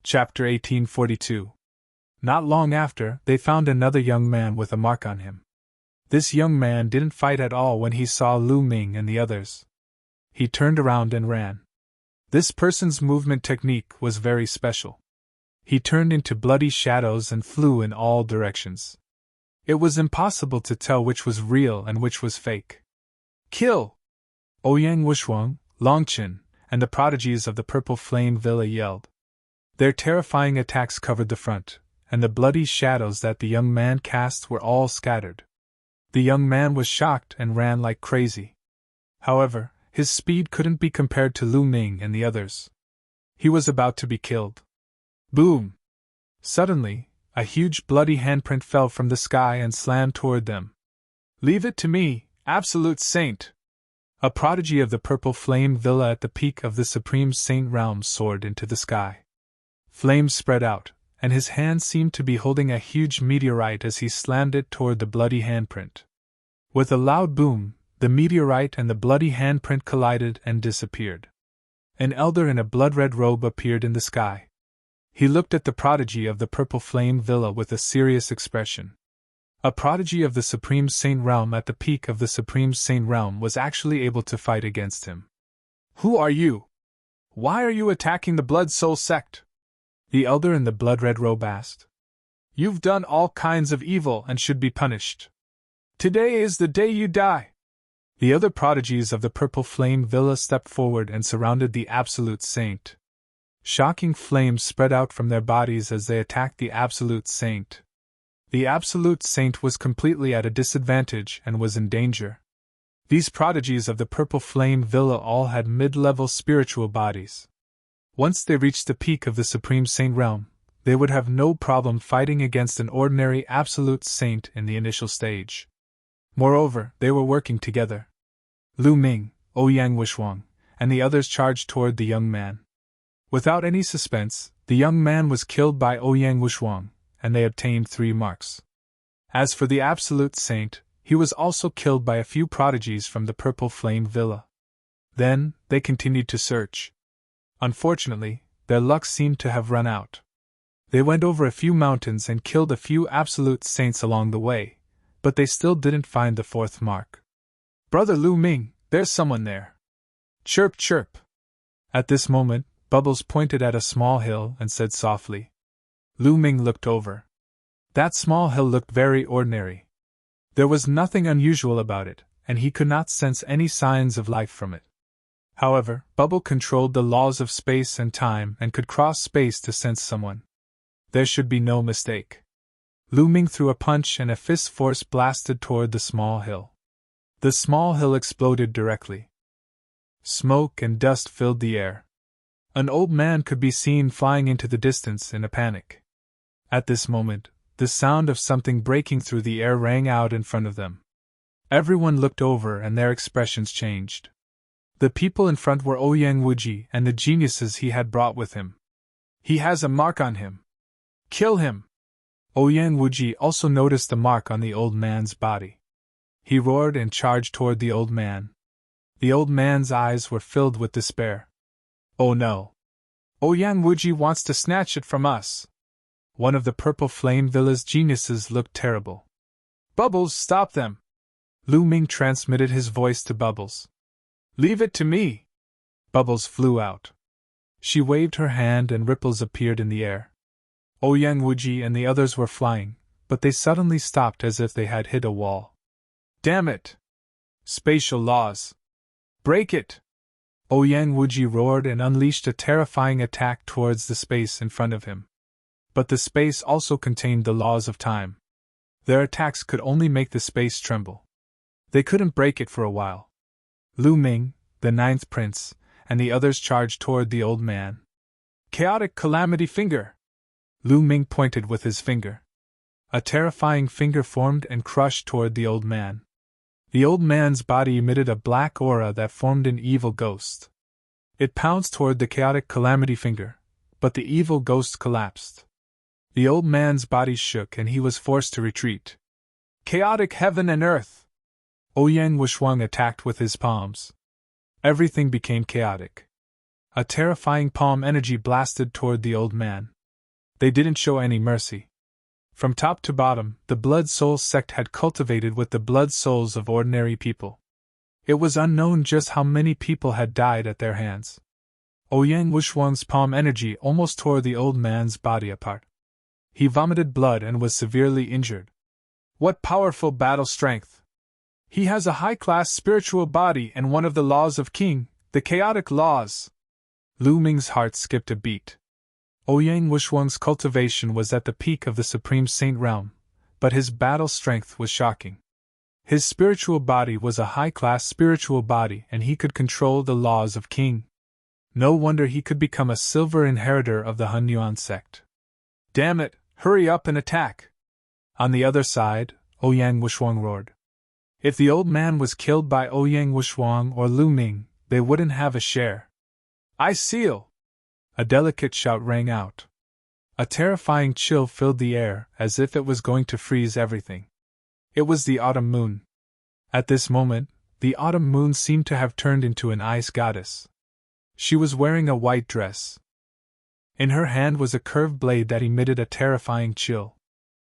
Chapter 1842. Not long after, they found another young man with a mark on him. This young man didn't fight at all when he saw Lu Ming and the others. He turned around and ran. This person's movement technique was very special. He turned into bloody shadows and flew in all directions. It was impossible to tell which was real and which was fake. Kill! Ouyang Wushuang, Longqin, and the prodigies of the Purple Flame Villa yelled. Their terrifying attacks covered the front, and the bloody shadows that the young man cast were all scattered. The young man was shocked and ran like crazy. However, his speed couldn't be compared to Lu Ming and the others. He was about to be killed. Boom! Suddenly, a huge bloody handprint fell from the sky and slammed toward them. Leave it to me, absolute saint! A prodigy of the Purple Flame Villa at the peak of the Supreme Saint realm soared into the sky. Flames spread out, and his hand seemed to be holding a huge meteorite as he slammed it toward the bloody handprint. With a loud boom, the meteorite and the bloody handprint collided and disappeared. An elder in a blood-red robe appeared in the sky. He looked at the prodigy of the Purple Flame Villa with a serious expression. A prodigy of the Supreme Saint realm at the peak of the Supreme Saint realm was actually able to fight against him. Who are you? Why are you attacking the Blood Soul sect? The elder in the blood-red robe asked. You've done all kinds of evil and should be punished. Today is the day you die. The other prodigies of the Purple Flame Villa stepped forward and surrounded the Absolute Saint. Shocking flames spread out from their bodies as they attacked the Absolute Saint. The Absolute Saint was completely at a disadvantage and was in danger. These prodigies of the Purple Flame Villa all had mid-level spiritual bodies. Once they reached the peak of the Supreme Saint realm, they would have no problem fighting against an ordinary Absolute Saint in the initial stage. Moreover, they were working together. Lu Ming, Ouyang Wushuang, and the others charged toward the young man. Without any suspense, the young man was killed by Ouyang Wushuang, and they obtained 3 marks. As for the Absolute Saint, he was also killed by a few prodigies from the Purple Flame Villa. Then, they continued to search. Unfortunately, their luck seemed to have run out. They went over a few mountains and killed a few Absolute Saints along the way, but they still didn't find the 4th mark. Brother Lu Ming, there's someone there. Chirp, chirp. At this moment, Bubbles pointed at a small hill and said softly. Lu Ming looked over. That small hill looked very ordinary. There was nothing unusual about it, and he could not sense any signs of life from it. However, Bubble controlled the laws of space and time and could cross space to sense someone. There should be no mistake. Lu Ming threw a punch and a fist force blasted toward the small hill. The small hill exploded directly. Smoke and dust filled the air. An old man could be seen flying into the distance in a panic. At this moment, the sound of something breaking through the air rang out in front of them. Everyone looked over and their expressions changed. The people in front were Ouyang Wuji and the geniuses he had brought with him. He has a mark on him. Kill him! Ouyang Wuji also noticed the mark on the old man's body. He roared and charged toward the old man. The old man's eyes were filled with despair. Oh no! Ouyang Wuji wants to snatch it from us! One of the Purple Flame Villa's geniuses looked terrible. Bubbles, stop them! Lu Ming transmitted his voice to Bubbles. Leave it to me! Bubbles flew out. She waved her hand and ripples appeared in the air. Ouyang Wuji and the others were flying, but they suddenly stopped as if they had hit a wall. Damn it! Spatial laws! Break it! Ouyang Wuji roared and unleashed a terrifying attack towards the space in front of him. But the space also contained the laws of time. Their attacks could only make the space tremble. They couldn't break it for a while. Lu Ming, the 9th prince, and the others charged toward the old man. Chaotic Calamity Finger! Lu Ming pointed with his finger. A terrifying finger formed and crushed toward the old man. The old man's body emitted a black aura that formed an evil ghost. It pounced toward the Chaotic Calamity Finger, but the evil ghost collapsed. The old man's body shook and he was forced to retreat. Chaotic Heaven and Earth! Ouyang Wushuang attacked with his palms. Everything became chaotic. A terrifying palm energy blasted toward the old man. They didn't show any mercy. From top to bottom, the Blood Soul sect had cultivated with the blood souls of ordinary people. It was unknown just how many people had died at their hands. Ouyang Wushwang's palm energy almost tore the old man's body apart. He vomited blood and was severely injured. What powerful battle strength! He has a high-class spiritual body and one of the laws of King, the chaotic laws. Lu Ming's heart skipped a beat. Ouyang Wushwang's cultivation was at the peak of the Supreme Saint realm, but his battle strength was shocking. His spiritual body was a high-class spiritual body and he could control the laws of King. No wonder he could become a silver inheritor of the Hunyuan sect. Damn it, hurry up and attack! On the other side, Ouyang Wushwang roared. If the old man was killed by Ouyang Wushwang or Lu Ming, they wouldn't have a share. I seal! A delicate shout rang out. A terrifying chill filled the air, as if it was going to freeze everything. It was the autumn moon. At this moment, the autumn moon seemed to have turned into an ice goddess. She was wearing a white dress. In her hand was a curved blade that emitted a terrifying chill.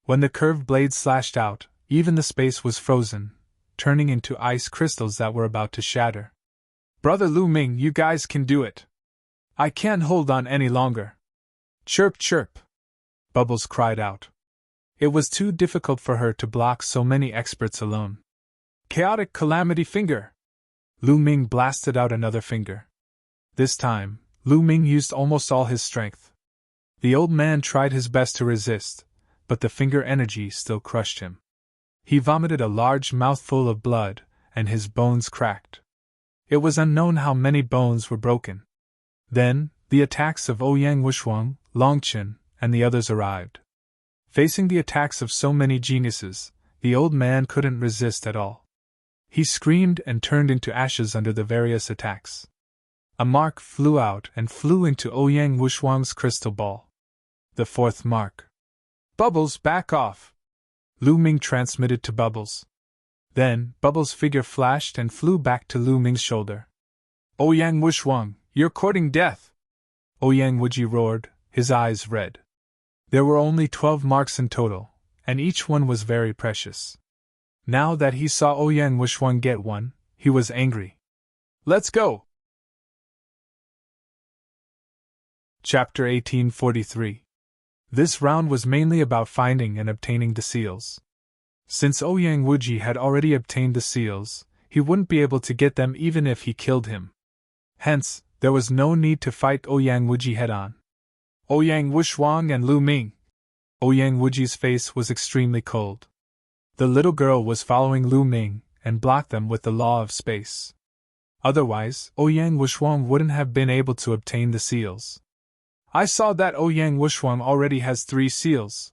When the curved blade slashed out, even the space was frozen, turning into ice crystals that were about to shatter. Brother Lu Ming, you guys can do it. I can't hold on any longer. Chirp, chirp. Bubbles cried out. It was too difficult for her to block so many experts alone. Chaotic calamity finger! Lu Ming blasted out another finger. This time, Lu Ming used almost all his strength. The old man tried his best to resist, but the finger energy still crushed him. He vomited a large mouthful of blood, and his bones cracked. It was unknown how many bones were broken. Then, the attacks of Ouyang Wushwang, Longchen, and the others arrived. Facing the attacks of so many geniuses, the old man couldn't resist at all. He screamed and turned into ashes under the various attacks. A mark flew out and flew into Ouyang Wushwang's crystal ball. The fourth mark. Bubbles, back off! Lu Ming transmitted to Bubbles. Then, Bubbles' figure flashed and flew back to Lu Ming's shoulder. Ouyang Wushwang, you're courting death! Ouyang Wuji roared, his eyes red. There were only 12 marks in total, and each one was very precious. Now that he saw Ouyang Wushwang get one, he was angry. Let's go! Chapter 1843. This round was mainly about finding and obtaining the seals. Since Ouyang Wuji had already obtained the seals, he wouldn't be able to get them even if he killed him. Hence, there was no need to fight Ouyang Wuji head-on. Ouyang Wushwang and Lu Ming. Ouyang Wuji's face was extremely cold. The little girl was following Lu Ming and blocked them with the law of space. Otherwise, Ouyang Wushwang wouldn't have been able to obtain the seals. I saw that Ouyang Wushwang already has 3 seals.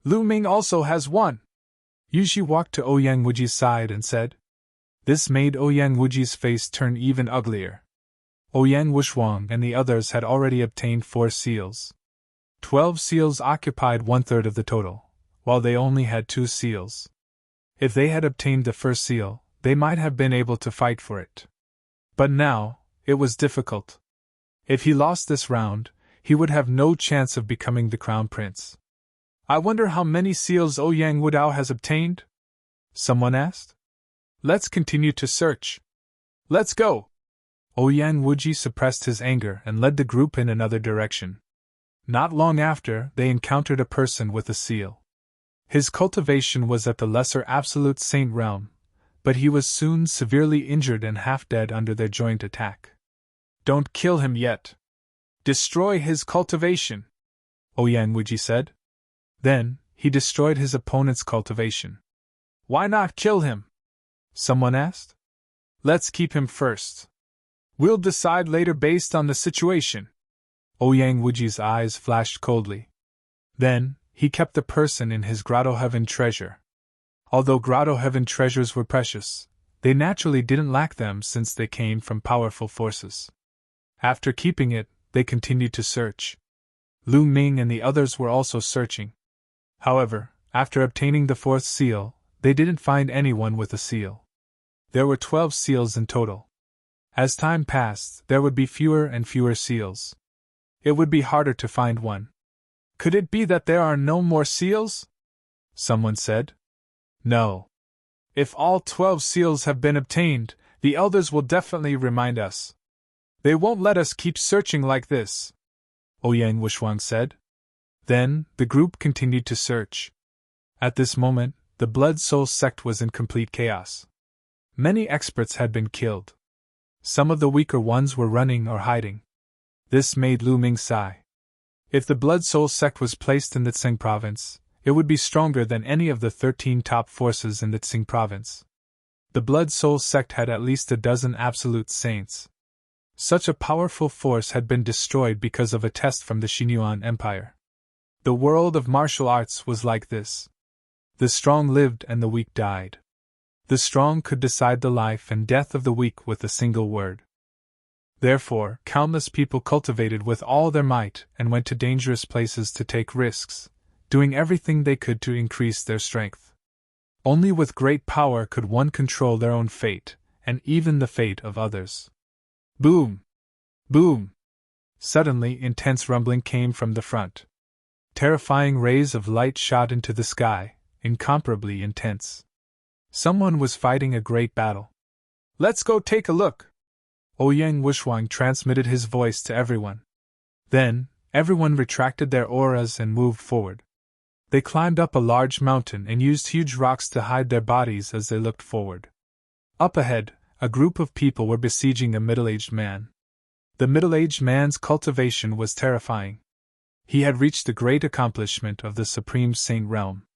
Lu Ming also has 1. Yuji walked to Ouyang Wuji's side and said. This made Ouyang Wuji's face turn even uglier. Ouyang Wushwang and the others had already obtained 4 seals. 12 seals occupied 1/3 of the total, while they only had 2 seals. If they had obtained the first seal, they might have been able to fight for it. But now, it was difficult. If he lost this round, he would have no chance of becoming the crown prince. I wonder how many seals Ouyang Wudao has obtained? Someone asked. Let's continue to search. Let's go! Ouyang Wuji suppressed his anger and led the group in another direction. Not long after, they encountered a person with a seal. His cultivation was at the lesser absolute saint realm, but he was soon severely injured and half-dead under their joint attack. Don't kill him yet. Destroy his cultivation, Ouyang Wuji said. Then, he destroyed his opponent's cultivation. Why not kill him? Someone asked. Let's keep him first. We'll decide later based on the situation. Ouyang Wuji's eyes flashed coldly. Then, he kept the person in his Grotto Heaven treasure. Although Grotto Heaven treasures were precious, they naturally didn't lack them since they came from powerful forces. After keeping it, they continued to search. Lu Ming and the others were also searching. However, after obtaining the 4th seal, they didn't find anyone with a seal. There were 12 seals in total. As time passed, there would be fewer and fewer seals. It would be harder to find one. Could it be that there are no more seals? Someone said. No. If all 12 seals have been obtained, the elders will definitely remind us. They won't let us keep searching like this, Ouyang Wushwang said. Then, the group continued to search. At this moment, the Blood Soul sect was in complete chaos. Many experts had been killed. Some of the weaker ones were running or hiding. This made Lu Ming sigh. If the Blood Soul sect was placed in the Tsing province, it would be stronger than any of the 13 top forces in the Tsing province. The Blood Soul sect had at least a dozen absolute saints. Such a powerful force had been destroyed because of a test from the Xinyuan Empire. The world of martial arts was like this. The strong lived and the weak died. The strong could decide the life and death of the weak with a single word. Therefore, countless people cultivated with all their might and went to dangerous places to take risks, doing everything they could to increase their strength. Only with great power could one control their own fate, and even the fate of others. Boom! Boom! Suddenly, intense rumbling came from the front. Terrifying rays of light shot into the sky, incomparably intense. Someone was fighting a great battle. Let's go take a look! Ouyang Wushwang transmitted his voice to everyone. Then, everyone retracted their auras and moved forward. They climbed up a large mountain and used huge rocks to hide their bodies as they looked forward. Up ahead, a group of people were besieging a middle-aged man. The middle-aged man's cultivation was terrifying. He had reached the great accomplishment of the Supreme Saint realm.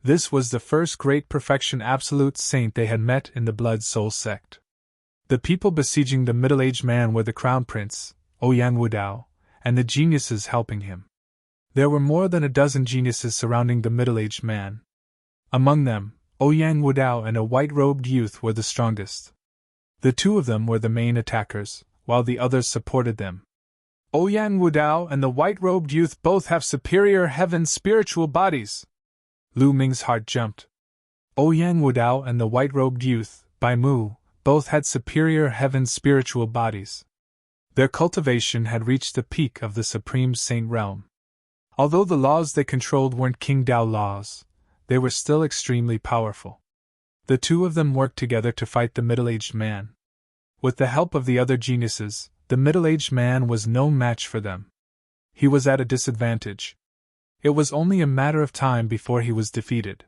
This was the first great perfection absolute saint they had met in the Blood Soul sect. The people besieging the middle-aged man were the Crown Prince, Ouyang Wudao, and the geniuses helping him. There were more than a dozen geniuses surrounding the middle-aged man. Among them, Ouyang Wudao and a white-robed youth were the strongest. The two of them were the main attackers, while the others supported them. Ouyang Wudao and the white-robed youth both have superior heaven spiritual bodies. Lu Ming's heart jumped. Ouyang Wudao and the white-robed youth, Bai Mu, both had superior heaven spiritual bodies. Their cultivation had reached the peak of the Supreme Saint realm. Although the laws they controlled weren't King Dao laws, they were still extremely powerful. The two of them worked together to fight the middle-aged man. With the help of the other geniuses, the middle-aged man was no match for them. He was at a disadvantage. It was only a matter of time before he was defeated.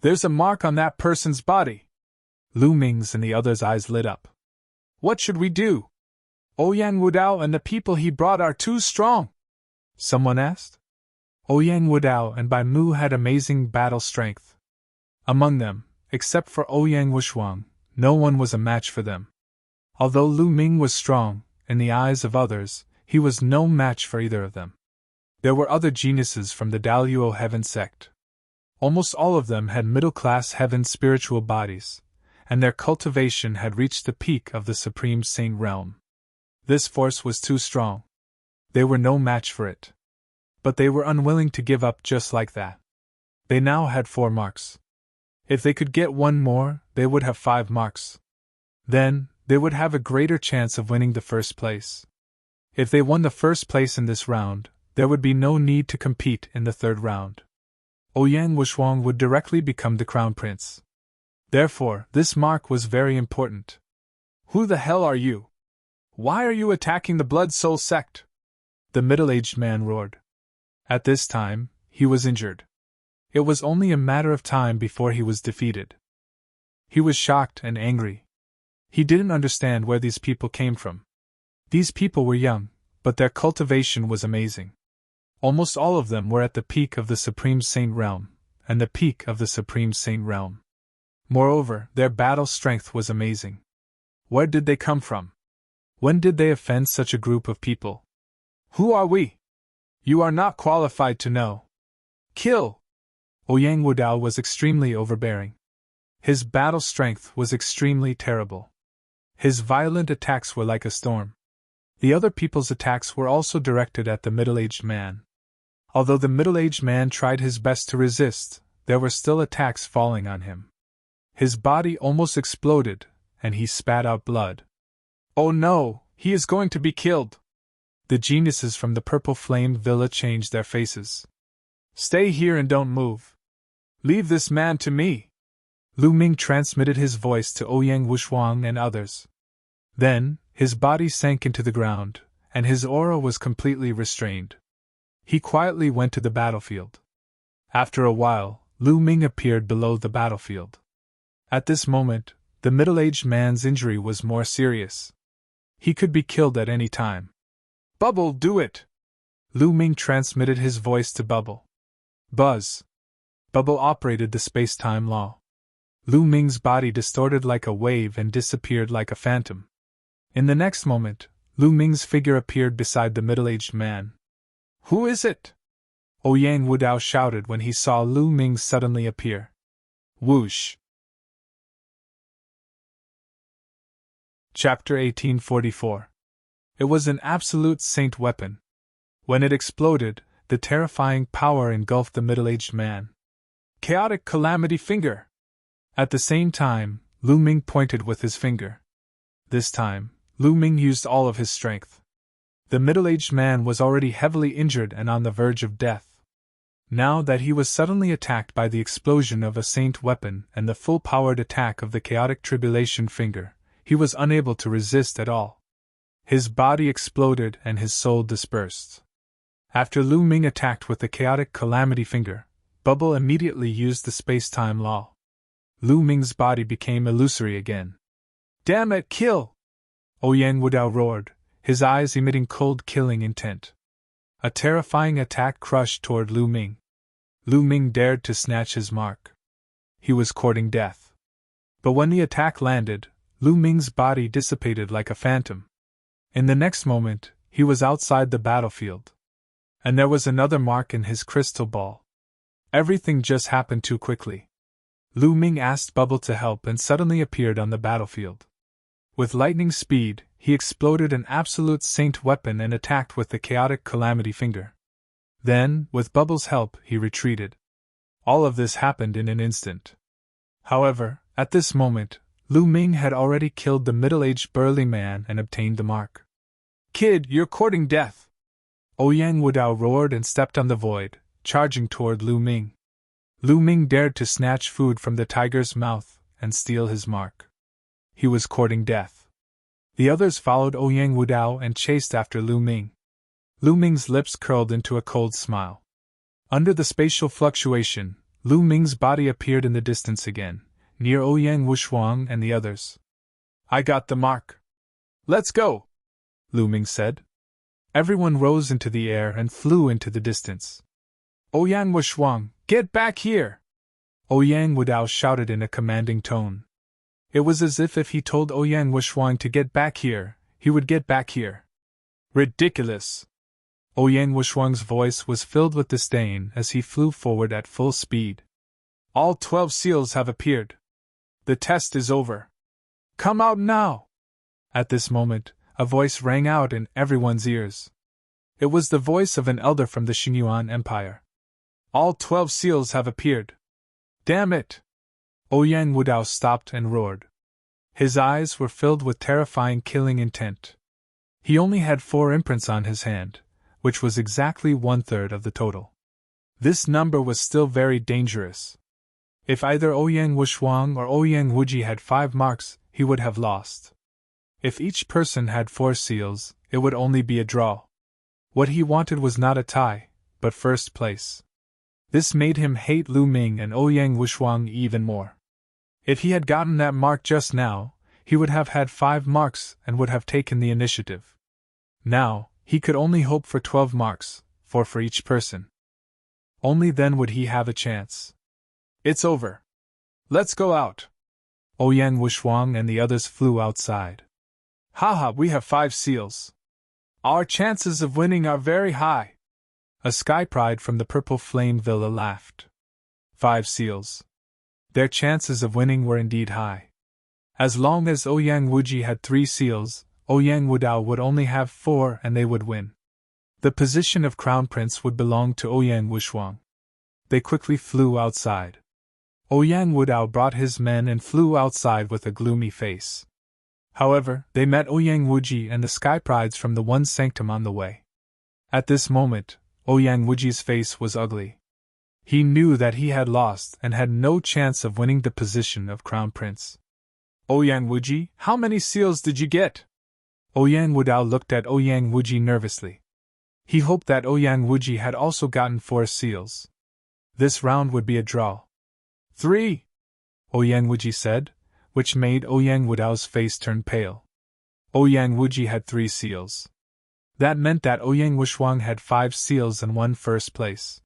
There's a mark on that person's body. Lu Ming's and the others' eyes lit up. What should we do? Ouyang Wudao and the people he brought are too strong, someone asked. Ouyang Wudao and Bai Mu had amazing battle strength. Among them, except for Ouyang Wushwang, no one was a match for them. Although Lu Ming was strong, in the eyes of others, he was no match for either of them. There were other geniuses from the Daluo Heaven sect. Almost all of them had middle-class heaven spiritual bodies, and their cultivation had reached the peak of the Supreme Saint realm. This force was too strong. They were no match for it. But they were unwilling to give up just like that. They now had 4 marks. If they could get one more, they would have 5 marks. Then, they would have a greater chance of winning the first place. If they won the first place in this round, there would be no need to compete in the third round. Ouyang Wushwang would directly become the Crown Prince. Therefore, this mark was very important. Who the hell are you? Why are you attacking the Blood Soul sect? The middle-aged man roared. At this time, he was injured. It was only a matter of time before he was defeated. He was shocked and angry. He didn't understand where these people came from. These people were young, but their cultivation was amazing. Almost all of them were at the peak of the Supreme Saint realm, and the peak of the Supreme Saint realm. Moreover, their battle strength was amazing. Where did they come from? When did they offend such a group of people? Who are we? You are not qualified to know. Kill! Ouyang Wudao was extremely overbearing. His battle strength was extremely terrible. His violent attacks were like a storm. The other people's attacks were also directed at the middle-aged man. Although the middle-aged man tried his best to resist, there were still attacks falling on him. His body almost exploded, and he spat out blood. Oh no, he is going to be killed! The geniuses from the Purple Flame Villa changed their faces. Stay here and don't move. Leave this man to me! Lu Ming transmitted his voice to Ouyang Wushuang and others. Then, his body sank into the ground, and his aura was completely restrained. He quietly went to the battlefield. After a while, Lu Ming appeared below the battlefield. At this moment, the middle-aged man's injury was more serious. He could be killed at any time. Bubble, do it! Lu Ming transmitted his voice to Bubble. Buzz! Bubble operated the space-time law. Lu Ming's body distorted like a wave and disappeared like a phantom. In the next moment, Lu Ming's figure appeared beside the middle-aged man. Who is it? Ouyang Wudao shouted when he saw Lu Ming suddenly appear. Whoosh! Chapter 1844. It was an absolute saint weapon. When it exploded, the terrifying power engulfed the middle-aged man. Chaotic Calamity Finger! At the same time, Lu Ming pointed with his finger. This time, Lu Ming used all of his strength. The middle-aged man was already heavily injured and on the verge of death. Now that he was suddenly attacked by the explosion of a saint weapon and the full-powered attack of the chaotic tribulation finger, he was unable to resist at all. His body exploded and his soul dispersed. After Lu Ming attacked with the chaotic calamity finger, Bubble immediately used the space-time law. Lu Ming's body became illusory again. Damn it, kill! Ouyang Wudao roared, his eyes emitting cold killing intent. A terrifying attack crushed toward Lu Ming. Lu Ming dared to snatch his mark. He was courting death. But when the attack landed, Lu Ming's body dissipated like a phantom. In the next moment, he was outside the battlefield. And there was another mark in his crystal ball. Everything just happened too quickly. Lu Ming asked Bubble to help and suddenly appeared on the battlefield. With lightning speed, he exploded an absolute saint weapon and attacked with the chaotic calamity finger. Then, with Bubble's help, he retreated. All of this happened in an instant. However, at this moment, Lu Ming had already killed the middle-aged burly man and obtained the mark. Kid, you're courting death! Ouyang Wudao roared and stepped on the void, charging toward Lu Ming. Lu Ming dared to snatch food from the tiger's mouth and steal his mark. He was courting death. The others followed Ouyang Wudao and chased after Lu Ming. Lu Ming's lips curled into a cold smile. Under the spatial fluctuation, Lu Ming's body appeared in the distance again, near Ouyang Wushuang and the others. I got the mark. Let's go, Lu Ming said. Everyone rose into the air and flew into the distance. Ouyang Wushuang, get back here! Ouyang Wudao shouted in a commanding tone. It was as if he told Ouyang Wushuang to get back here, he would get back here. Ridiculous! Ouyang Wushuang's voice was filled with disdain as he flew forward at full speed. All 12 seals have appeared. The test is over. Come out now! At this moment, a voice rang out in everyone's ears. It was the voice of an elder from the Xingyuan Empire. All 12 seals have appeared. Damn it! Ouyang Wudao stopped and roared. His eyes were filled with terrifying killing intent. He only had 4 imprints on his hand, which was exactly 1/3 of the total. This number was still very dangerous. If either Ouyang Wushuang or Ouyang Wuji had 5 marks, he would have lost. If each person had 4 seals, it would only be a draw. What he wanted was not a tie, but first place. This made him hate Lu Ming and Ouyang Wushuang even more. If he had gotten that mark just now, he would have had 5 marks and would have taken the initiative. Now, he could only hope for 12 marks, 4 for each person. Only then would he have a chance. It's over. Let's go out. Ouyang Wushuang and the others flew outside. Haha, we have 5 seals. Our chances of winning are very high. A sky pride from the Purple Flame Villa laughed. 5 seals. Their chances of winning were indeed high. As long as Ouyang Wuji had 3 seals, Ouyang Wudao would only have 4 and they would win. The position of Crown Prince would belong to Ouyang Wushuang. They quickly flew outside. Ouyang Wudao brought his men and flew outside with a gloomy face. However, they met Ouyang Wuji and the Sky Prides from the One Sanctum on the way. At this moment, Ouyang Wuji's face was ugly. He knew that he had lost and had no chance of winning the position of Crown Prince. Ouyang Wuji, how many seals did you get? Ouyang Wudao looked at Ouyang Wuji nervously. He hoped that Ouyang Wuji had also gotten 4 seals. This round would be a draw. 3, Ouyang Wuji said, which made Ouyang Wudao's face turn pale. Ouyang Wuji had 3 seals. That meant that Ouyang Wushuang had 5 seals and won first place.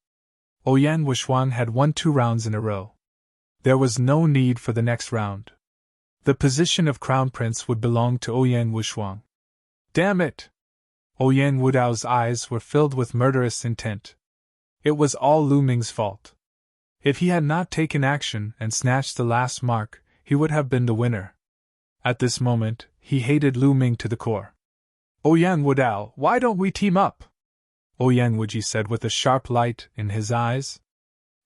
Ouyang Wushuang had won 2 rounds in a row. There was no need for the next round. The position of Crown Prince would belong to Ouyang Wushuang. Damn it! Ouyang Wudao's eyes were filled with murderous intent. It was all Lu Ming's fault. If he had not taken action and snatched the last mark, he would have been the winner. At this moment, he hated Lu Ming to the core. Ouyang Wudao, why don't we team up? Ouyang Wuji said with a sharp light in his eyes.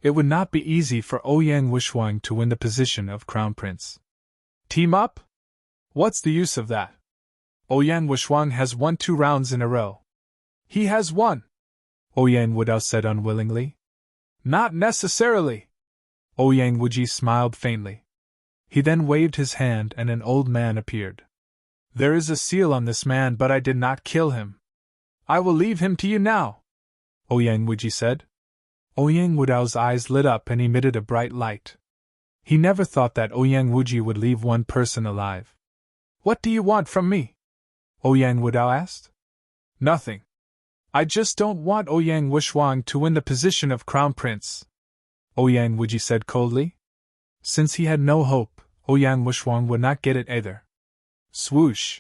It would not be easy for Ouyang Wushuang to win the position of Crown Prince. Team up? What's the use of that? Ouyang Wushuang has won 2 rounds in a row. He has won, Ouyang Wudao said unwillingly. Not necessarily. Ouyang Wuji smiled faintly. He then waved his hand and an old man appeared. There is a seal on this man, but I did not kill him. I will leave him to you now, Ouyang Wuji said. Ouyang Wudao's eyes lit up and emitted a bright light. He never thought that Ouyang Wuji would leave one person alive. What do you want from me? Ouyang Wudao asked. Nothing. I just don't want Ouyang Wushuang to win the position of Crown Prince, Ouyang Wuji said coldly. Since he had no hope, Ouyang Wushuang would not get it either. Swoosh!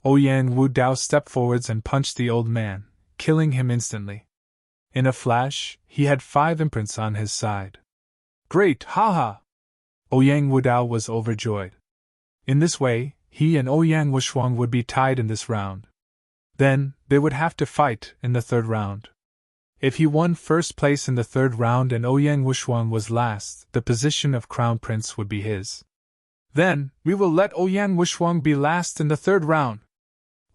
Ouyang Wudao stepped forwards and punched the old man, killing him instantly. In a flash, he had 5 imprints on his side. Great, haha! Ouyang Wudao was overjoyed. In this way, he and Ouyang Wushuang would be tied in this round. Then, they would have to fight in the 3rd round. If he won first place in the 3rd round and Ouyang Wushuang was last, the position of Crown Prince would be his. Then, we will let Ouyang Wushuang be last in the 3rd round,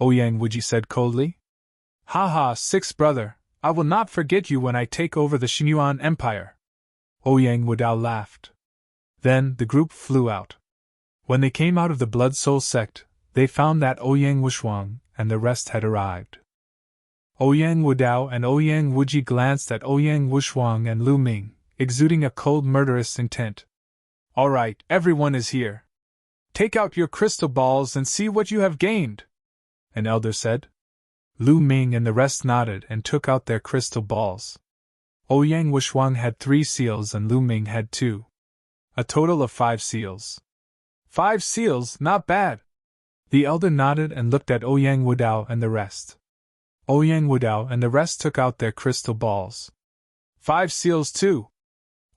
Ouyang Wuji said coldly. Haha, 6th brother, I will not forget you when I take over the Xinyuan Empire. Ouyang Wudao laughed. Then, the group flew out. When they came out of the Blood Soul sect, they found that Ouyang Wushuang and the rest had arrived. Ouyang Wudao and Ouyang Wuji glanced at Ouyang Wushuang and Lu Ming, exuding a cold murderous intent. All right, everyone is here. Take out your crystal balls and see what you have gained, an elder said. Lu Ming and the rest nodded and took out their crystal balls. Ouyang Wushuang had 3 seals and Lu Ming had 2. A total of 5 seals. 5 seals, not bad. The elder nodded and looked at Ouyang Wudao and the rest. Ouyang Wudao and the rest took out their crystal balls. 5 seals too.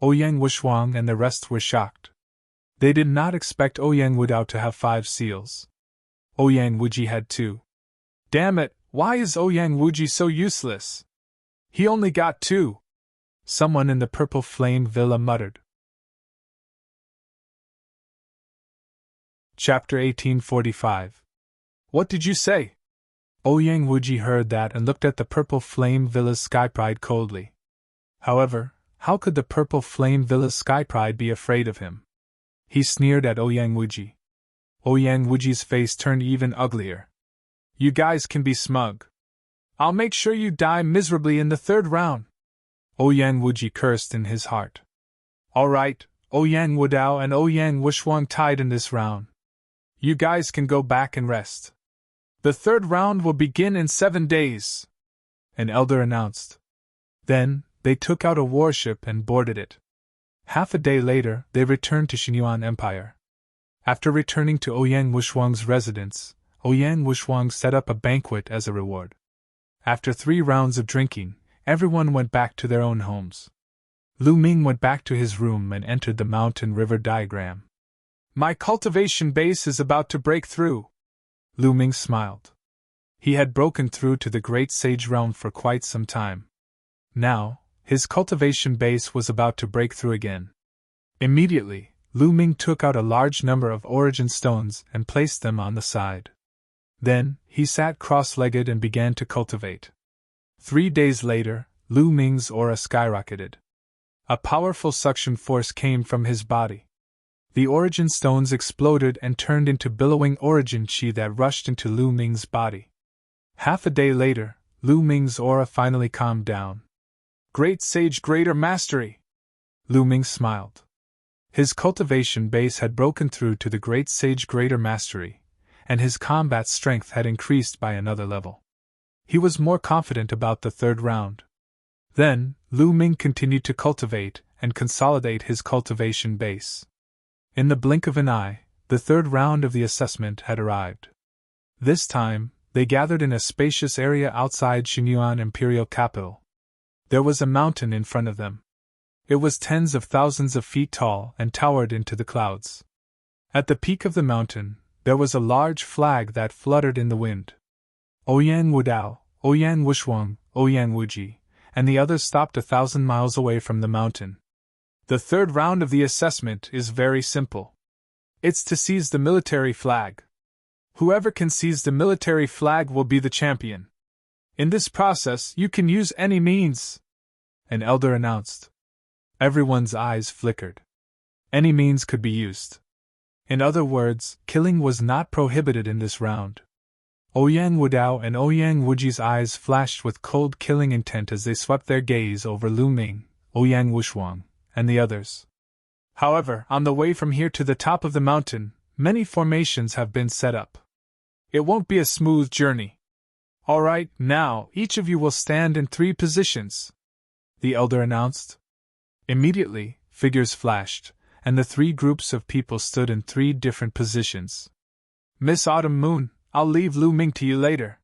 Ouyang Wushuang and the rest were shocked. They did not expect Ouyang Wudao to have 5 seals. Ouyang Wuji had 2. Damn it, why is Ouyang Wuji so useless? He only got 2. Someone in the Purple Flame Villa muttered. Chapter 1845. What did you say? Ouyang Wuji heard that and looked at the Purple Flame Villa's Sky Pride coldly. However, how could the Purple Flame Villa's Sky Pride be afraid of him? He sneered at Ouyang Wuji. Ouyang Wuji's face turned even uglier. You guys can be smug. I'll make sure you die miserably in the 3rd round. Ouyang Wuji cursed in his heart. All right, Ouyang Wudao and Ouyang Wushuang tied in this round. You guys can go back and rest. The 3rd round will begin in 7 days, an elder announced. Then, they took out a warship and boarded it. Half a day later, they returned to Xinyuan Empire. After returning to Ouyang Wushuang's residence, Ouyang Wushuang set up a banquet as a reward. After 3 rounds of drinking, everyone went back to their own homes. Lu Ming went back to his room and entered the mountain river diagram. My cultivation base is about to break through. Lu Ming smiled. He had broken through to the Great Sage Realm for quite some time. Now, his cultivation base was about to break through again. Immediately, Lu Ming took out a large number of origin stones and placed them on the side. Then, he sat cross-legged and began to cultivate. 3 days later, Lu Ming's aura skyrocketed. A powerful suction force came from his body. The origin stones exploded and turned into billowing origin chi that rushed into Lu Ming's body. Half a day later, Lu Ming's aura finally calmed down. Great Sage, greater mastery! Lu Ming smiled. His cultivation base had broken through to the Great Sage greater mastery, and his combat strength had increased by another level. He was more confident about the third round. Then, Lu Ming continued to cultivate and consolidate his cultivation base. In the blink of an eye, the third round of the assessment had arrived. This time, they gathered in a spacious area outside Xinyuan Imperial Capital. There was a mountain in front of them. It was tens of thousands of feet tall and towered into the clouds. At the peak of the mountain, there was a large flag that fluttered in the wind. Ouyang Wudao, Ouyang Wushuang, Ouyang Wuji, and the others stopped 1,000 miles away from the mountain. The third round of the assessment is very simple. It's to seize the military flag. Whoever can seize the military flag will be the champion. In this process, you can use any means, an elder announced. Everyone's eyes flickered. Any means could be used. In other words, killing was not prohibited in this round. Ouyang Wudao and Ouyang Wuji's eyes flashed with cold killing intent as they swept their gaze over Lu Ming, Ouyang Wushuang, and the others. However, on the way from here to the top of the mountain, many formations have been set up. It won't be a smooth journey. All right, now, each of you will stand in 3 positions, the elder announced. Immediately, figures flashed, and the 3 groups of people stood in 3 different positions. Miss Autumn Moon, I'll leave Lu Ming to you later.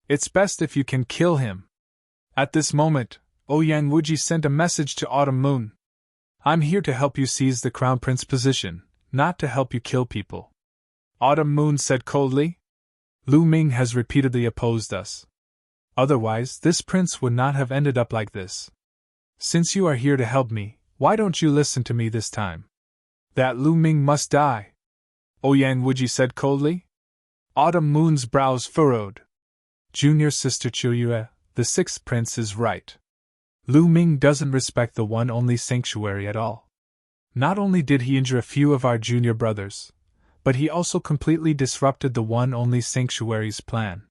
It's best if you can kill him. At this moment, Ouyang Wuji sent a message to Autumn Moon. I'm here to help you seize the Crown Prince position, not to help you kill people. Autumn Moon said coldly. Lu Ming has repeatedly opposed us. Otherwise, this prince would not have ended up like this. Since you are here to help me, why don't you listen to me this time? That Lu Ming must die, Ouyang Wuji said coldly. Autumn Moon's brows furrowed. Junior sister Chuyue, the 6th prince is right. Lu Ming doesn't respect the one only sanctuary at all. Not only did he injure a few of our junior brothers, but he also completely disrupted the one only sanctuary's plan.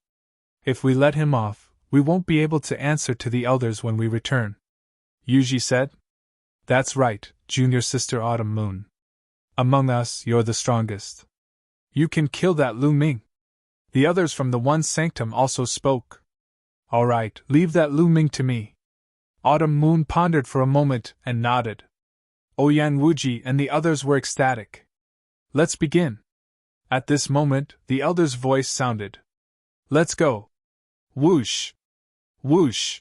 If we let him off, we won't be able to answer to the elders when we return, Yuji said. That's right, junior sister Autumn Moon. Among us, you're the strongest. You can kill that Lu Ming. The others from the One Sanctum also spoke. All right, leave that Lu Ming to me. Autumn Moon pondered for a moment and nodded. Ouyang Wuji and the others were ecstatic. Let's begin. At this moment, the elder's voice sounded. Let's go. Whoosh! Whoosh!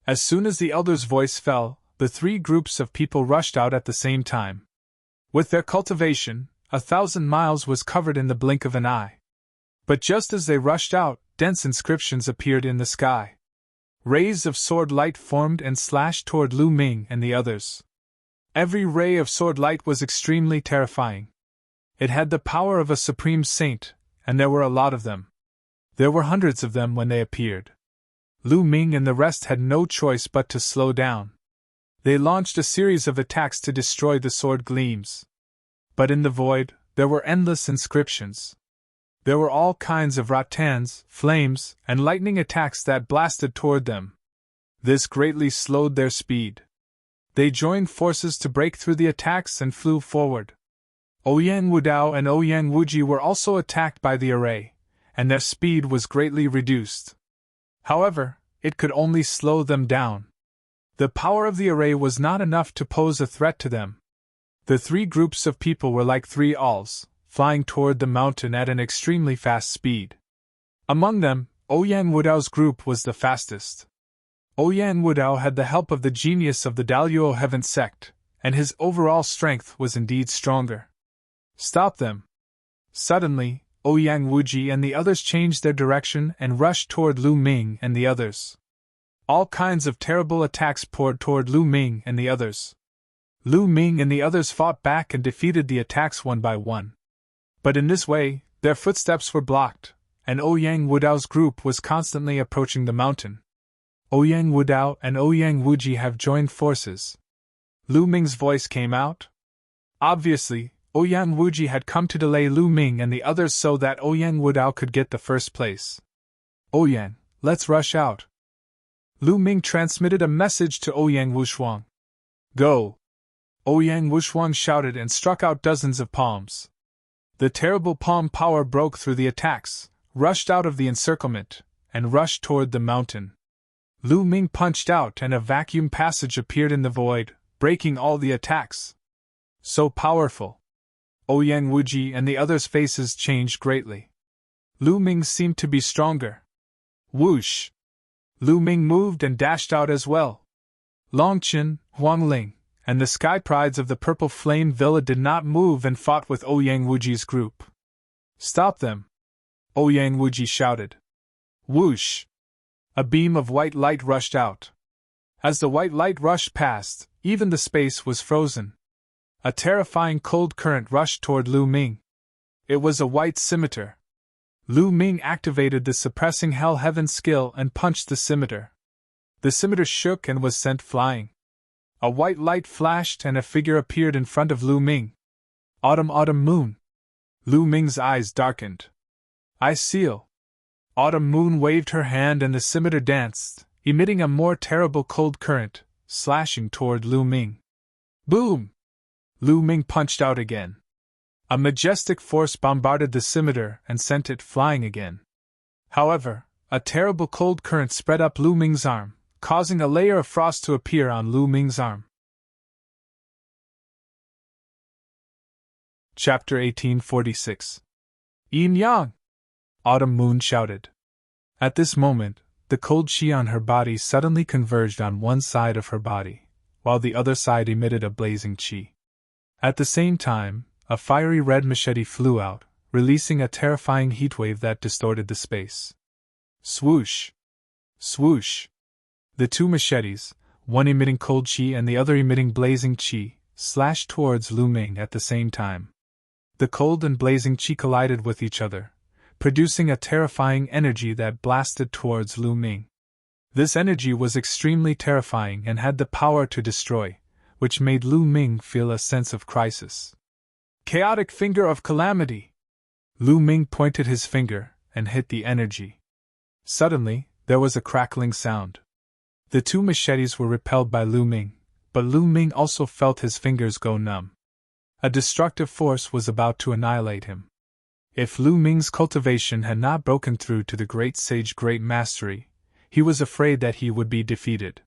As soon as the elder's voice fell, the 3 groups of people rushed out at the same time. With their cultivation, 1,000 miles was covered in the blink of an eye. But just as they rushed out, dense inscriptions appeared in the sky. Rays of sword light formed and slashed toward Lu Ming and the others. Every ray of sword light was extremely terrifying. It had the power of a supreme saint, and there were a lot of them. There were hundreds of them when they appeared. Lu Ming and the rest had no choice but to slow down. They launched a series of attacks to destroy the sword gleams. But in the void, there were endless inscriptions. There were all kinds of rattans, flames, and lightning attacks that blasted toward them. This greatly slowed their speed. They joined forces to break through the attacks and flew forward. Ouyang Wudao and Ouyang Wuji were also attacked by the array, and their speed was greatly reduced. However, it could only slow them down. The power of the array was not enough to pose a threat to them. The 3 groups of people were like 3 owls, flying toward the mountain at an extremely fast speed. Among them, Ouyang Wudao's group was the fastest. Ouyang Wudao had the help of the genius of the Daluo Heaven sect, and his overall strength was indeed stronger. Stop them! Suddenly, Ouyang Wuji and the others changed their direction and rushed toward Lu Ming and the others. All kinds of terrible attacks poured toward Lu Ming and the others. Lu Ming and the others fought back and defeated the attacks one by one. But in this way, their footsteps were blocked, and Ouyang Wudao's group was constantly approaching the mountain. Ouyang Wudao and Ouyang Wuji have joined forces. Lu Ming's voice came out. Obviously, Ouyang Wuji had come to delay Lu Ming and the others so that Ouyang Wudao could get the first place. Ouyang, let's rush out. Lu Ming transmitted a message to Ouyang Wushuang. Go! Ouyang Wushuang shouted and struck out dozens of palms. The terrible palm power broke through the attacks, rushed out of the encirclement, and rushed toward the mountain. Lu Ming punched out and a vacuum passage appeared in the void, breaking all the attacks. So powerful! Ouyang Wuji and the others' faces changed greatly. Lu Ming seemed to be stronger. Whoosh! Lu Ming moved and dashed out as well. Longqin, Huang Ling, and the Sky Prides of the Purple Flame Villa did not move and fought with Ouyang Wuji's group. Stop them! Ouyang Wuji shouted. Whoosh! A beam of white light rushed out. As the white light rushed past, even the space was frozen. A terrifying cold current rushed toward Lu Ming. It was a white scimitar. Lu Ming activated the suppressing Hell Heaven skill and punched the scimitar. The scimitar shook and was sent flying. A white light flashed and a figure appeared in front of Lu Ming. Autumn Moon. Lu Ming's eyes darkened. I seal. Autumn Moon waved her hand and the scimitar danced, emitting a more terrible cold current, slashing toward Lu Ming. Boom! Lu Ming punched out again. A majestic force bombarded the scimitar and sent it flying again. However, a terrible cold current spread up Lu Ming's arm, causing a layer of frost to appear on Lu Ming's arm. Chapter 1846. Yin Yang! Autumn Moon shouted. At this moment, the cold qi on her body suddenly converged on one side of her body, while the other side emitted a blazing qi. At the same time, a fiery red machete flew out, releasing a terrifying heatwave that distorted the space. Swoosh! Swoosh! The two machetes, one emitting cold qi and the other emitting blazing qi, slashed towards Lu Ming at the same time. The cold and blazing qi collided with each other, producing a terrifying energy that blasted towards Lu Ming. This energy was extremely terrifying and had the power to destroy, which made Lu Ming feel a sense of crisis. Chaotic Finger of Calamity! Lu Ming pointed his finger and hit the energy. Suddenly, there was a crackling sound. The two machetes were repelled by Lu Ming, but Lu Ming also felt his fingers go numb. A destructive force was about to annihilate him. If Lu Ming's cultivation had not broken through to the great sage Great Mastery, he was afraid that he would be defeated.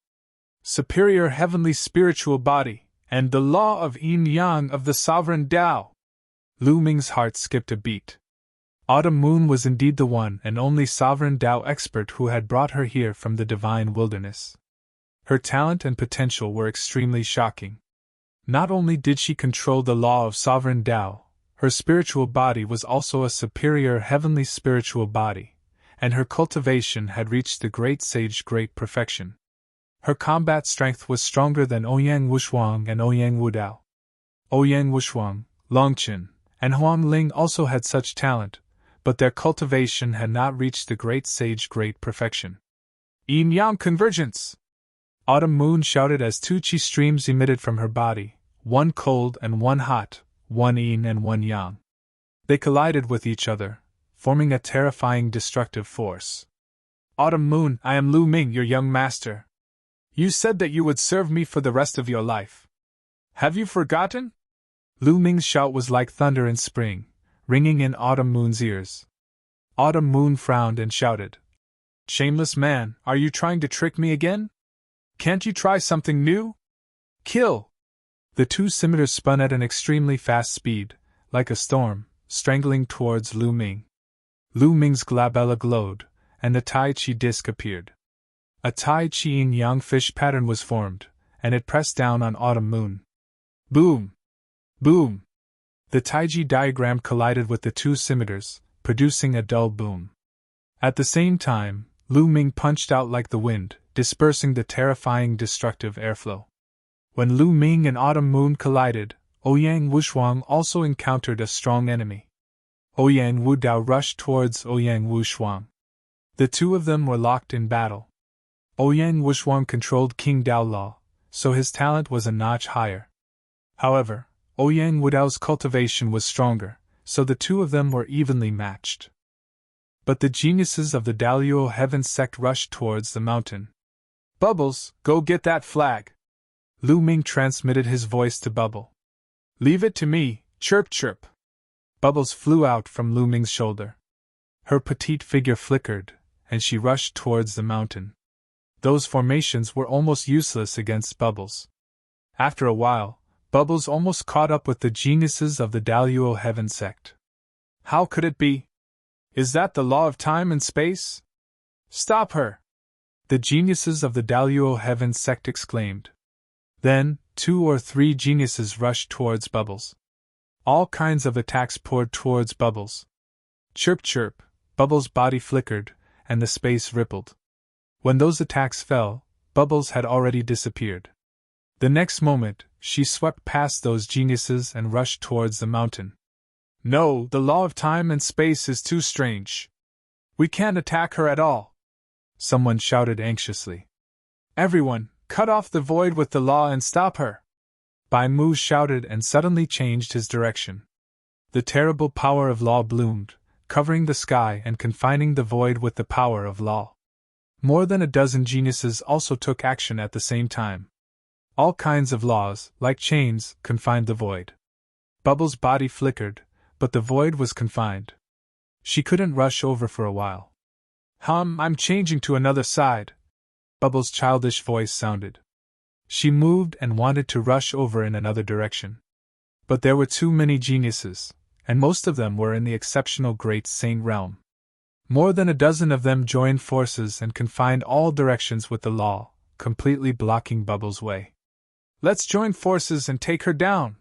Superior heavenly spiritual body, and the law of yin yang of the sovereign Tao. Lu Ming's heart skipped a beat. Autumn Moon was indeed the one and only sovereign Tao expert who had brought her here from the divine wilderness. Her talent and potential were extremely shocking. Not only did she control the law of sovereign Tao, her spiritual body was also a superior heavenly spiritual body, and her cultivation had reached the great sage great perfection. Her combat strength was stronger than Ouyang Wushuang and Ouyang Wudao. Ouyang Wushuang, Longqin, and Huang Ling also had such talent, but their cultivation had not reached the great sage great perfection. Yin-yang convergence! Autumn Moon shouted as two qi streams emitted from her body, one cold and one hot, one yin and one yang. They collided with each other, forming a terrifying destructive force. Autumn Moon, I am Lu Ming, your young master. You said that you would serve me for the rest of your life. Have you forgotten? Lu Ming's shout was like thunder in spring, ringing in Autumn Moon's ears. Autumn Moon frowned and shouted, Shameless man, are you trying to trick me again? Can't you try something new? Kill! The two scimitars spun at an extremely fast speed, like a storm, strangling towards Lu Ming. Lu Ming's glabella glowed, and the Tai Chi disc appeared. A Tai Chi yin-yang fish pattern was formed, and it pressed down on Autumn Moon. Boom! Boom! The Taiji diagram collided with the two scimitars, producing a dull boom. At the same time, Lu Ming punched out like the wind, dispersing the terrifying destructive airflow. When Lu Ming and Autumn Moon collided, Ouyang Wushuang also encountered a strong enemy. Ouyang Wudao rushed towards Ouyang Wushuang. The two of them were locked in battle. Ouyang Wushuang controlled King Dao Law, so his talent was a notch higher. However, Ouyang Wudao's cultivation was stronger, so the two of them were evenly matched. But the geniuses of the Daluo Heaven sect rushed towards the mountain. Bubbles, go get that flag! Lu Ming transmitted his voice to Bubble. Leave it to me, chirp chirp! Bubbles flew out from Lu Ming's shoulder. Her petite figure flickered, and she rushed towards the mountain. Those formations were almost useless against Bubbles. After a while, Bubbles almost caught up with the geniuses of the Daluo Heaven sect. How could it be? Is that the law of time and space? Stop her! The geniuses of the Daluo Heaven sect exclaimed. Then, 2 or 3 geniuses rushed towards Bubbles. All kinds of attacks poured towards Bubbles. Chirp chirp, Bubbles' body flickered, and the space rippled. When those attacks fell, Bubbles had already disappeared. The next moment, she swept past those geniuses and rushed towards the mountain. No, the law of time and space is too strange. We can't attack her at all. Someone shouted anxiously. Everyone, cut off the void with the law and stop her. Bai Mu shouted and suddenly changed his direction. The terrible power of law bloomed, covering the sky and confining the void with the power of law. More than a dozen geniuses also took action at the same time. All kinds of laws, like chains, confined the void. Bubbles' body flickered, but the void was confined. She couldn't rush over for a while. I'm changing to another side, Bubbles' childish voice sounded. She moved and wanted to rush over in another direction. But there were too many geniuses, and most of them were in the exceptional Great Saint realm. More than a dozen of them joined forces and confined all directions with the law, completely blocking Bubbles' way. Let's join forces and take her down,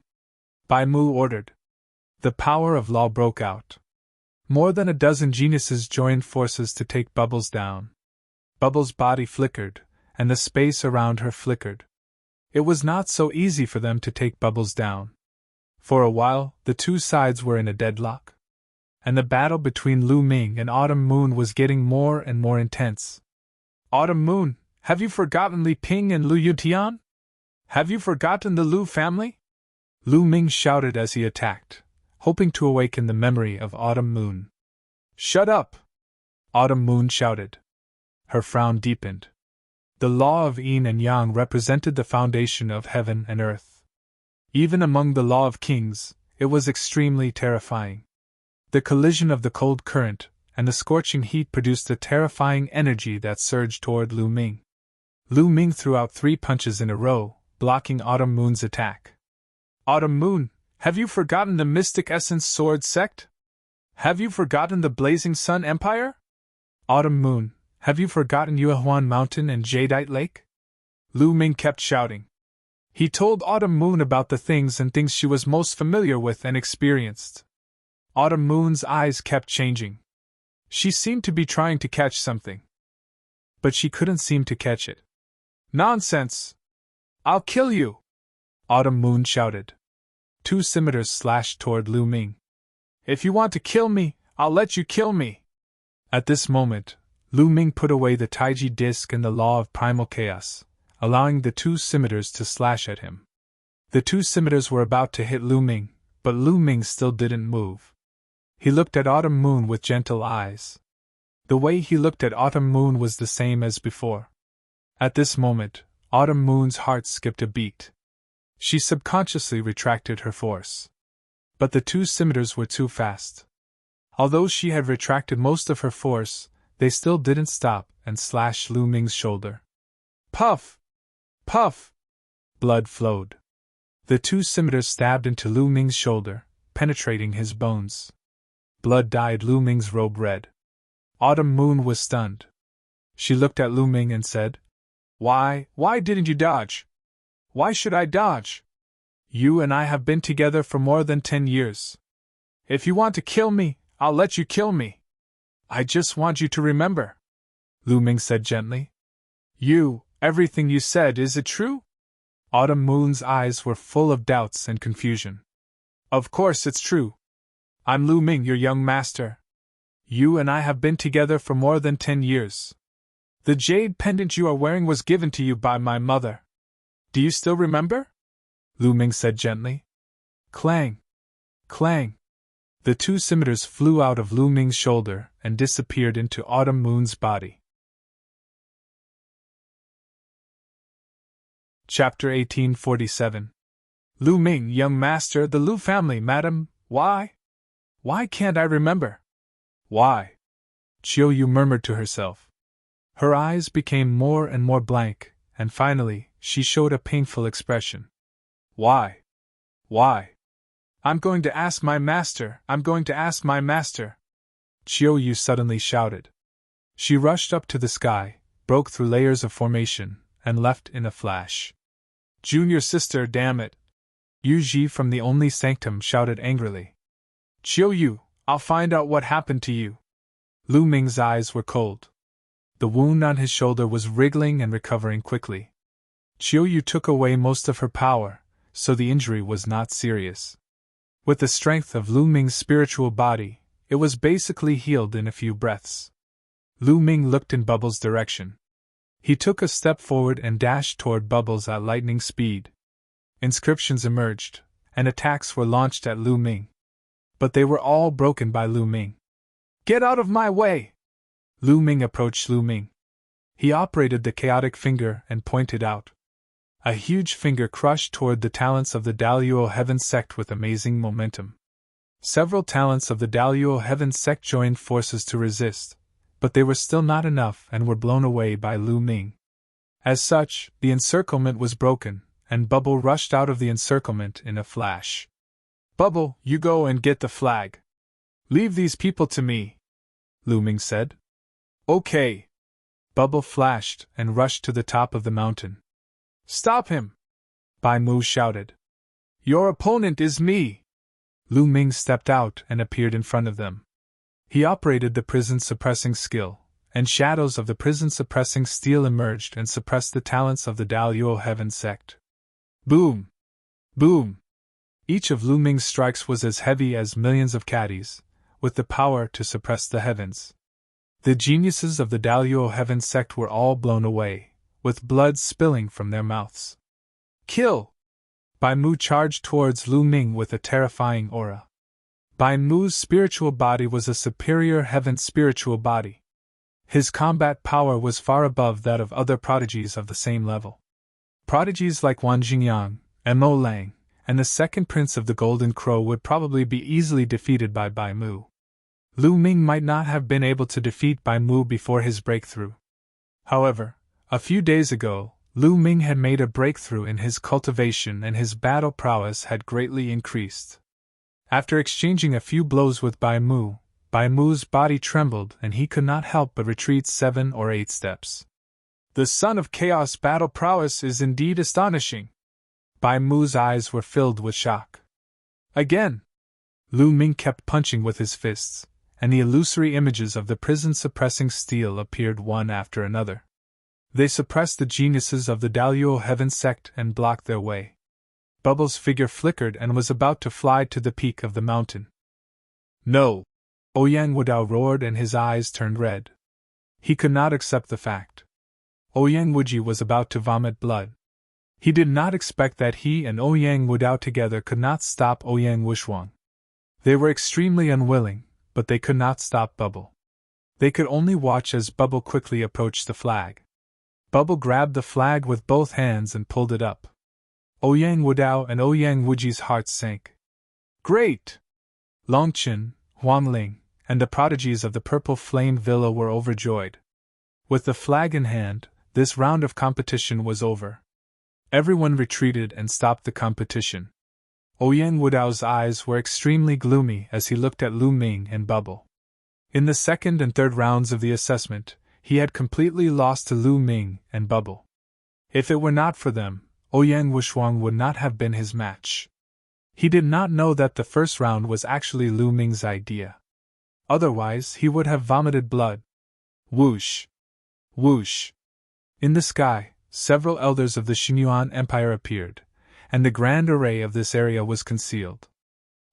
Bai Mu ordered. The power of law broke out. More than a dozen geniuses joined forces to take Bubbles down. Bubbles' body flickered, and the space around her flickered. It was not so easy for them to take Bubbles down. For a while, the two sides were in a deadlock. And the battle between Lu Ming and Autumn Moon was getting more and more intense. Autumn Moon, have you forgotten Li Ping and Lu Yutian? Have you forgotten the Lu family? Lu Ming shouted as he attacked, hoping to awaken the memory of Autumn Moon. Shut up! Autumn Moon shouted. Her frown deepened. The law of yin and yang represented the foundation of heaven and earth. Even among the law of kings, it was extremely terrifying. The collision of the cold current and the scorching heat produced a terrifying energy that surged toward Lu Ming. Lu Ming threw out 3 punches in a row, blocking Autumn Moon's attack. Autumn Moon, have you forgotten the Mystic Essence Sword sect? Have you forgotten the Blazing Sun Empire? Autumn Moon, have you forgotten Yuehuan Mountain and Jadeite Lake? Lu Ming kept shouting. He told Autumn Moon about the things she was most familiar with and experienced. Autumn Moon's eyes kept changing. She seemed to be trying to catch something. But she couldn't seem to catch it. Nonsense! I'll kill you! Autumn Moon shouted. 2 scimitars slashed toward Lu Ming. If you want to kill me, I'll let you kill me! At this moment, Lu Ming put away the Taiji disc and the law of primal chaos, allowing the 2 scimitars to slash at him. The 2 scimitars were about to hit Lu Ming, but Lu Ming still didn't move. He looked at Autumn Moon with gentle eyes. The way he looked at Autumn Moon was the same as before. At this moment, Autumn Moon's heart skipped a beat. She subconsciously retracted her force. But the 2 scimitars were too fast. Although she had retracted most of her force, they still didn't stop and slashed Lu Ming's shoulder. Puff! Puff! Blood flowed. The 2 scimitars stabbed into Lu Ming's shoulder, penetrating his bones. Blood dyed Lu Ming's robe red. Autumn Moon was stunned. She looked at Lu Ming and said, Why didn't you dodge? Why should I dodge? You and I have been together for more than 10 years. If you want to kill me, I'll let you kill me. I just want you to remember, Lu Ming said gently. Everything you said, is it true? Autumn Moon's eyes were full of doubts and confusion. Of course it's true. I'm Lu Ming, your young master. You and I have been together for more than 10 years. The jade pendant you are wearing was given to you by my mother. Do you still remember? Lu Ming said gently. Clang! Clang! The two scimitars flew out of Lu Ming's shoulder and disappeared into Autumn Moon's body. Chapter 1847. Lu Ming, young master, the Lu family, madam, why? Why can't I remember? Why? Chiu Yu murmured to herself. Her eyes became more and more blank, and finally, she showed a painful expression. Why? Why? I'm going to ask my master, I'm going to ask my master! Chiu Yu suddenly shouted. She rushed up to the sky, broke through layers of formation, and left in a flash. Junior sister, damn it! Yu Ji from the only sanctum shouted angrily. Chiu Yu, I'll find out what happened to you. Lu Ming's eyes were cold. The wound on his shoulder was wriggling and recovering quickly. Chiu Yu took away most of her power, so the injury was not serious. With the strength of Lu Ming's spiritual body, it was basically healed in a few breaths. Lu Ming looked in Bubbles' direction. He took a step forward and dashed toward Bubbles at lightning speed. Inscriptions emerged, and attacks were launched at Lu Ming. But they were all broken by Lu Ming. Get out of my way! Lu Ming approached Lu Ming. He operated the chaotic finger and pointed out. A huge finger crushed toward the talents of the Daluo Heaven sect with amazing momentum. Several talents of the Daluo Heaven sect joined forces to resist, but they were still not enough and were blown away by Lu Ming. As such, the encirclement was broken, and Bubble rushed out of the encirclement in a flash. Bubble, you go and get the flag. Leave these people to me, Lu Ming said. Okay. Bubble flashed and rushed to the top of the mountain. Stop him! Bai Mu shouted. Your opponent is me! Lu Ming stepped out and appeared in front of them. He operated the prison-suppressing skill, and shadows of the prison-suppressing steel emerged and suppressed the talents of the Daluo Heaven sect. Boom! Boom! Each of Lu Ming's strikes was as heavy as millions of caddies, with the power to suppress the heavens. The geniuses of the Daluo Heaven sect were all blown away, with blood spilling from their mouths. Kill! Bai Mu charged towards Lu Ming with a terrifying aura. Bai Mu's spiritual body was a superior heaven spiritual body. His combat power was far above that of other prodigies of the same level. Prodigies like Wan Jingyang, Mo Lang, and the second prince of the Golden Crow would probably be easily defeated by Bai Mu. Lu Ming might not have been able to defeat Bai Mu before his breakthrough. However, a few days ago, Lu Ming had made a breakthrough in his cultivation and his battle prowess had greatly increased. After exchanging a few blows with Bai Mu's body trembled and he could not help but retreat 7 or 8 steps. The son of chaos battle prowess is indeed astonishing. Bai Mu's eyes were filled with shock. Again! Lu Ming kept punching with his fists, and the illusory images of the prison-suppressing steel appeared one after another. They suppressed the geniuses of the Daluo Heaven sect and blocked their way. Bubbles' figure flickered and was about to fly to the peak of the mountain. No! Ouyang Wudao roared and his eyes turned red. He could not accept the fact. Ouyang Wuji was about to vomit blood. He did not expect that he and Ouyang Wudao together could not stop Ouyang Wushuang. They were extremely unwilling, but they could not stop Bubble. They could only watch as Bubble quickly approached the flag. Bubble grabbed the flag with both hands and pulled it up. Ouyang Wudao and Ouyang Wuji's hearts sank. Great! Longqin, Huangling, and the prodigies of the Purple Flame Villa were overjoyed. With the flag in hand, this round of competition was over. Everyone retreated and stopped the competition. Ouyang Wudao's eyes were extremely gloomy as he looked at Lu Ming and Bubble. In the second and third rounds of the assessment, he had completely lost to Lu Ming and Bubble. If it were not for them, Ouyang Wushuang would not have been his match. He did not know that the first round was actually Lu Ming's idea. Otherwise, he would have vomited blood. Whoosh! Whoosh! In the sky, several elders of the Xinyuan Empire appeared, and the grand array of this area was concealed.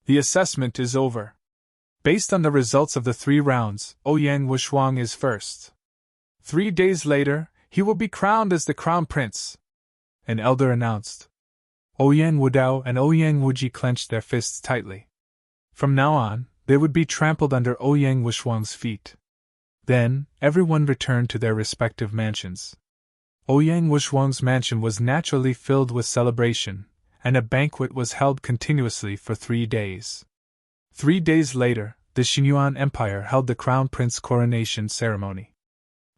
The assessment is over. Based on the results of the 3 rounds, Ouyang Wushuang is first. 3 days later, he will be crowned as the Crown Prince, an elder announced. Ouyang Wudao and Ouyang Wuji clenched their fists tightly. From now on, they would be trampled under Ouyang Wushuang's feet. Then, everyone returned to their respective mansions. Ouyang Wushuang's mansion was naturally filled with celebration, and a banquet was held continuously for 3 days. 3 days later, the Xinyuan Empire held the Crown Prince coronation ceremony.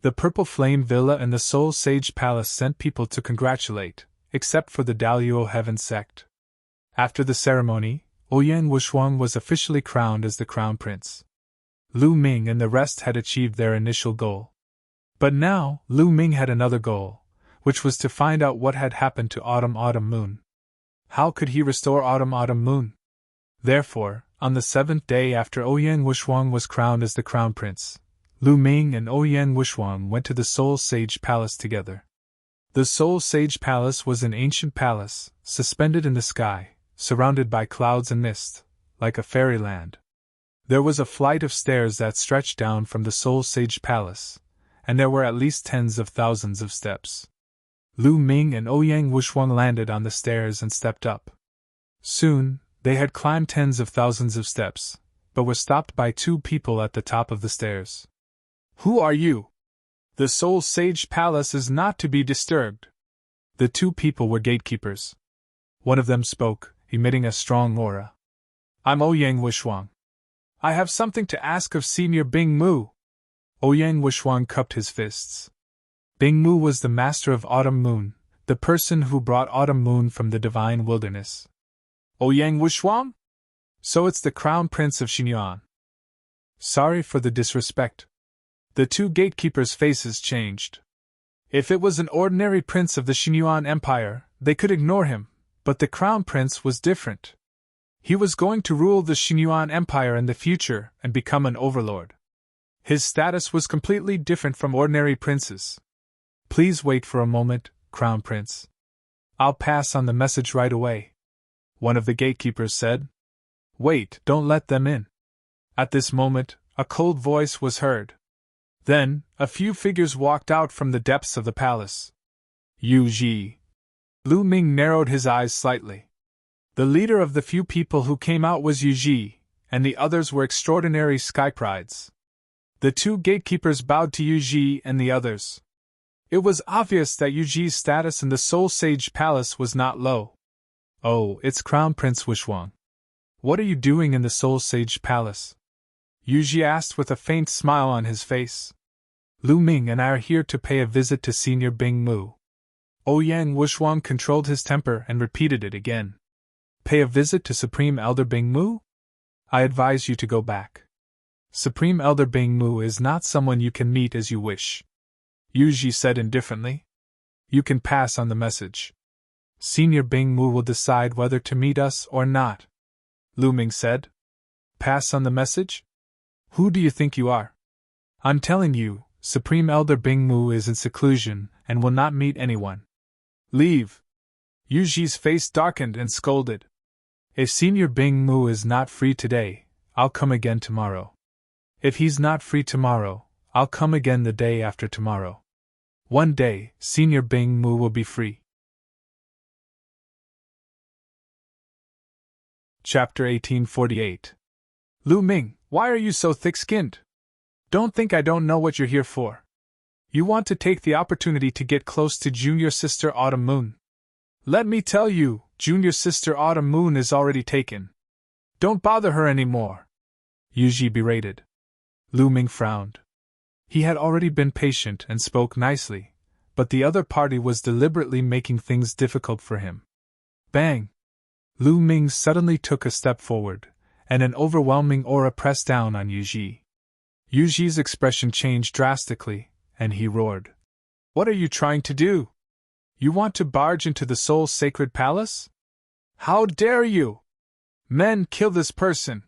The Purple Flame Villa and the Soul Sage Palace sent people to congratulate, except for the Daluo Heaven sect. After the ceremony, Ouyang Wushuang was officially crowned as the Crown Prince. Lu Ming and the rest had achieved their initial goal. But now, Lu Ming had another goal, which was to find out what had happened to Autumn Moon. How could he restore Autumn Moon? Therefore, on the 7th day after Ouyang Wushuang was crowned as the Crown Prince, Lu Ming and Ouyang Wushuang went to the Soul Sage Palace together. The Soul Sage Palace was an ancient palace, suspended in the sky, surrounded by clouds and mist, like a fairyland. There was a flight of stairs that stretched down from the Soul Sage Palace, and there were at least tens of thousands of steps. Lu Ming and Ouyang Wushuang landed on the stairs and stepped up. Soon, they had climbed tens of thousands of steps, but were stopped by 2 people at the top of the stairs. Who are you? The Soul Sage Palace is not to be disturbed. The 2 people were gatekeepers. One of them spoke, emitting a strong aura. I'm Ouyang Wushuang. I have something to ask of Senior Bing Mu. Ouyang Wushuang cupped his fists. Bing Mu was the master of Autumn Moon, the person who brought Autumn Moon from the divine wilderness. Ouyang Wushuang? So it's the Crown Prince of Xinyuan. Sorry for the disrespect. The 2 gatekeepers' faces changed. If it was an ordinary prince of the Xinyuan Empire, they could ignore him, but the Crown Prince was different. He was going to rule the Xinyuan Empire in the future and become an overlord. His status was completely different from ordinary princes. Please wait for a moment, Crown Prince. I'll pass on the message right away, one of the gatekeepers said. Wait, don't let them in. At this moment, a cold voice was heard. Then, a few figures walked out from the depths of the palace. Yu Ji. Lu Ming narrowed his eyes slightly. The leader of the few people who came out was Yu Ji, and the others were extraordinary skyprides. The 2 gatekeepers bowed to Yu Ji and the others. It was obvious that Yu Ji's status in the Soul Sage Palace was not low. Oh, it's Crown Prince Wushuang. What are you doing in the Soul Sage Palace? Yu Ji asked with a faint smile on his face. Lu Ming and I are here to pay a visit to Senior Bing Mu. Ouyang Wushuang controlled his temper and repeated it again. Pay a visit to Supreme Elder Bing Mu? I advise you to go back. Supreme Elder Bing Mu is not someone you can meet as you wish. Yu Ji said indifferently. You can pass on the message. Senior Bing Mu will decide whether to meet us or not. Lu Ming said. Pass on the message? Who do you think you are? I'm telling you, Supreme Elder Bing Mu is in seclusion and will not meet anyone. Leave. Yu Ji's face darkened and scolded. If Senior Bing Mu is not free today, I'll come again tomorrow. If he's not free tomorrow, I'll come again the day after tomorrow. One day, Senior Bing Mu will be free. Chapter 1848. Lu Ming, why are you so thick-skinned? Don't think I don't know what you're here for. You want to take the opportunity to get close to Junior Sister Autumn Moon. Let me tell you, Junior Sister Autumn Moon is already taken. Don't bother her anymore. Yu Ji berated. Lu Ming frowned. He had already been patient and spoke nicely, but the other party was deliberately making things difficult for him. Bang! Lu Ming suddenly took a step forward, and an overwhelming aura pressed down on Yu Ji. Yu Ji's expression changed drastically, and he roared. What are you trying to do? You want to barge into the Soul Sacred Palace? How dare you! Men, kill this person!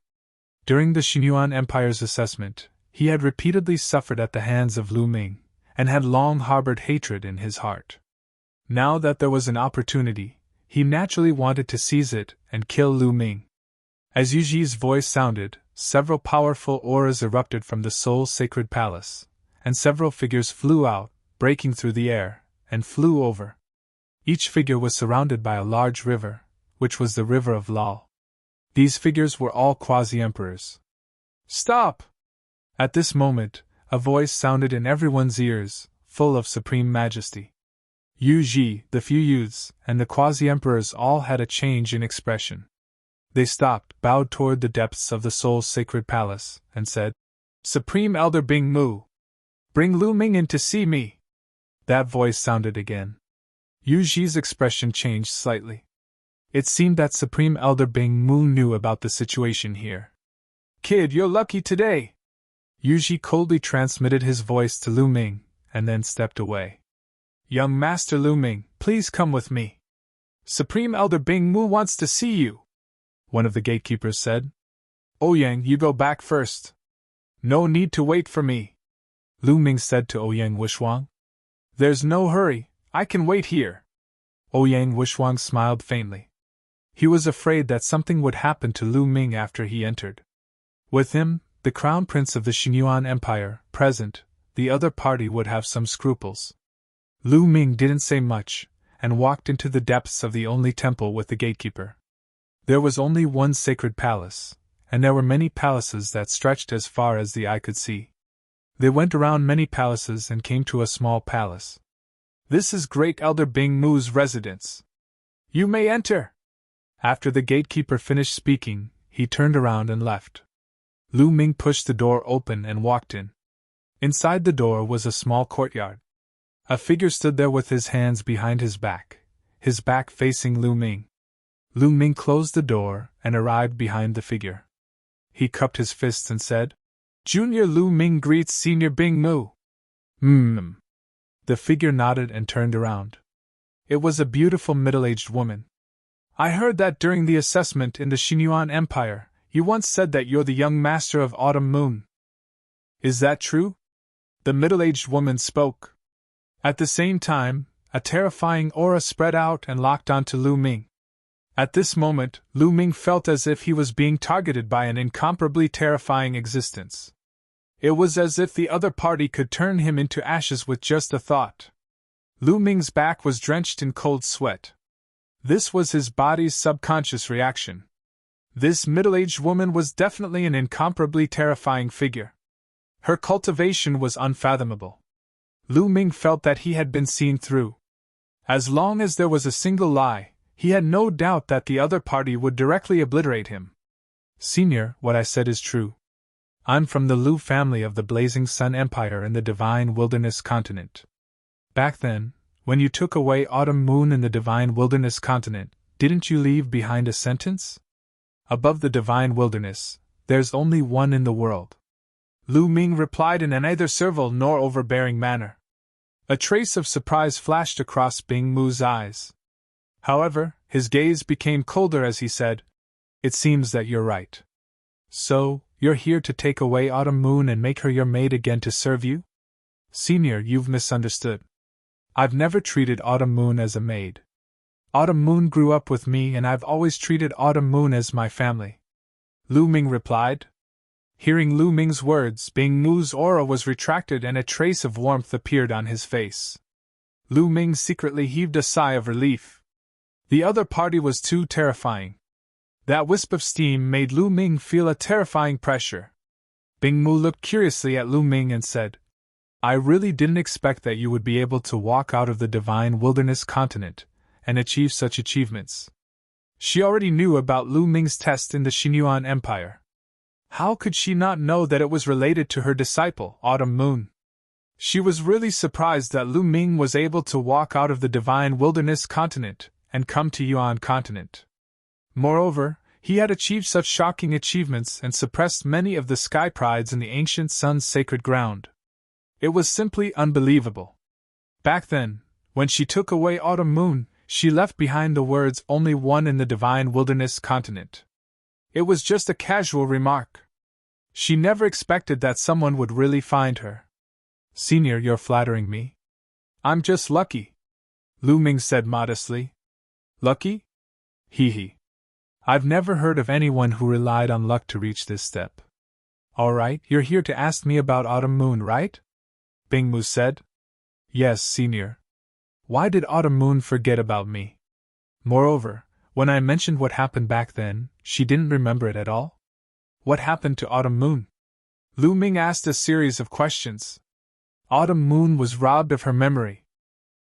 During the Xinyuan Empire's assessment, he had repeatedly suffered at the hands of Lu Ming, and had long harbored hatred in his heart. Now that there was an opportunity, he naturally wanted to seize it and kill Lu Ming. As Yu Ji's voice sounded, several powerful auras erupted from the soul's sacred palace, and several figures flew out, breaking through the air, and flew over. Each figure was surrounded by a large river, which was the river of Lal. These figures were all quasi-emperors. Stop! At this moment, a voice sounded in everyone's ears, full of supreme majesty. Yu Ji, the few youths, and the quasi-emperors all had a change in expression. They stopped, bowed toward the depths of the soul's sacred palace, and said, "Supreme Elder Bing Mu! Bring Lu Ming in to see me!" That voice sounded again. Yu Ji's expression changed slightly. It seemed that Supreme Elder Bing Mu knew about the situation here. "Kid, you're lucky today!" Yu Ji coldly transmitted his voice to Lu Ming, and then stepped away. "Young Master Lu Ming, please come with me. Supreme Elder Bing Mu wants to see you," one of the gatekeepers said. "Ouyang, you go back first. No need to wait for me," Lu Ming said to Ouyang Wushuang. "There's no hurry, I can wait here." Ouyang Wushuang smiled faintly. He was afraid that something would happen to Lu Ming after he entered. With him, the Crown Prince of the Xinyuan Empire, present, the other party would have some scruples. Lu Ming didn't say much, and walked into the depths of the only temple with the gatekeeper. There was only one sacred palace, and there were many palaces that stretched as far as the eye could see. They went around many palaces and came to a small palace. "This is Great Elder Bing Mu's residence. You may enter." After the gatekeeper finished speaking, he turned around and left. Lu Ming pushed the door open and walked in. Inside the door was a small courtyard. A figure stood there with his hands behind his back facing Lu Ming. Lu Ming closed the door and arrived behind the figure. He cupped his fists and said, "Junior Lu Ming greets Senior Bing Mu." The figure nodded and turned around. It was a beautiful middle-aged woman. "I heard that during the assessment in the Xinyuan Empire, you once said that you're the young master of Autumn Moon. Is that true?" The middle-aged woman spoke. At the same time, a terrifying aura spread out and locked onto Lu Ming. At this moment, Lu Ming felt as if he was being targeted by an incomparably terrifying existence. It was as if the other party could turn him into ashes with just a thought. Lu Ming's back was drenched in cold sweat. This was his body's subconscious reaction. This middle-aged woman was definitely an incomparably terrifying figure. Her cultivation was unfathomable. Lu Ming felt that he had been seen through. As long as there was a single lie, he had no doubt that the other party would directly obliterate him. "Senior, what I said is true. I'm from the Lu family of the Blazing Sun Empire in the Divine Wilderness Continent. Back then, when you took away Autumn Moon in the Divine Wilderness Continent, didn't you leave behind a sentence? Above the Divine Wilderness, there's only one in the world." Lu Ming replied in a neither servile nor overbearing manner. A trace of surprise flashed across Bing Mu's eyes. However, his gaze became colder as he said, "It seems that you're right. So, you're here to take away Autumn Moon and make her your maid again to serve you? Senior, you've misunderstood. I've never treated Autumn Moon as a maid. Autumn Moon grew up with me and I've always treated Autumn Moon as my family," Lu Ming replied. Hearing Lu Ming's words, Bing Mu's aura was retracted and a trace of warmth appeared on his face. Lu Ming secretly heaved a sigh of relief. The other party was too terrifying. That wisp of steam made Lu Ming feel a terrifying pressure. Bing Mu looked curiously at Lu Ming and said, "I really didn't expect that you would be able to walk out of the Divine Wilderness Continent and achieve such achievements." She already knew about Lu Ming's test in the Xinyuan Empire. How could she not know that it was related to her disciple, Autumn Moon? She was really surprised that Lu Ming was able to walk out of the Divine Wilderness Continent and come to Yuan Continent. Moreover, he had achieved such shocking achievements and suppressed many of the sky prides in the ancient sun's sacred ground. It was simply unbelievable. Back then, when she took away Autumn Moon, she left behind the words "only one in the Divine Wilderness Continent." It was just a casual remark. She never expected that someone would really find her. "Senior, you're flattering me. I'm just lucky." Lu Ming said modestly. Lucky? Hee hee. I've never heard of anyone who relied on luck to reach this step. Alright, you're here to ask me about Autumn Moon, right? Bing Mu said. Yes, Senior. Why did Autumn Moon forget about me? Moreover, when I mentioned what happened back then, she didn't remember it at all? What happened to Autumn Moon? Lu Ming asked a series of questions. Autumn Moon was robbed of her memory.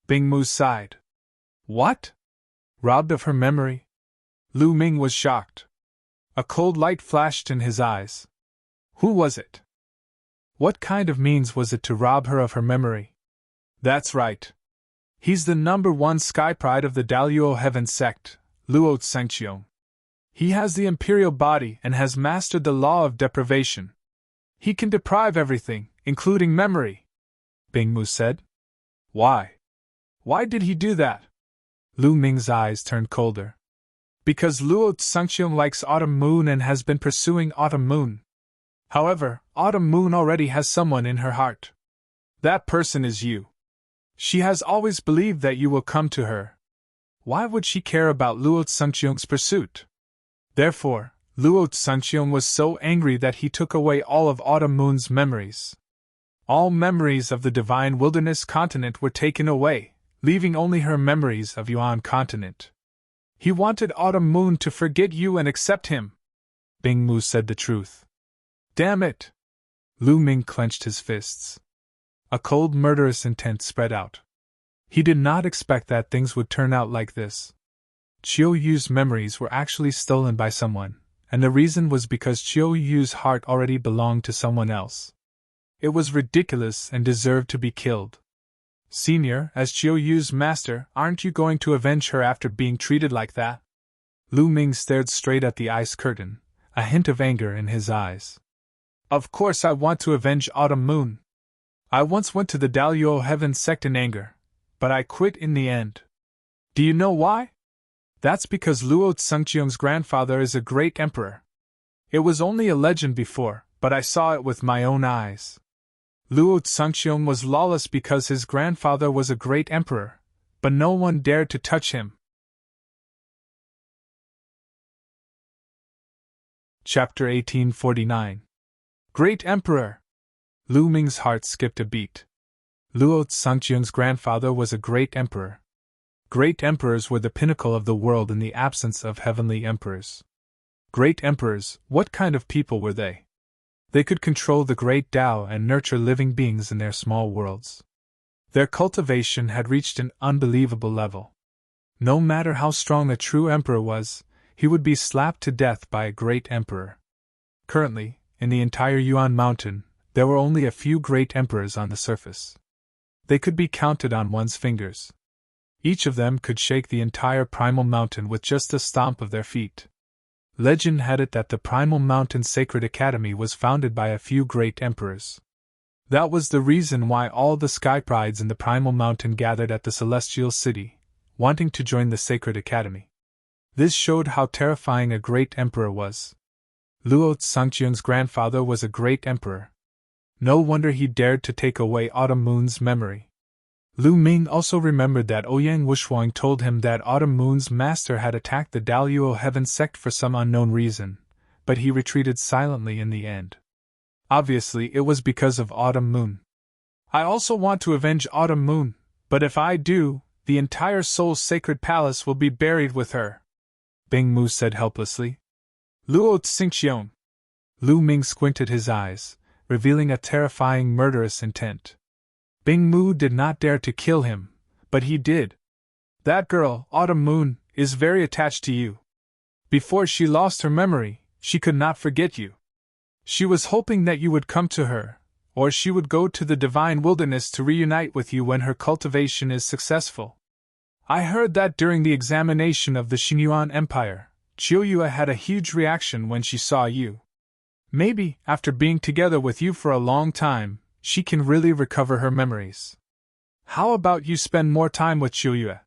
Bing Mu sighed. What? Robbed of her memory? Lu Ming was shocked. A cold light flashed in his eyes. Who was it? What kind of means was it to rob her of her memory? That's right. He's the #1 sky pride of the Daluo Heaven sect, Luo Tsengqiong. He has the imperial body and has mastered the law of deprivation. He can deprive everything, including memory, Bing Mu said. Why? Why did he do that? Lu Ming's eyes turned colder. Because Luo Tsengqiong likes Autumn Moon and has been pursuing Autumn Moon. However, Autumn Moon already has someone in her heart. That person is you. She has always believed that you will come to her. Why would she care about Luo Tsengqiong's pursuit? Therefore, Luo Tsengqiong was so angry that he took away all of Autumn Moon's memories. All memories of the Divine Wilderness continent were taken away, leaving only her memories of Yuan continent. He wanted Autumn Moon to forget you and accept him. Bing Mu said the truth. Damn it! Lu Ming clenched his fists. A cold, murderous intent spread out. He did not expect that things would turn out like this. Chiu Yu's memories were actually stolen by someone, and the reason was because Chiu Yu's heart already belonged to someone else. It was ridiculous and deserved to be killed. Senior, as Chiu Yu's master, aren't you going to avenge her after being treated like that? Lu Ming stared straight at the ice curtain, a hint of anger in his eyes. Of course I want to avenge Autumn Moon. I once went to the Daluo Heaven sect in anger, but I quit in the end. Do you know why? That's because Luo Tsengqiong's grandfather is a great emperor. It was only a legend before, but I saw it with my own eyes. Luo Tsengqiong was lawless because his grandfather was a great emperor, but no one dared to touch him. Chapter 1849. Great Emperor! Lu Ming's heart skipped a beat. Luo Tsengqiong's grandfather was a great emperor. Great emperors were the pinnacle of the world in the absence of heavenly emperors. Great emperors, what kind of people were they? They could control the great Tao and nurture living beings in their small worlds. Their cultivation had reached an unbelievable level. No matter how strong a true emperor was, he would be slapped to death by a great emperor. Currently, in the entire Yuan Mountain, there were only a few great emperors on the surface. They could be counted on one's fingers. Each of them could shake the entire Primal Mountain with just a stomp of their feet. Legend had it that the Primal Mountain Sacred Academy was founded by a few great emperors. That was the reason why all the Sky Prides in the Primal Mountain gathered at the Celestial City, wanting to join the Sacred Academy. This showed how terrifying a great emperor was. Luo Tsengqiong's grandfather was a great emperor. No wonder he dared to take away Autumn Moon's memory. Lu Ming also remembered that Ouyang Wushuang told him that Autumn Moon's master had attacked the Daluo Heaven sect for some unknown reason, but he retreated silently in the end. Obviously, it was because of Autumn Moon. I also want to avenge Autumn Moon, but if I do, the entire Soul Sacred Palace will be buried with her, Bing Mu said helplessly. Luo Tsengqiong. Lu Ming squinted his eyes, revealing a terrifying murderous intent. Bing Mu did not dare to kill him, but he did. That girl, Autumn Moon, is very attached to you. Before she lost her memory, she could not forget you. She was hoping that you would come to her, or she would go to the Divine Wilderness to reunite with you when her cultivation is successful. I heard that during the examination of the Xinyuan Empire, Chiuyue had a huge reaction when she saw you. Maybe, after being together with you for a long time, she can really recover her memories. How about you spend more time with Chiuyue?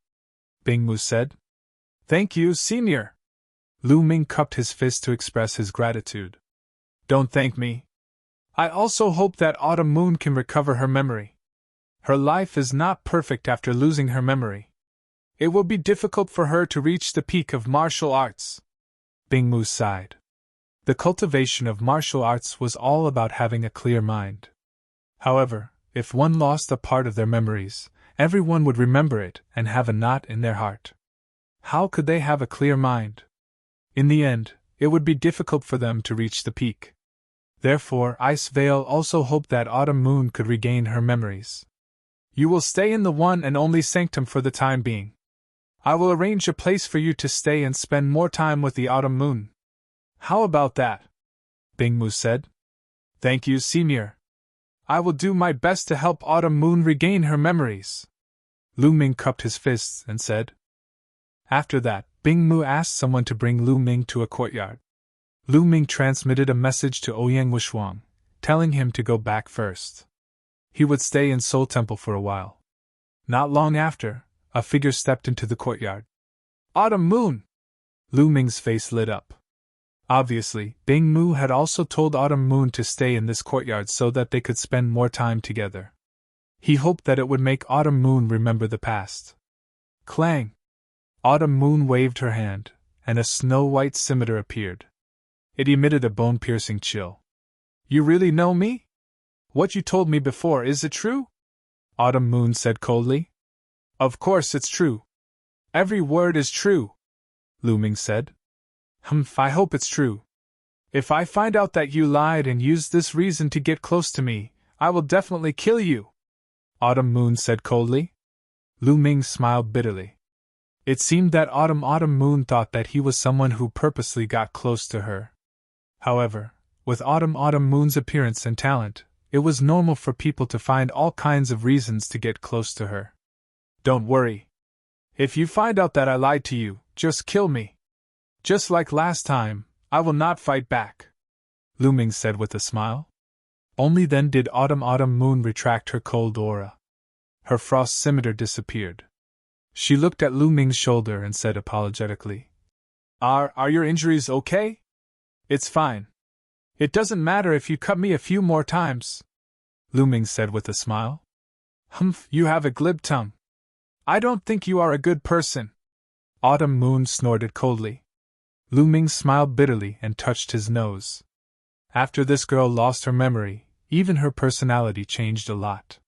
Bing Mu said. Thank you, Senior. Lu Ming cupped his fist to express his gratitude. Don't thank me. I also hope that Autumn Moon can recover her memory. Her life is not perfect after losing her memory. It will be difficult for her to reach the peak of martial arts. Bingmu sighed. The cultivation of martial arts was all about having a clear mind. However, if one lost a part of their memories, everyone would remember it and have a knot in their heart. How could they have a clear mind? In the end, it would be difficult for them to reach the peak. Therefore, Ice Veil also hoped that Autumn Moon could regain her memories. You will stay in the one and only sanctum for the time being. I will arrange a place for you to stay and spend more time with the Autumn Moon. How about that? Bingmu said. Thank you, Senior. I will do my best to help Autumn Moon regain her memories. Lu Ming cupped his fists and said. After that, Bingmu asked someone to bring Lu Ming to a courtyard. Lu Ming transmitted a message to Ouyang Wishuang, telling him to go back first. He would stay in Soul Temple for a while. Not long after, a figure stepped into the courtyard. Autumn Moon! Lu Ming's face lit up. Obviously, Bingmu had also told Autumn Moon to stay in this courtyard so that they could spend more time together. He hoped that it would make Autumn Moon remember the past. Clang! Autumn Moon waved her hand, and a snow-white scimitar appeared. It emitted a bone-piercing chill. You really know me? What you told me before, is it true? Autumn Moon said coldly. Of course it's true. Every word is true, Lu Ming said. I hope it's true. If I find out that you lied and used this reason to get close to me, I will definitely kill you, Autumn Moon said coldly. Lu Ming smiled bitterly. It seemed that Autumn Moon thought that he was someone who purposely got close to her. However, with Autumn Moon's appearance and talent, it was normal for people to find all kinds of reasons to get close to her. Don't worry. If you find out that I lied to you, just kill me. Just like last time, I will not fight back, Lu Ming said with a smile. Only then did Autumn Moon retract her cold aura. Her frost scimitar disappeared. She looked at Lu Ming's shoulder and said apologetically, Are your injuries okay? It's fine. It doesn't matter if you cut me a few more times, Lu Ming said with a smile. You have a glib tongue. I don't think you are a good person, Autumn Moon snorted coldly. Lu Ming smiled bitterly and touched his nose. After this girl lost her memory, even her personality changed a lot.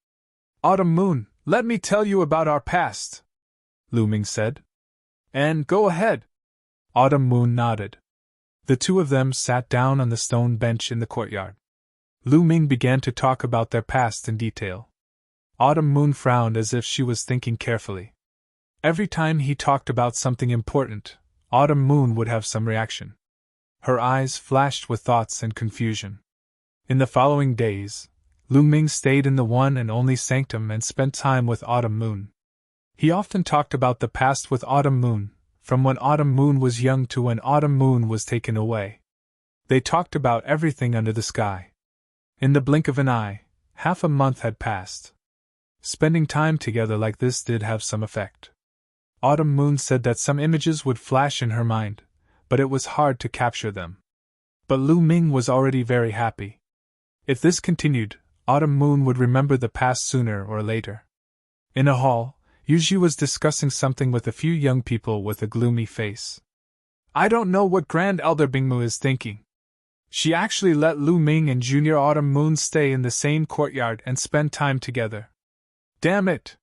Autumn Moon, let me tell you about our past, Lu Ming said. And go ahead. Autumn Moon nodded. The two of them sat down on the stone bench in the courtyard. Lu Ming began to talk about their past in detail. Autumn Moon frowned as if she was thinking carefully. Every time he talked about something important, Autumn Moon would have some reaction. Her eyes flashed with thoughts and confusion. In the following days, Lu Ming stayed in the one and only sanctum and spent time with Autumn Moon. He often talked about the past with Autumn Moon, from when Autumn Moon was young to when Autumn Moon was taken away. They talked about everything under the sky. In the blink of an eye, half a month had passed. Spending time together like this did have some effect. Autumn Moon said that some images would flash in her mind, but it was hard to capture them. But Lu Ming was already very happy. If this continued, Autumn Moon would remember the past sooner or later. In a hall, Yuji was discussing something with a few young people with a gloomy face. I don't know what Grand Elder Bingmu is thinking. She actually let Lu Ming and Junior Autumn Moon stay in the same courtyard and spend time together. Damn it!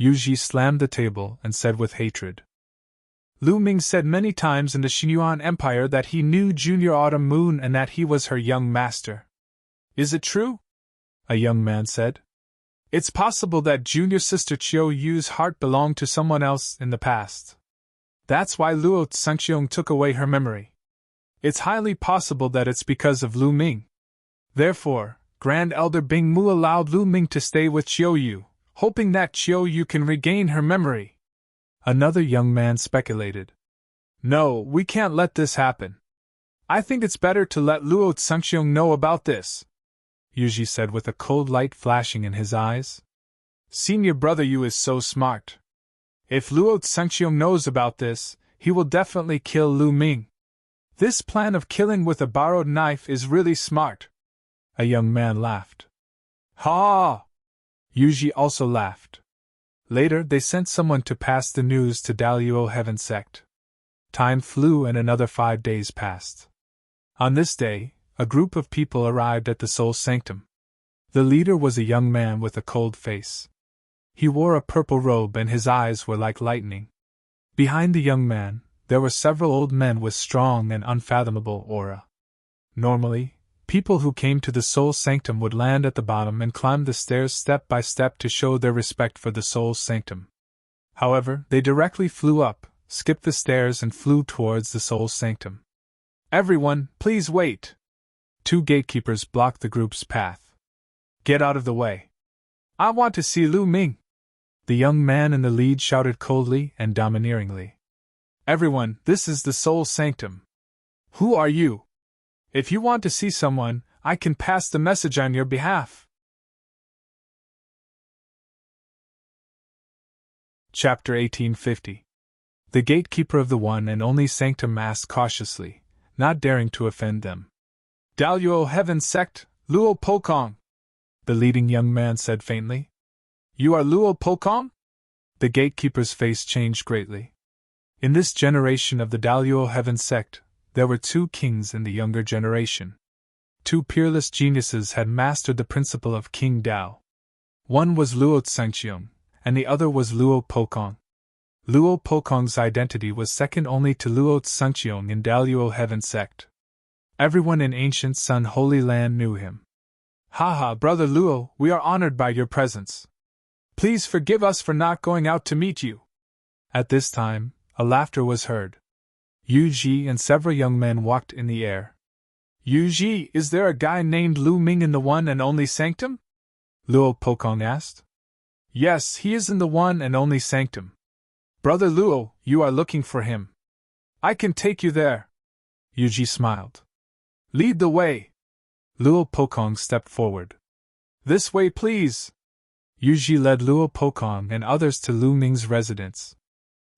Yuji slammed the table and said with hatred. Lu Ming said many times in the Xinyuan Empire that he knew Junior Autumn Moon and that he was her young master. Is it true? A young man said. It's possible that junior sister Chiu Yu's heart belonged to someone else in the past. That's why Luo Tsangxiong took away her memory. It's highly possible that it's because of Lu Ming. Therefore, Grand Elder Bingmu allowed Lu Ming to stay with Chiu Yu, hoping that Chiu Yu can regain her memory. Another young man speculated. No, we can't let this happen. I think it's better to let Luo Tsangxiong know about this, Yuji said with a cold light flashing in his eyes. Senior brother Yu is so smart. If Luo Tsangxiong knows about this, he will definitely kill Lu Ming. This plan of killing with a borrowed knife is really smart. A young man laughed. Ha! Yuji also laughed. Later, they sent someone to pass the news to Daluo Heaven Sect. Time flew and another 5 days passed. On this day, a group of people arrived at the Soul Sanctum. The leader was a young man with a cold face. He wore a purple robe and his eyes were like lightning. Behind the young man, there were several old men with strong and unfathomable aura. Normally, people who came to the Soul Sanctum would land at the bottom and climb the stairs step by step to show their respect for the Soul Sanctum. However, they directly flew up, skipped the stairs and flew towards the Soul Sanctum. "Everyone, please wait!" 2 gatekeepers blocked the group's path. "Get out of the way. I want to see Lu Ming!" The young man in the lead shouted coldly and domineeringly. "Everyone, this is the Soul Sanctum. Who are you? If you want to see someone, I can pass the message on your behalf." Chapter 1850. The gatekeeper of the one and only sanctum asked cautiously, not daring to offend them. "Daluo Heaven Sect, Luo Pokong," the leading young man said faintly. "You are Luo Pokong?" The gatekeeper's face changed greatly. In this generation of the Daluo Heaven Sect, there were 2 kings in the younger generation. 2 peerless geniuses had mastered the principle of King Dao. One was Luo Tsangqiong, and the other was Luo Pokong. Luo Pokong's identity was second only to Luo Tsangqiong in Daluo Heaven Sect. Everyone in ancient Sun Holy Land knew him. "Haha, Brother Luo, we are honored by your presence. Please forgive us for not going out to meet you." At this time, a laughter was heard. Yu Ji and several young men walked in the air. "Yu Ji, is there a guy named Lu Ming in the one and only sanctum?" Luo Pokong asked. "Yes, he is in the one and only sanctum. Brother Luo, you are looking for him. I can take you there." Yu Ji smiled. "Lead the way." Luo Pokong stepped forward. "This way, please." Yu Ji led Luo Pokong and others to Lu Ming's residence.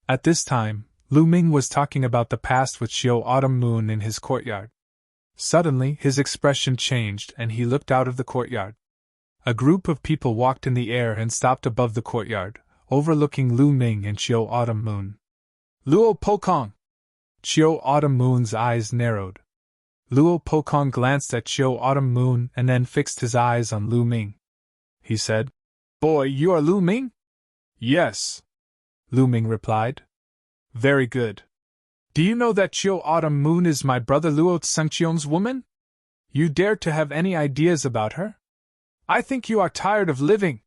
At this time, Lu Ming was talking about the past with Xiao Autumn Moon in his courtyard. Suddenly, his expression changed and he looked out of the courtyard. A group of people walked in the air and stopped above the courtyard, overlooking Lu Ming and Xiao Autumn Moon. "Luo Pokong!" Xiao Autumn Moon's eyes narrowed. Luo Pokong glanced at Xiao Autumn Moon and then fixed his eyes on Lu Ming. He said, "Boy, you are Lu Ming?" "Yes," Lu Ming replied. "Very good. Do you know that Xiao Autumn Moon is my brother Luo Tsangqiong's woman? You dare to have any ideas about her? I think you are tired of living."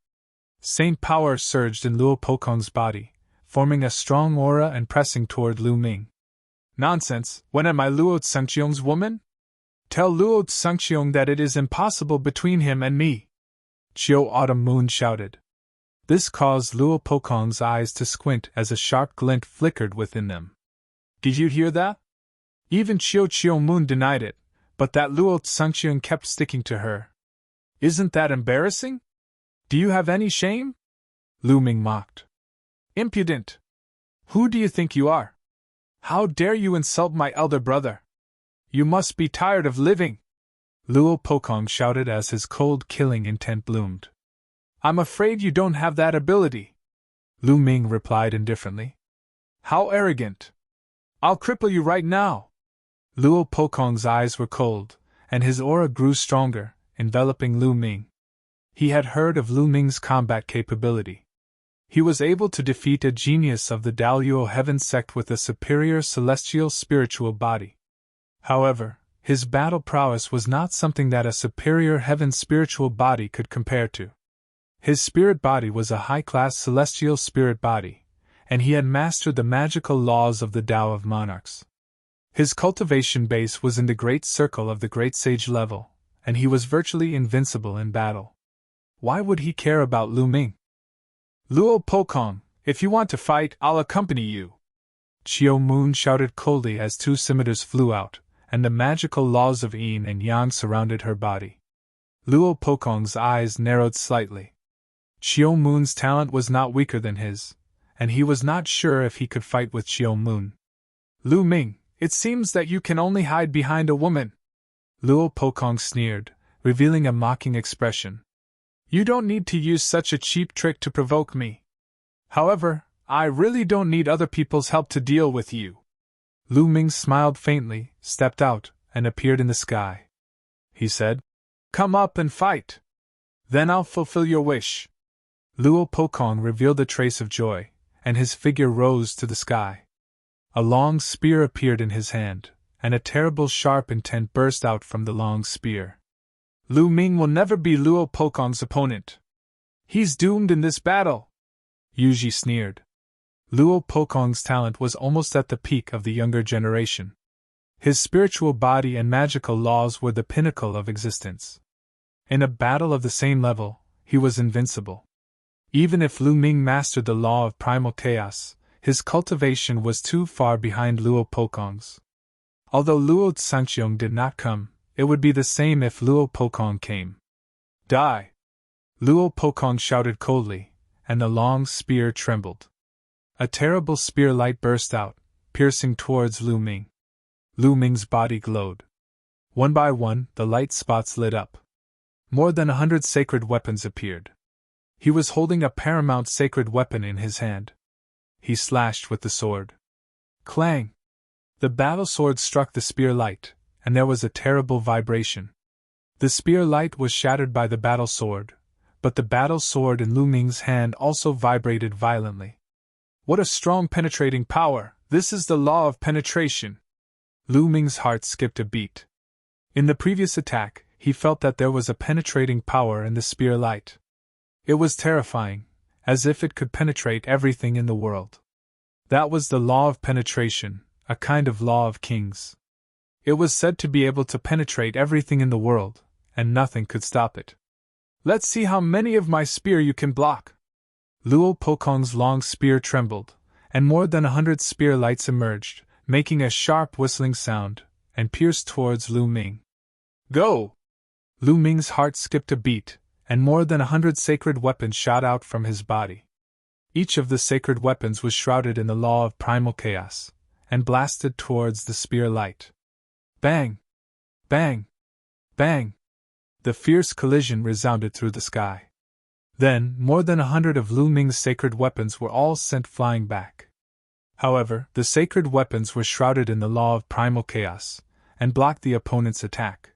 Saint power surged in Luo Pokong's body, forming a strong aura and pressing toward Lu Ming. "Nonsense, when am I Luo Tsangqiong's woman? Tell Luo Tsangqiong that it is impossible between him and me," Xiao Autumn Moon shouted. This caused Luo Pokong's eyes to squint as a sharp glint flickered within them. "Did you hear that? Even Xiao Moon denied it, but that Luo Tsangqiong kept sticking to her. Isn't that embarrassing? Do you have any shame?" Lu Ming mocked. "Impudent! Who do you think you are? How dare you insult my elder brother? You must be tired of living!" Luo Pokong shouted as his cold killing intent bloomed. "I'm afraid you don't have that ability," Lu Ming replied indifferently. "How arrogant! I'll cripple you right now!" Luo Pokong's eyes were cold, and his aura grew stronger, enveloping Lu Ming. He had heard of Lu Ming's combat capability. He was able to defeat a genius of the Daluo Heaven Sect with a superior celestial spiritual body. However, his battle prowess was not something that a superior heaven spiritual body could compare to. His spirit body was a high-class celestial spirit body, and he had mastered the magical laws of the Tao of Monarchs. His cultivation base was in the great circle of the Great Sage level, and he was virtually invincible in battle. Why would he care about Lu Ming? "Luo Pokong, if you want to fight, I'll accompany you," Xiao Moon shouted coldly as 2 scimitars flew out, and the magical laws of yin and yang surrounded her body. Luo Pokong's eyes narrowed slightly. Xiao Moon's talent was not weaker than his, and he was not sure if he could fight with Xiao Moon. "Lu Ming, it seems that you can only hide behind a woman," Luo Pokong sneered, revealing a mocking expression. "You don't need to use such a cheap trick to provoke me. However, I really don't need other people's help to deal with you. Lu Ming smiled faintly, stepped out, and appeared in the sky. He said, "Come up and fight. Then I'll fulfill your wish." Luo Pokong revealed a trace of joy, and his figure rose to the sky. A long spear appeared in his hand, and a terrible sharp intent burst out from the long spear. "Lu Ming will never be Luo Pokong's opponent. He's doomed in this battle," Yuji sneered. Luo Pokong's talent was almost at the peak of the younger generation. His spiritual body and magical laws were the pinnacle of existence. In a battle of the same level, he was invincible. Even if Lu Ming mastered the law of primal chaos, his cultivation was too far behind Luo Pokong's. Although Luo Tsangqiong did not come, it would be the same if Luo Pokong came. "Die!" Luo Pokong shouted coldly, and the long spear trembled. A terrible spear light burst out, piercing towards Lu Ming. Lu Ming's body glowed. One by one, the light spots lit up. More than 100 sacred weapons appeared. He was holding a paramount sacred weapon in his hand. He slashed with the sword. Clang! The battle sword struck the spear light, and there was a terrible vibration. The spear light was shattered by the battle sword, but the battle sword in Lu Ming's hand also vibrated violently. What a strong penetrating power! This is the law of penetration! Lu Ming's heart skipped a beat. In the previous attack, he felt that there was a penetrating power in the spear light. It was terrifying, as if it could penetrate everything in the world. That was the law of penetration, a kind of law of kings. It was said to be able to penetrate everything in the world, and nothing could stop it. "Let's see how many of my spear you can block." Luo Pokong's long spear trembled, and more than 100 spear lights emerged, making a sharp whistling sound, and pierced towards Lu Ming. "Go!" Lu Ming's heart skipped a beat, and more than 100 sacred weapons shot out from his body. Each of the sacred weapons was shrouded in the law of primal chaos, and blasted towards the spear light. Bang! Bang! Bang! The fierce collision resounded through the sky. Then, more than 100 of Lu Ming's sacred weapons were all sent flying back. However, the sacred weapons were shrouded in the law of primal chaos, and blocked the opponent's attack.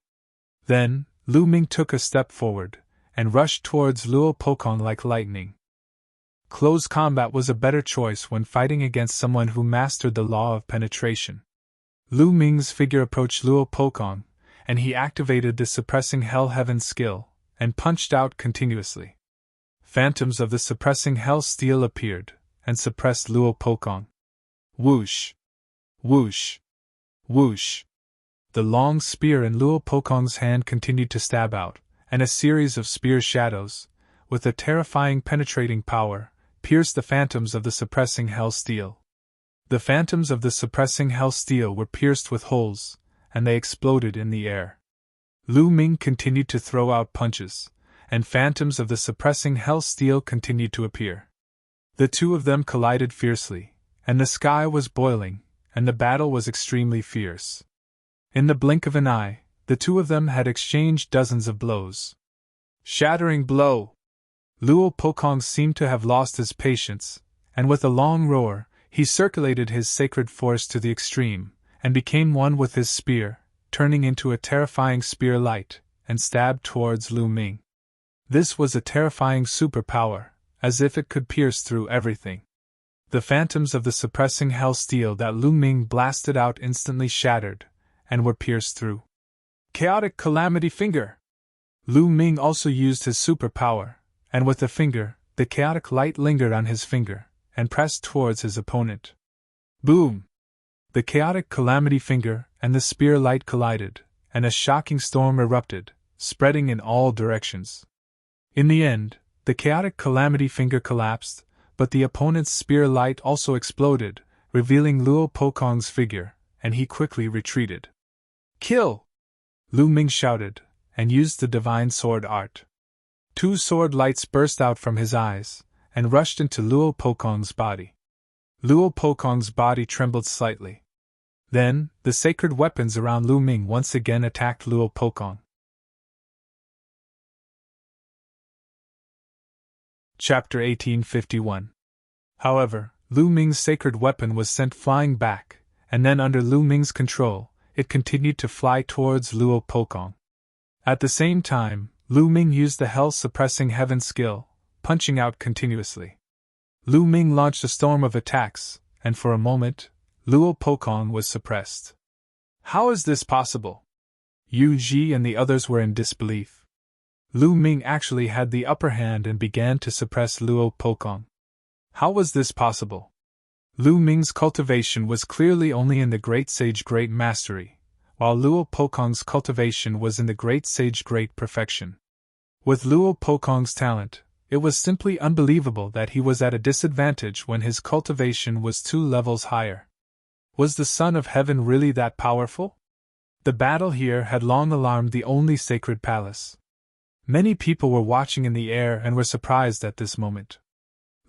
Then, Lu Ming took a step forward, and rushed towards Luo Pokong like lightning. Close combat was a better choice when fighting against someone who mastered the law of penetration. Lu Ming's figure approached Luo Pokong, and he activated the suppressing Hell Heaven skill, and punched out continuously. Phantoms of the suppressing Hell Steel appeared, and suppressed Luo Pokong. Whoosh! Whoosh! Whoosh! The long spear in Luo Pokong's hand continued to stab out, and a series of spear shadows, with a terrifying penetrating power, pierced the phantoms of the suppressing Hell Steel. The phantoms of the suppressing Hell Steel were pierced with holes, and they exploded in the air. Lu Ming continued to throw out punches, and phantoms of the suppressing Hell Steel continued to appear. The two of them collided fiercely, and the sky was boiling, and the battle was extremely fierce. In the blink of an eye, the two of them had exchanged dozens of blows. Shattering blow! Luo Pokong seemed to have lost his patience, and with a long roar, he circulated his sacred force to the extreme, and became one with his spear, turning into a terrifying spear light, and stabbed towards Lu Ming. This was a terrifying superpower, as if it could pierce through everything. The phantoms of the suppressing Hell Steel that Lu Ming blasted out instantly shattered, and were pierced through. Chaotic Calamity Finger! Lu Ming also used his superpower, and with the finger, the chaotic light lingered on his finger, and pressed towards his opponent. Boom! The chaotic calamity finger and the spear light collided, and a shocking storm erupted, spreading in all directions. In the end, the chaotic calamity finger collapsed, but the opponent's spear light also exploded, revealing Luo Pokong's figure, and he quickly retreated. Kill! Lu Ming shouted, and used the divine sword art. 2 sword lights burst out from his eyes, and rushed into Luo Pokong's body. Luo Pokong's body trembled slightly. Then, the sacred weapons around Lu Ming once again attacked Luo Pokong. Chapter 1851. However, Lu Ming's sacred weapon was sent flying back, and then under Lu Ming's control, it continued to fly towards Luo Pokong. At the same time, Lu Ming used the hell-suppressing heaven skill, punching out continuously. Lu Ming launched a storm of attacks, and for a moment, Luo Pokong was suppressed. How is this possible? Yu Ji and the others were in disbelief. Lu Ming actually had the upper hand and began to suppress Luo Pokong. How was this possible? Lu Ming's cultivation was clearly only in the Great Sage Great Mastery, while Luo Pokong's cultivation was in the Great Sage Great Perfection. With Luo Pokong's talent, it was simply unbelievable that he was at a disadvantage when his cultivation was 2 levels higher. Was the Son of Heaven really that powerful? The battle here had long alarmed the only sacred palace. Many people were watching in the air and were surprised at this moment.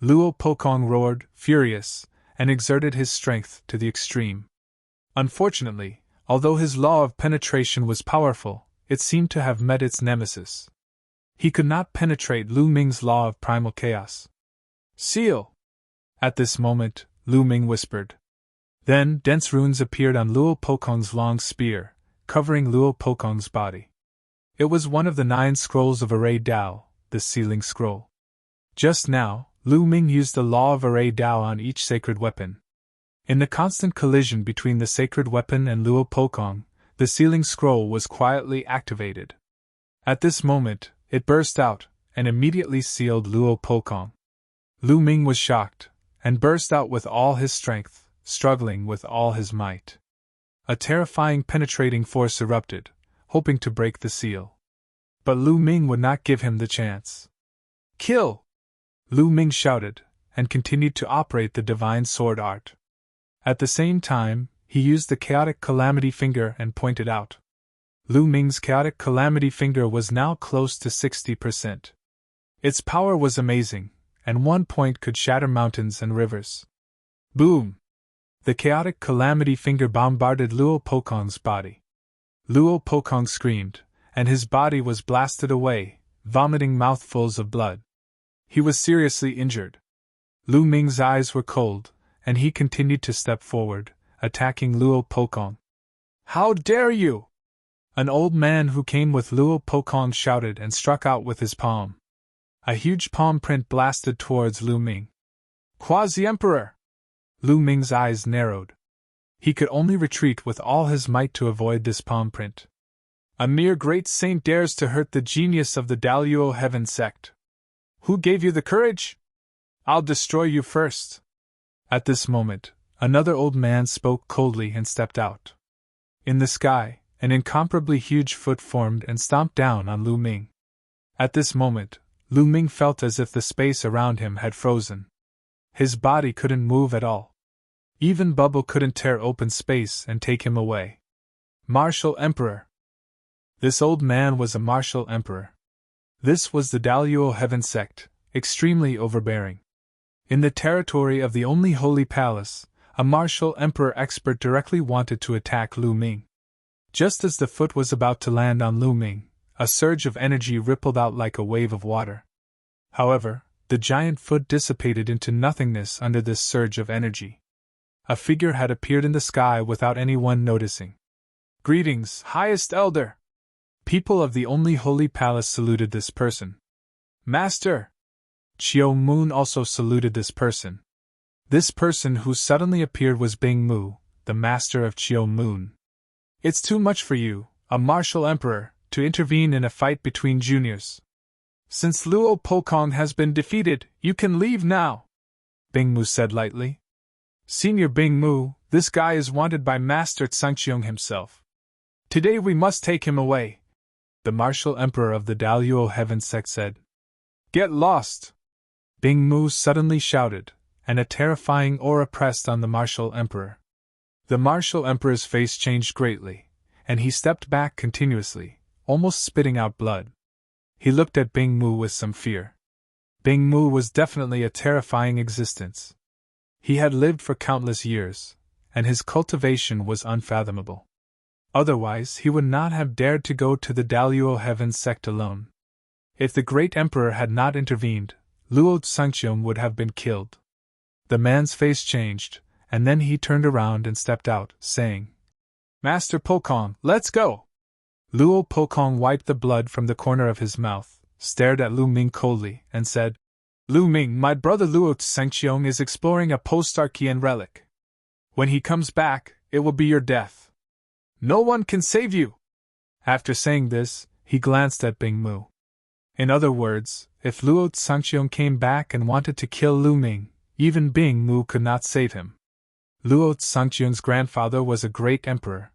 Luo Pokong roared, furious, and exerted his strength to the extreme. Unfortunately, although his law of penetration was powerful, it seemed to have met its nemesis. He could not penetrate Lu Ming's law of primal chaos. Seal! At this moment, Lu Ming whispered. Then, dense runes appeared on Luo Pokong's long spear, covering Luo Pokong's body. It was one of the 9 scrolls of Array Dao, the sealing scroll. Just now, Lu Ming used the law of Array Dao on each sacred weapon. In the constant collision between the sacred weapon and Luo Pokong, the sealing scroll was quietly activated. At this moment, it burst out, and immediately sealed Luo Pokong. Lu Ming was shocked, and burst out with all his strength, struggling with all his might. A terrifying penetrating force erupted, hoping to break the seal. But Lu Ming would not give him the chance. Kill! Lu Ming shouted, and continued to operate the divine sword art. At the same time, he used the chaotic calamity finger and pointed out. Lu Ming's chaotic calamity finger was now close to 60%. Its power was amazing, and one point could shatter mountains and rivers. Boom! The chaotic calamity finger bombarded Luo Pokong's body. Luo Pokong screamed, and his body was blasted away, vomiting mouthfuls of blood. He was seriously injured. Lu Ming's eyes were cold, and he continued to step forward, attacking Luo Pokong. How dare you! An old man who came with Luo Pokong shouted and struck out with his palm. A huge palm print blasted towards Lu Ming. Quasi-Emperor! Lu Ming's eyes narrowed. He could only retreat with all his might to avoid this palm print. A mere great saint dares to hurt the genius of the Daluo Heaven sect. Who gave you the courage? I'll destroy you first. At this moment, another old man spoke coldly and stepped out. In the sky, an incomparably huge foot formed and stomped down on Lu Ming. At this moment, Lu Ming felt as if the space around him had frozen. His body couldn't move at all. Even Bubble couldn't tear open space and take him away. Martial Emperor! This old man was a martial emperor. This was the Daluo Heaven sect, extremely overbearing. In the territory of the only holy palace, a martial emperor expert directly wanted to attack Lu Ming. Just as the foot was about to land on Lu Ming, a surge of energy rippled out like a wave of water. However, the giant foot dissipated into nothingness under this surge of energy. A figure had appeared in the sky without anyone noticing. Greetings, highest elder! People of the only holy palace saluted this person. Master! Chiu Moon also saluted this person. This person who suddenly appeared was Bing Mu, the master of Chiu Moon. It's too much for you, a martial emperor, to intervene in a fight between juniors. Since Luo Pokong has been defeated, you can leave now, Bing Mu said lightly. Senior Bing Mu, this guy is wanted by Master Tsangqiong himself. Today we must take him away, the martial emperor of the Daluo Heaven sect said. Get lost! Bing Mu suddenly shouted, and a terrifying aura pressed on the martial emperor. The martial emperor's face changed greatly, and he stepped back continuously, almost spitting out blood. He looked at Bing Mu with some fear. Bing Mu was definitely a terrifying existence. He had lived for countless years, and his cultivation was unfathomable. Otherwise, he would not have dared to go to the Daluo Heaven sect alone. If the great emperor had not intervened, Luo Tsangqiong would have been killed. The man's face changed, and then he turned around and stepped out, saying, Master Pokong, let's go! Luo Pokong wiped the blood from the corner of his mouth, stared at Lu Ming coldly, and said, Lu Ming, my brother Luo Tsengqiong is exploring a post-Archean relic. When he comes back, it will be your death. No one can save you! After saying this, he glanced at Bing Mu. In other words, if Luo Tsengqiong came back and wanted to kill Lu Ming, even Bing Mu could not save him. Luo Tsengqiong's grandfather was a great emperor.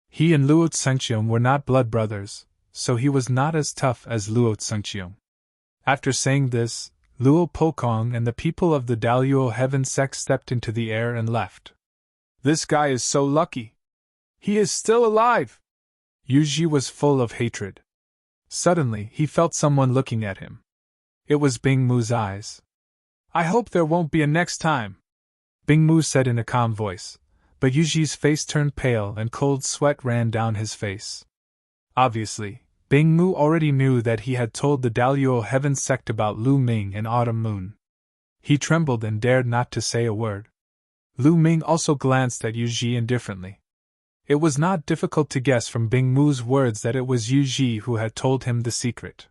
He and Luo Tsengqiong were not blood brothers, so he was not as tough as Luo Tsengqiong. After saying this, Luo Pokong and the people of the Daluo Heaven sect stepped into the air and left. This guy is so lucky. He is still alive! Yuji was full of hatred. Suddenly, he felt someone looking at him. It was Bing Mu's eyes. I hope there won't be a next time, Bing Mu said in a calm voice, but Yuji's face turned pale and cold sweat ran down his face. Obviously, Bing Mu already knew that he had told the Daluo Heaven sect about Lu Ming and Autumn Moon. He trembled and dared not to say a word. Lu Ming also glanced at Yuji indifferently. It was not difficult to guess from Bing Mu's words that it was Yuji who had told him the secret.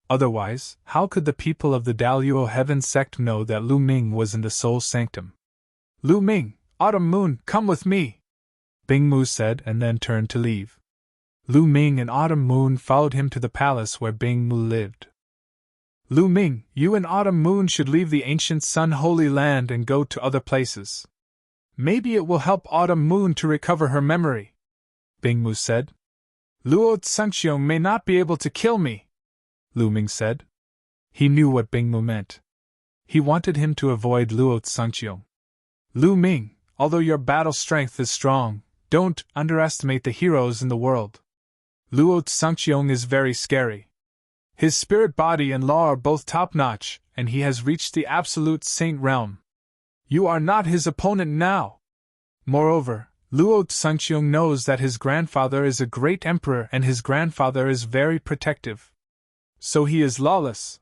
Otherwise, how could the people of the Daluo Heaven sect know that Lu Ming was in the Soul Sanctum? Lu Ming, Autumn Moon, come with me, Bing Mu said and then turned to leave. Lu Ming and Autumn Moon followed him to the palace where Bing Mu lived. Lu Ming, you and Autumn Moon should leave the ancient Sun Holy Land and go to other places. Maybe it will help Autumn Moon to recover her memory, Bing Mu said. Luo Tsengqiong may not be able to kill me, Lu Ming said. He knew what Bing Mu meant. He wanted him to avoid Luo Tsengqiong. Lu Ming, although your battle strength is strong, don't underestimate the heroes in the world. Luo Tsengqiong is very scary. His spirit body and law are both top-notch, and he has reached the absolute saint realm. You are not his opponent now. Moreover, Luo Tsengqiong knows that his grandfather is a great emperor and his grandfather is very protective. So he is lawless.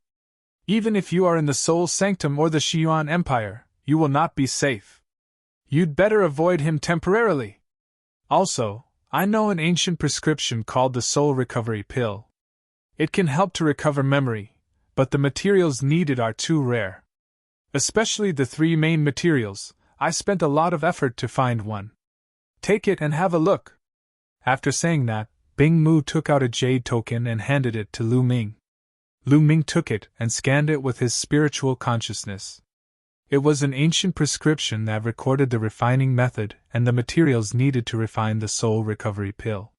Even if you are in the Soul Sanctum or the Xiyuan Empire, you will not be safe. You'd better avoid him temporarily. Also, I know an ancient prescription called the Soul Recovery Pill. It can help to recover memory, but the materials needed are too rare. Especially the three main materials, I spent a lot of effort to find one. Take it and have a look. After saying that, Bing Mu took out a jade token and handed it to Lu Ming. Lu Ming took it and scanned it with his spiritual consciousness. It was an ancient prescription that recorded the refining method and the materials needed to refine the soul recovery pill.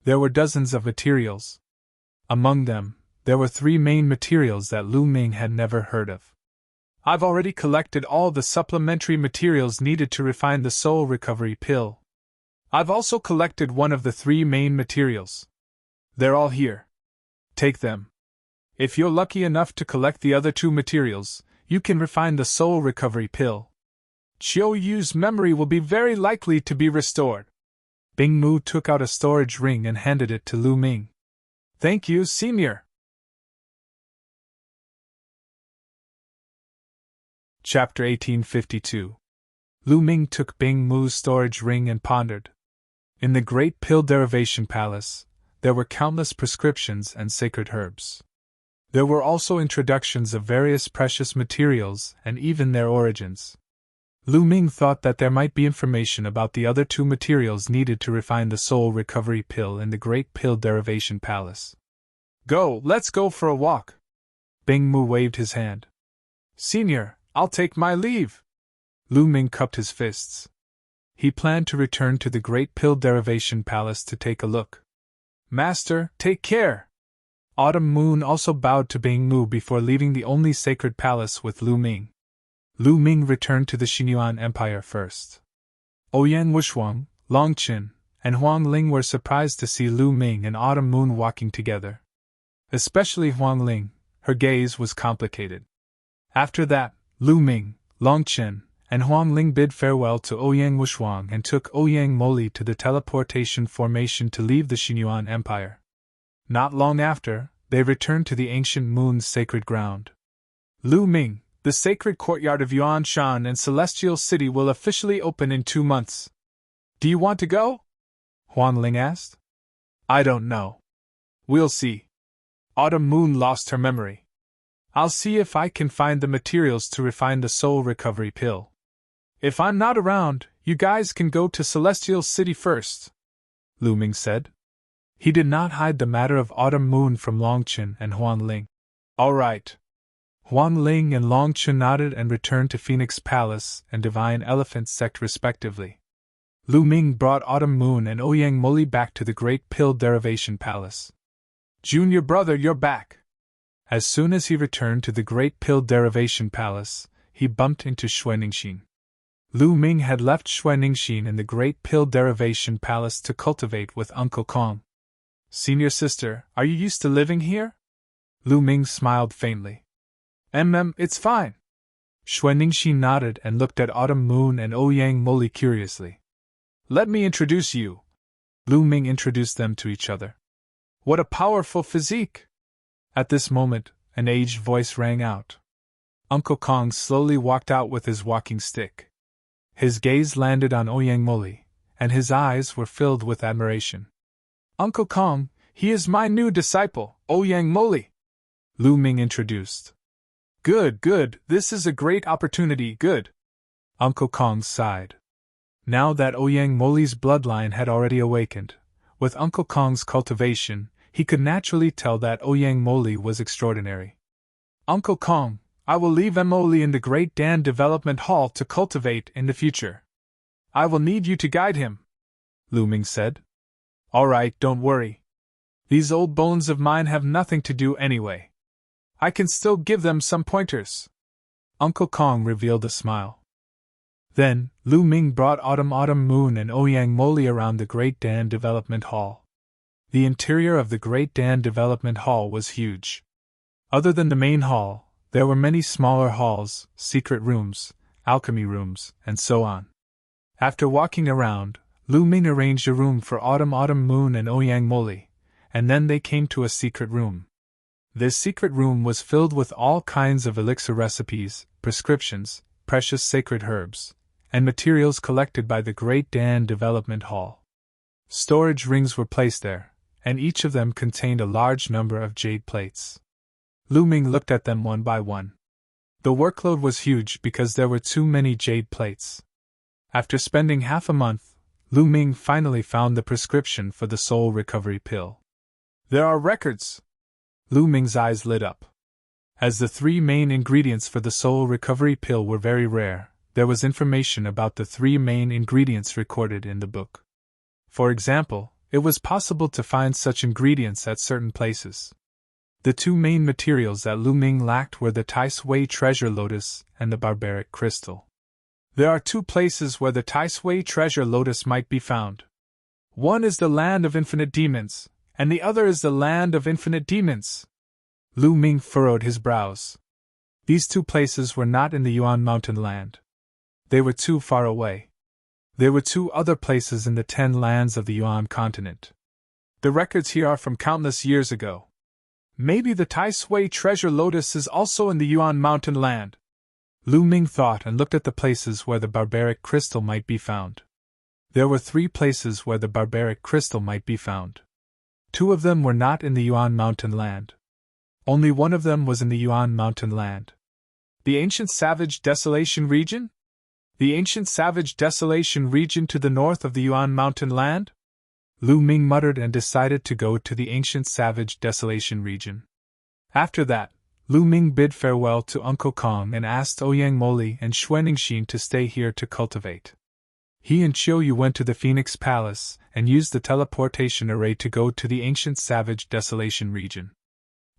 There were dozens of materials. Among them, there were three main materials that Lu Ming had never heard of. I've already collected all the supplementary materials needed to refine the soul recovery pill. I've also collected one of the three main materials. They're all here. Take them. If you're lucky enough to collect the other two materials, you can refine the soul recovery pill. Chiu Yu's memory will be very likely to be restored. Bing Mu took out a storage ring and handed it to Lu Ming. Thank you, Senior. Chapter 1852. Lu Ming took Bing Mu's storage ring and pondered. In the Great Pill Derivation Palace, there were countless prescriptions and sacred herbs. There were also introductions of various precious materials and even their origins. Lu Ming thought that there might be information about the other two materials needed to refine the soul recovery pill in the Great Pill Derivation Palace. Go, let's go for a walk. Bing Mu waved his hand. Senior, I'll take my leave. Lu Ming cupped his fists. He planned to return to the Great Pill Derivation Palace to take a look. Master, take care. Autumn Moon also bowed to Bing Mu before leaving the only sacred palace with Lu Ming. Lu Ming returned to the Xiyuan Empire first. Ouyang Wushuang, Long Qin, and Huang Ling were surprised to see Lu Ming and Autumn Moon walking together. Especially Huang Ling, her gaze was complicated. After that, Lu Ming, Long Qin, and Huang Ling bid farewell to Ouyang Wushuang and took Ouyang Moli to the teleportation formation to leave the Xiyuan Empire. Not long after, they returned to the ancient moon's sacred ground. Lu Ming, The sacred courtyard of Yuanshan and Celestial City will officially open in 2 months. Do you want to go? Huanling asked. I don't know. We'll see. Autumn Moon lost her memory. I'll see if I can find the materials to refine the soul recovery pill. If I'm not around, you guys can go to Celestial City first, Lu Ming said. He did not hide the matter of Autumn Moon from Longchen and Huanling. All right. Huanling and Longchen nodded and returned to Phoenix Palace and Divine Elephant Sect respectively. Lu Ming brought Autumn Moon and Ouyang Moli back to the Great Pill Derivation Palace. Junior brother, you're back. As soon as he returned to the Great Pill Derivation Palace, he bumped into Xuaningxin. Lu Ming had left Xuaningxin in the Great Pill Derivation Palace to cultivate with Uncle Kong. Senior sister, are you used to living here? Lu Ming smiled faintly. It's fine. Xuaningxin nodded and looked at Autumn Moon and Ouyang Moli curiously. Let me introduce you. Lu Ming introduced them to each other. What a powerful physique! At this moment, an aged voice rang out. Uncle Kong slowly walked out with his walking stick. His gaze landed on Ouyang Moli, and his eyes were filled with admiration. Uncle Kong, he is my new disciple, Ouyang Moli, Lu Ming introduced. Good, this is a great opportunity, good. Uncle Kong sighed. Now that Ouyang Moli's bloodline had already awakened, with Uncle Kong's cultivation, he could naturally tell that Ouyang Moli was extraordinary. Uncle Kong, I will leave Moli in the Great Dan Development Hall to cultivate in the future. I will need you to guide him, Lu Ming said. All right, don't worry. These old bones of mine have nothing to do anyway. I can still give them some pointers. Uncle Kong revealed a smile. Then, Lu Ming brought Autumn Moon and Ouyang Moli around the Great Dan Development Hall. The interior of the Great Dan Development Hall was huge. Other than the main hall, there were many smaller halls, secret rooms, alchemy rooms, and so on. After walking around, Lu Ming arranged a room for Autumn Moon and Ouyang Moli, and then they came to a secret room. This secret room was filled with all kinds of elixir recipes, prescriptions, precious sacred herbs, and materials collected by the Great Dan Development Hall. Storage rings were placed there, and each of them contained a large number of jade plates. Lu Ming looked at them one by one. The workload was huge because there were too many jade plates. After spending half a month, Lu Ming finally found the prescription for the soul recovery pill. There are records! Lu Ming's eyes lit up. As the 3 main ingredients for the soul recovery pill were very rare, there was information about the 3 main ingredients recorded in the book. For example, it was possible to find such ingredients at certain places. The 2 main materials that Lu Ming lacked were the Tai Sui treasure lotus and the barbaric crystal. There are 2 places where the Tai Sui treasure lotus might be found. One is the land of infinite demons, and the other is the land of infinite demons. Lu Ming furrowed his brows. These 2 places were not in the Yuan Mountain land. They were too far away. There were 2 other places in the 10 lands of the Yuan continent. The records here are from countless years ago. Maybe the Tai Sui treasure lotus is also in the Yuan Mountain land. Lu Ming thought and looked at the places where the barbaric crystal might be found. There were 3 places where the barbaric crystal might be found. 2 of them were not in the Yuan Mountain land. Only one of them was in the Yuan Mountain land. The ancient savage desolation region? The ancient savage desolation region to the north of the Yuan Mountain land? Lu Ming muttered and decided to go to the ancient savage desolation region. After that, Lu Ming bid farewell to Uncle Kong and asked Ouyang Moli and Xuaningxin to stay here to cultivate. He and Chiu Yu went to the Phoenix Palace and used the teleportation array to go to the ancient savage desolation region.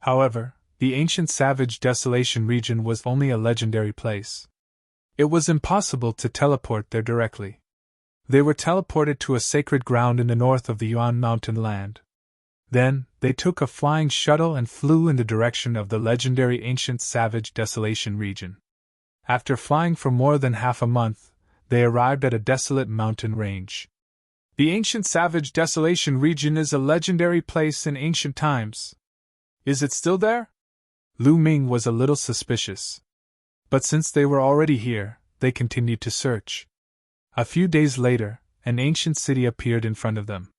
However, the ancient savage desolation region was only a legendary place. It was impossible to teleport there directly. They were teleported to a sacred ground in the north of the Yuan Mountain land. Then, they took a flying shuttle and flew in the direction of the legendary ancient savage desolation region. After flying for more than half a month, they arrived at a desolate mountain range. The ancient savage desolation region is a legendary place in ancient times. Is it still there? Lu Ming was a little suspicious. But since they were already here, they continued to search. A few days later, an ancient city appeared in front of them.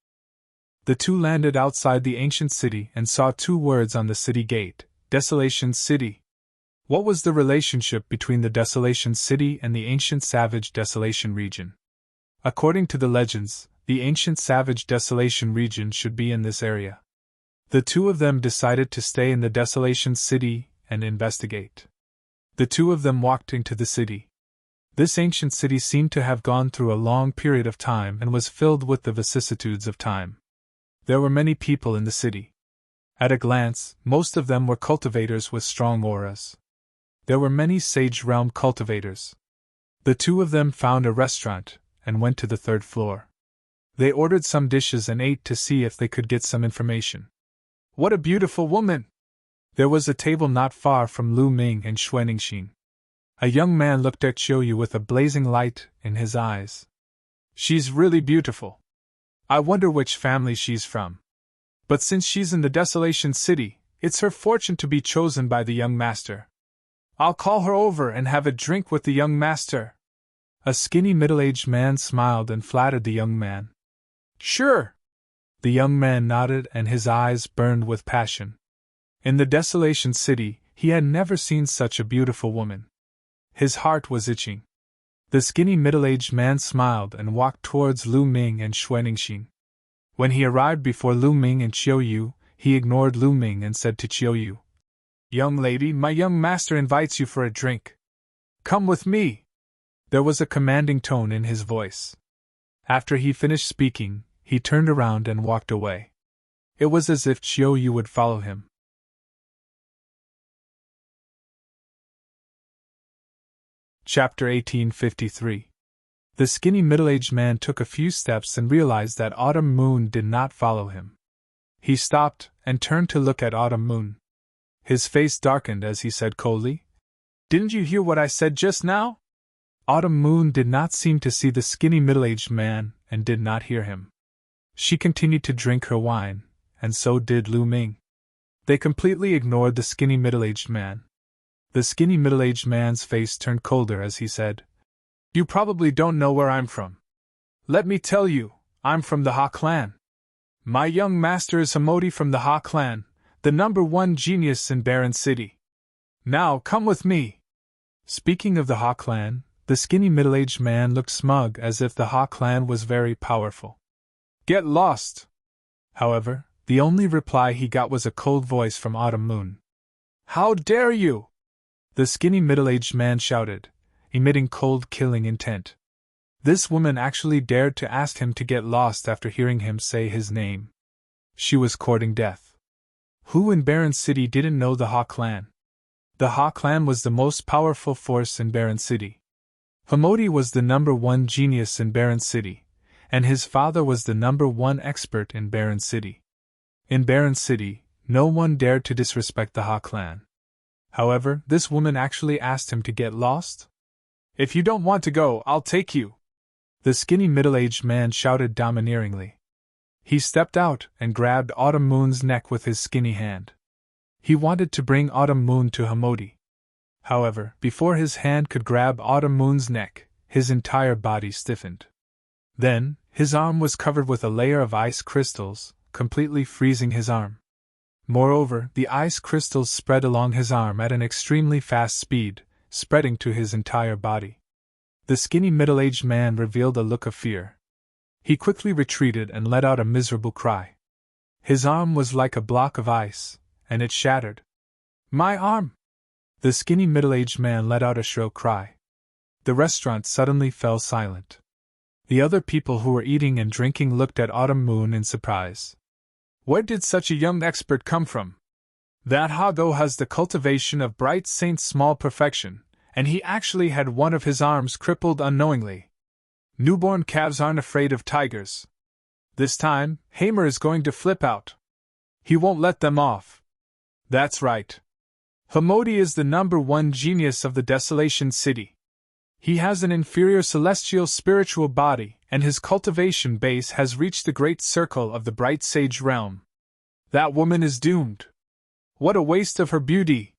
The two landed outside the ancient city and saw two words on the city gate: Desolation City. What was the relationship between the Desolation City and the ancient savage Desolation region? According to the legends, the ancient savage Desolation region should be in this area. The two of them decided to stay in the Desolation City and investigate. The two of them walked into the city. This ancient city seemed to have gone through a long period of time and was filled with the vicissitudes of time. There were many people in the city. At a glance, most of them were cultivators with strong auras. There were many Sage Realm cultivators. The two of them found a restaurant and went to the third floor. They ordered some dishes and ate to see if they could get some information. What a beautiful woman! There was a table not far from Lu Ming and Xuaningxin. A young man looked at Qiuyu with a blazing light in his eyes. She's really beautiful. I wonder which family she's from. But since she's in the Desolation City, it's her fortune to be chosen by the young master. I'll call her over and have a drink with the young master. A skinny middle-aged man smiled and flattered the young man. Sure. The young man nodded and his eyes burned with passion. In the Desolation City, he had never seen such a beautiful woman. His heart was itching. The skinny middle-aged man smiled and walked towards Lu Ming and Xuaningxin. When he arrived before Lu Ming and Qiuyu, he ignored Lu Ming and said to Qiuyu, Young lady, my young master invites you for a drink. Come with me. There was a commanding tone in his voice. After he finished speaking, he turned around and walked away. It was as if Qiuyu would follow him. Chapter 1853. The skinny middle-aged man took a few steps and realized that Autumn Moon did not follow him. He stopped and turned to look at Autumn Moon. His face darkened as he said coldly, Didn't you hear what I said just now? Autumn Moon did not seem to see the skinny middle-aged man and did not hear him. She continued to drink her wine, and so did Lu Ming. They completely ignored the skinny middle-aged man. The skinny middle-aged man's face turned colder as he said, You probably don't know where I'm from. Let me tell you, I'm from the Ha clan. My young master is Hamodi from the Ha clan, the #1 genius in Barren City. Now come with me. Speaking of the Ha clan, the skinny middle-aged man looked smug as if the Ha clan was very powerful. Get lost! However, the only reply he got was a cold voice from Autumn Moon. How dare you! The skinny middle-aged man shouted, emitting cold killing intent. This woman actually dared to ask him to get lost after hearing him say his name. She was courting death. Who in Barren City didn't know the Ha clan? The Ha clan was the most powerful force in Barren City. Hamodi was the #1 genius in Barren City, and his father was the #1 expert in Barren City. In Barren City, no one dared to disrespect the Ha clan. However, this woman actually asked him to get lost? If you don't want to go, I'll take you. The skinny middle-aged man shouted domineeringly. He stepped out and grabbed Autumn Moon's neck with his skinny hand. He wanted to bring Autumn Moon to Hamodi. However, before his hand could grab Autumn Moon's neck, his entire body stiffened. Then, his arm was covered with a layer of ice crystals, completely freezing his arm. Moreover, the ice crystals spread along his arm at an extremely fast speed, spreading to his entire body. The skinny middle-aged man revealed a look of fear. He quickly retreated and let out a miserable cry. His arm was like a block of ice, and it shattered. My arm! The skinny middle-aged man let out a shrill cry. The restaurant suddenly fell silent. The other people who were eating and drinking looked at Autumn Moon in surprise. Where did such a young expert come from? That Hago has the cultivation of Bright Saint's small perfection, and he actually had one of his arms crippled unknowingly. Newborn calves aren't afraid of tigers. This time, Hamer is going to flip out. He won't let them off. That's right. Hamodi is the #1 genius of the Desolation City. He has an inferior celestial spiritual body, and his cultivation base has reached the great circle of the Bright Sage realm. That woman is doomed. What a waste of her beauty!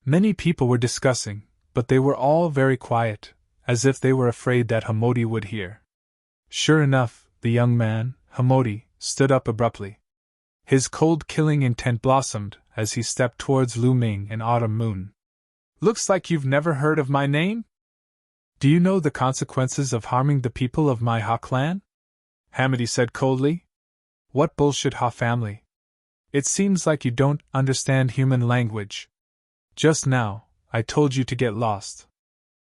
Many people were discussing, but they were all very quiet, as if they were afraid that Hamodi would hear. Sure enough, the young man, Hamodi, stood up abruptly. His cold killing intent blossomed as he stepped towards Lu Ming and Autumn Moon. "Looks like you've never heard of my name? Do you know the consequences of harming the people of my Ha clan?" Hamodi said coldly. "What bullshit, Ha family? It seems like you don't understand human language. Just now, I told you to get lost.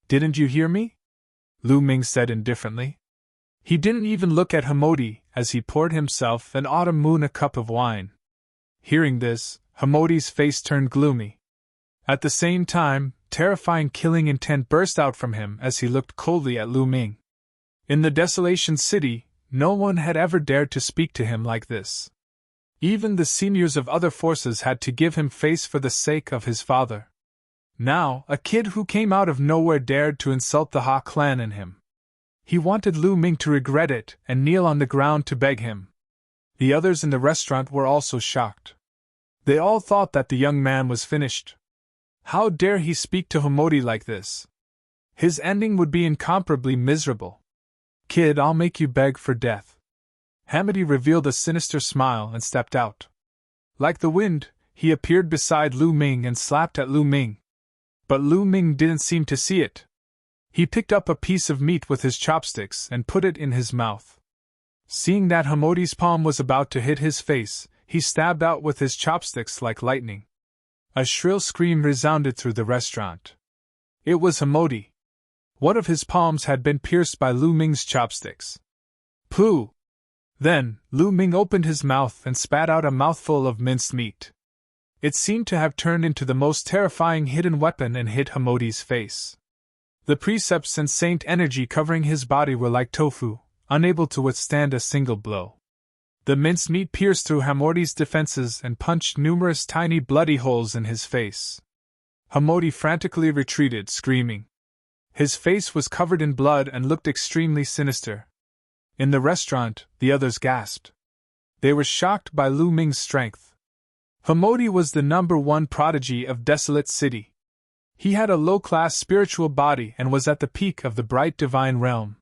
Didn't you hear me?" Lu Ming said indifferently. He didn't even look at Hamodi as he poured himself and Autumn Moon a cup of wine. Hearing this, Hamodi's face turned gloomy. At the same time, terrifying killing intent burst out from him as he looked coldly at Lu Ming. In the Desolation City, no one had ever dared to speak to him like this. Even the seniors of other forces had to give him face for the sake of his father. Now, a kid who came out of nowhere dared to insult the Ha clan in him. He wanted Lu Ming to regret it and kneel on the ground to beg him. The others in the restaurant were also shocked. They all thought that the young man was finished. How dare he speak to Hamodi like this? His ending would be incomparably miserable. "Kid, I'll make you beg for death." Hamodi revealed a sinister smile and stepped out. Like the wind, he appeared beside Lu Ming and slapped at Lu Ming. But Lu Ming didn't seem to see it. He picked up a piece of meat with his chopsticks and put it in his mouth. Seeing that Hamodi's palm was about to hit his face, he stabbed out with his chopsticks like lightning. A shrill scream resounded through the restaurant. It was Hamodi. One of his palms had been pierced by Lu Ming's chopsticks. Pooh! Then, Lu Ming opened his mouth and spat out a mouthful of minced meat. It seemed to have turned into the most terrifying hidden weapon and hit Hamodi's face. The precepts and saint energy covering his body were like tofu, unable to withstand a single blow. The mincemeat pierced through Hamodi's defenses and punched numerous tiny bloody holes in his face. Hamodi frantically retreated, screaming. His face was covered in blood and looked extremely sinister. In the restaurant, the others gasped. They were shocked by Lu Ming's strength. Hamodi was the #1 prodigy of Desolate City. He had a low-class spiritual body and was at the peak of the bright divine realm.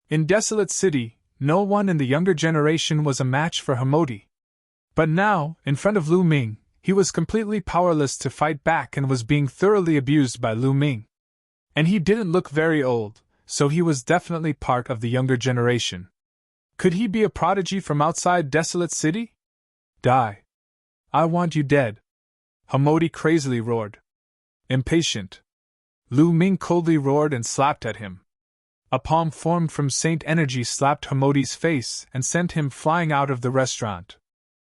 In Desolate City, no one in the younger generation was a match for Hamodi. But now, in front of Lu Ming, he was completely powerless to fight back and was being thoroughly abused by Lu Ming. And he didn't look very old, so he was definitely part of the younger generation. Could he be a prodigy from outside Desolate City? Die. I want you dead. Hamodi crazily roared. Impatient. Lu Ming coldly roared and slapped at him. A palm formed from saint energy slapped Hamodi's face and sent him flying out of the restaurant.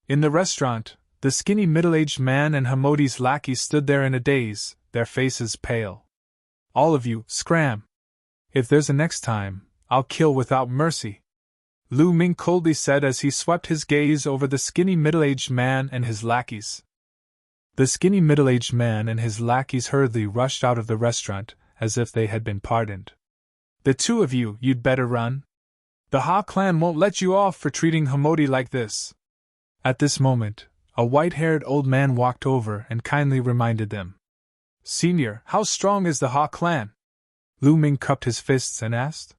In the restaurant, the skinny middle-aged man and Hamodi's lackey stood there in a daze, their faces pale. All of you, scram! If there's a next time, I'll kill without mercy, Lu Ming coldly said as he swept his gaze over the skinny middle-aged man and his lackeys. The skinny middle-aged man and his lackeys hurriedly rushed out of the restaurant, as if they had been pardoned. The two of you, you'd better run. The Ha clan won't let you off for treating Hamodi like this. At this moment, a white-haired old man walked over and kindly reminded them. Senior, how strong is the Ha clan? Lu Ming cupped his fists and asked.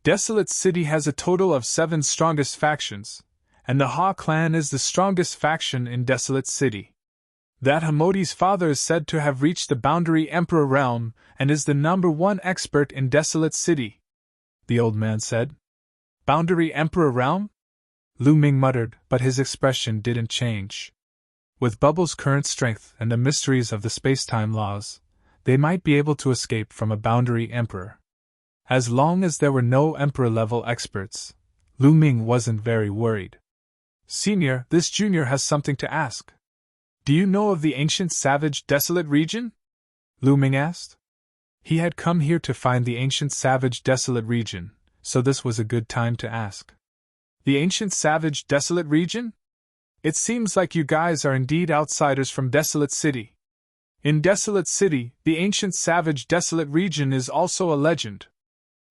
Desolate City has a total of 7 strongest factions, and the Ha clan is the strongest faction in Desolate City. That Hamodi's father is said to have reached the Boundary Emperor realm and is the #1 expert in Desolate City, the old man said. Boundary Emperor realm? Lu Ming muttered, but his expression didn't change. With Bubble's current strength and the mysteries of the space-time laws, they might be able to escape from a Boundary Emperor. As long as there were no Emperor-level experts, Lu Ming wasn't very worried. Senior, this junior has something to ask. Do you know of the ancient savage desolate region? Lu Ming asked. He had come here to find the ancient savage desolate region, so this was a good time to ask. The ancient savage desolate region? It seems like you guys are indeed outsiders from Desolate City. In Desolate City, the ancient savage desolate region is also a legend.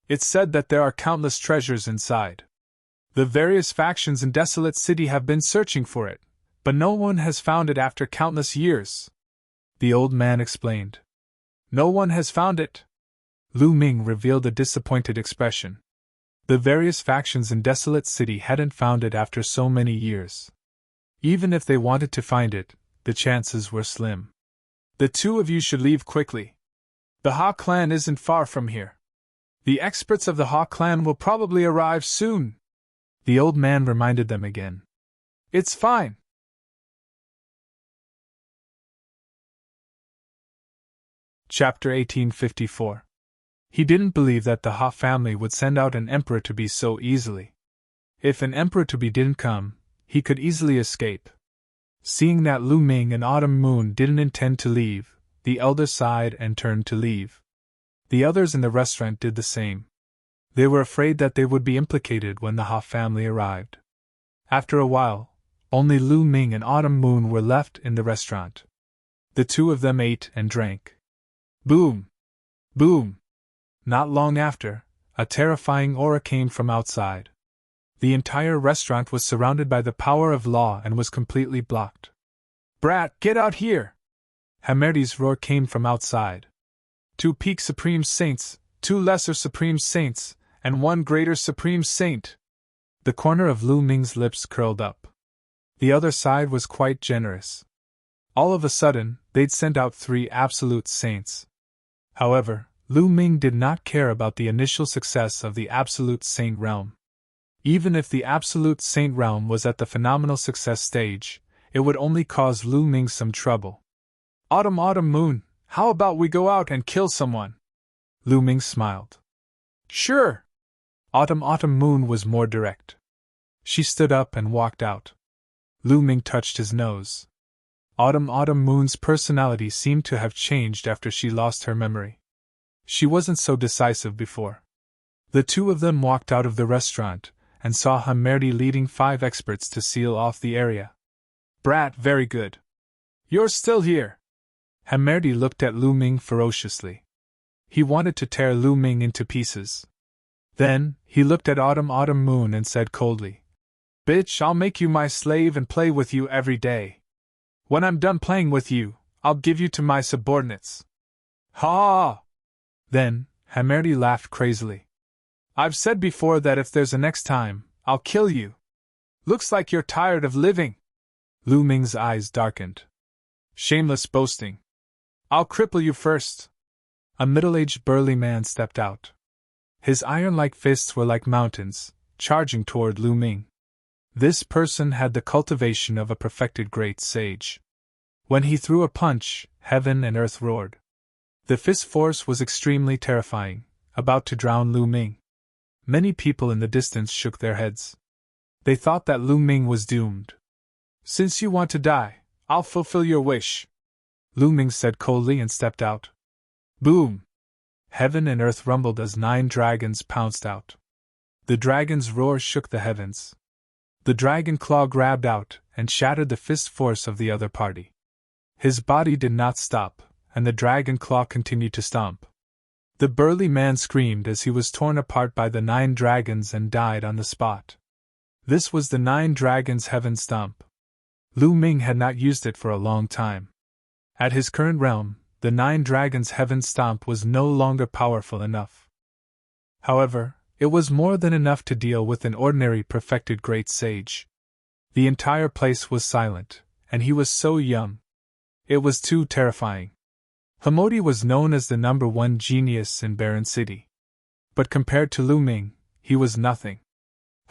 It's said that there are countless treasures inside. The various factions in Desolate City have been searching for it, but no one has found it after countless years, the old man explained. No one has found it. Lu Ming revealed a disappointed expression. The various factions in Desolate City hadn't found it after so many years. Even if they wanted to find it, the chances were slim. The two of you should leave quickly. The Ha clan isn't far from here. The experts of the Ha clan will probably arrive soon. The old man reminded them again. It's fine. Chapter 1854. He didn't believe that the Ha family would send out an emperor-to-be so easily. If an emperor-to-be didn't come, he could easily escape. Seeing that Lu Ming and Autumn Moon didn't intend to leave, the elder sighed and turned to leave. The others in the restaurant did the same. They were afraid that they would be implicated when the Ha family arrived. After a while, only Lu Ming and Autumn Moon were left in the restaurant. The two of them ate and drank. Boom! Boom! Not long after, a terrifying aura came from outside. The entire restaurant was surrounded by the power of law and was completely blocked. Brat, get out here! Hamerdi's roar came from outside. 2 peak Supreme Saints, 2 lesser Supreme Saints, and 1 greater Supreme Saint. The corner of Lu Ming's lips curled up. The other side was quite generous. All of a sudden, they'd sent out 3 absolute saints. However, Lu Ming did not care about the initial success of the Absolute Saint realm. Even if the Absolute Saint realm was at the phenomenal success stage, it would only cause Lu Ming some trouble. Autumn Moon, how about we go out and kill someone? Lu Ming smiled. Sure. Autumn Moon was more direct. She stood up and walked out. Lu Ming touched his nose. Autumn Moon's personality seemed to have changed after she lost her memory. She wasn't so decisive before. The two of them walked out of the restaurant and saw Hamerdi leading 5 experts to seal off the area. Brat, very good. You're still here. Hamerdi looked at Lu Ming ferociously. He wanted to tear Lu Ming into pieces. Then, he looked at Autumn Moon and said coldly, Bitch, I'll make you my slave and play with you every day. When I'm done playing with you, I'll give you to my subordinates. Ha! Then, Hamerdi laughed crazily. I've said before that if there's a next time, I'll kill you. Looks like you're tired of living. Lu Ming's eyes darkened. Shameless boasting. I'll cripple you first. A middle-aged burly man stepped out. His iron-like fists were like mountains, charging toward Lu Ming. This person had the cultivation of a perfected great sage. When he threw a punch, heaven and earth roared. The fist force was extremely terrifying, about to drown Lu Ming. Many people in the distance shook their heads. They thought that Lu Ming was doomed. Since you want to die, I'll fulfill your wish. Lu Ming said coldly and stepped out. Boom! Heaven and earth rumbled as 9 dragons pounced out. The dragon's roar shook the heavens. The dragon claw grabbed out and shattered the fist force of the other party. His body did not stop, and the dragon claw continued to stomp. The burly man screamed as he was torn apart by the 9 dragons and died on the spot. This was the 9 dragons' heaven stomp. Lu Ming had not used it for a long time. At his current realm, the 9 dragons' heaven stomp was no longer powerful enough. However, it was more than enough to deal with an ordinary perfected great sage. The entire place was silent, and he was so young. It was too terrifying. Hamerdi was known as the number 1 genius in Barren City. But compared to Lu Ming, he was nothing.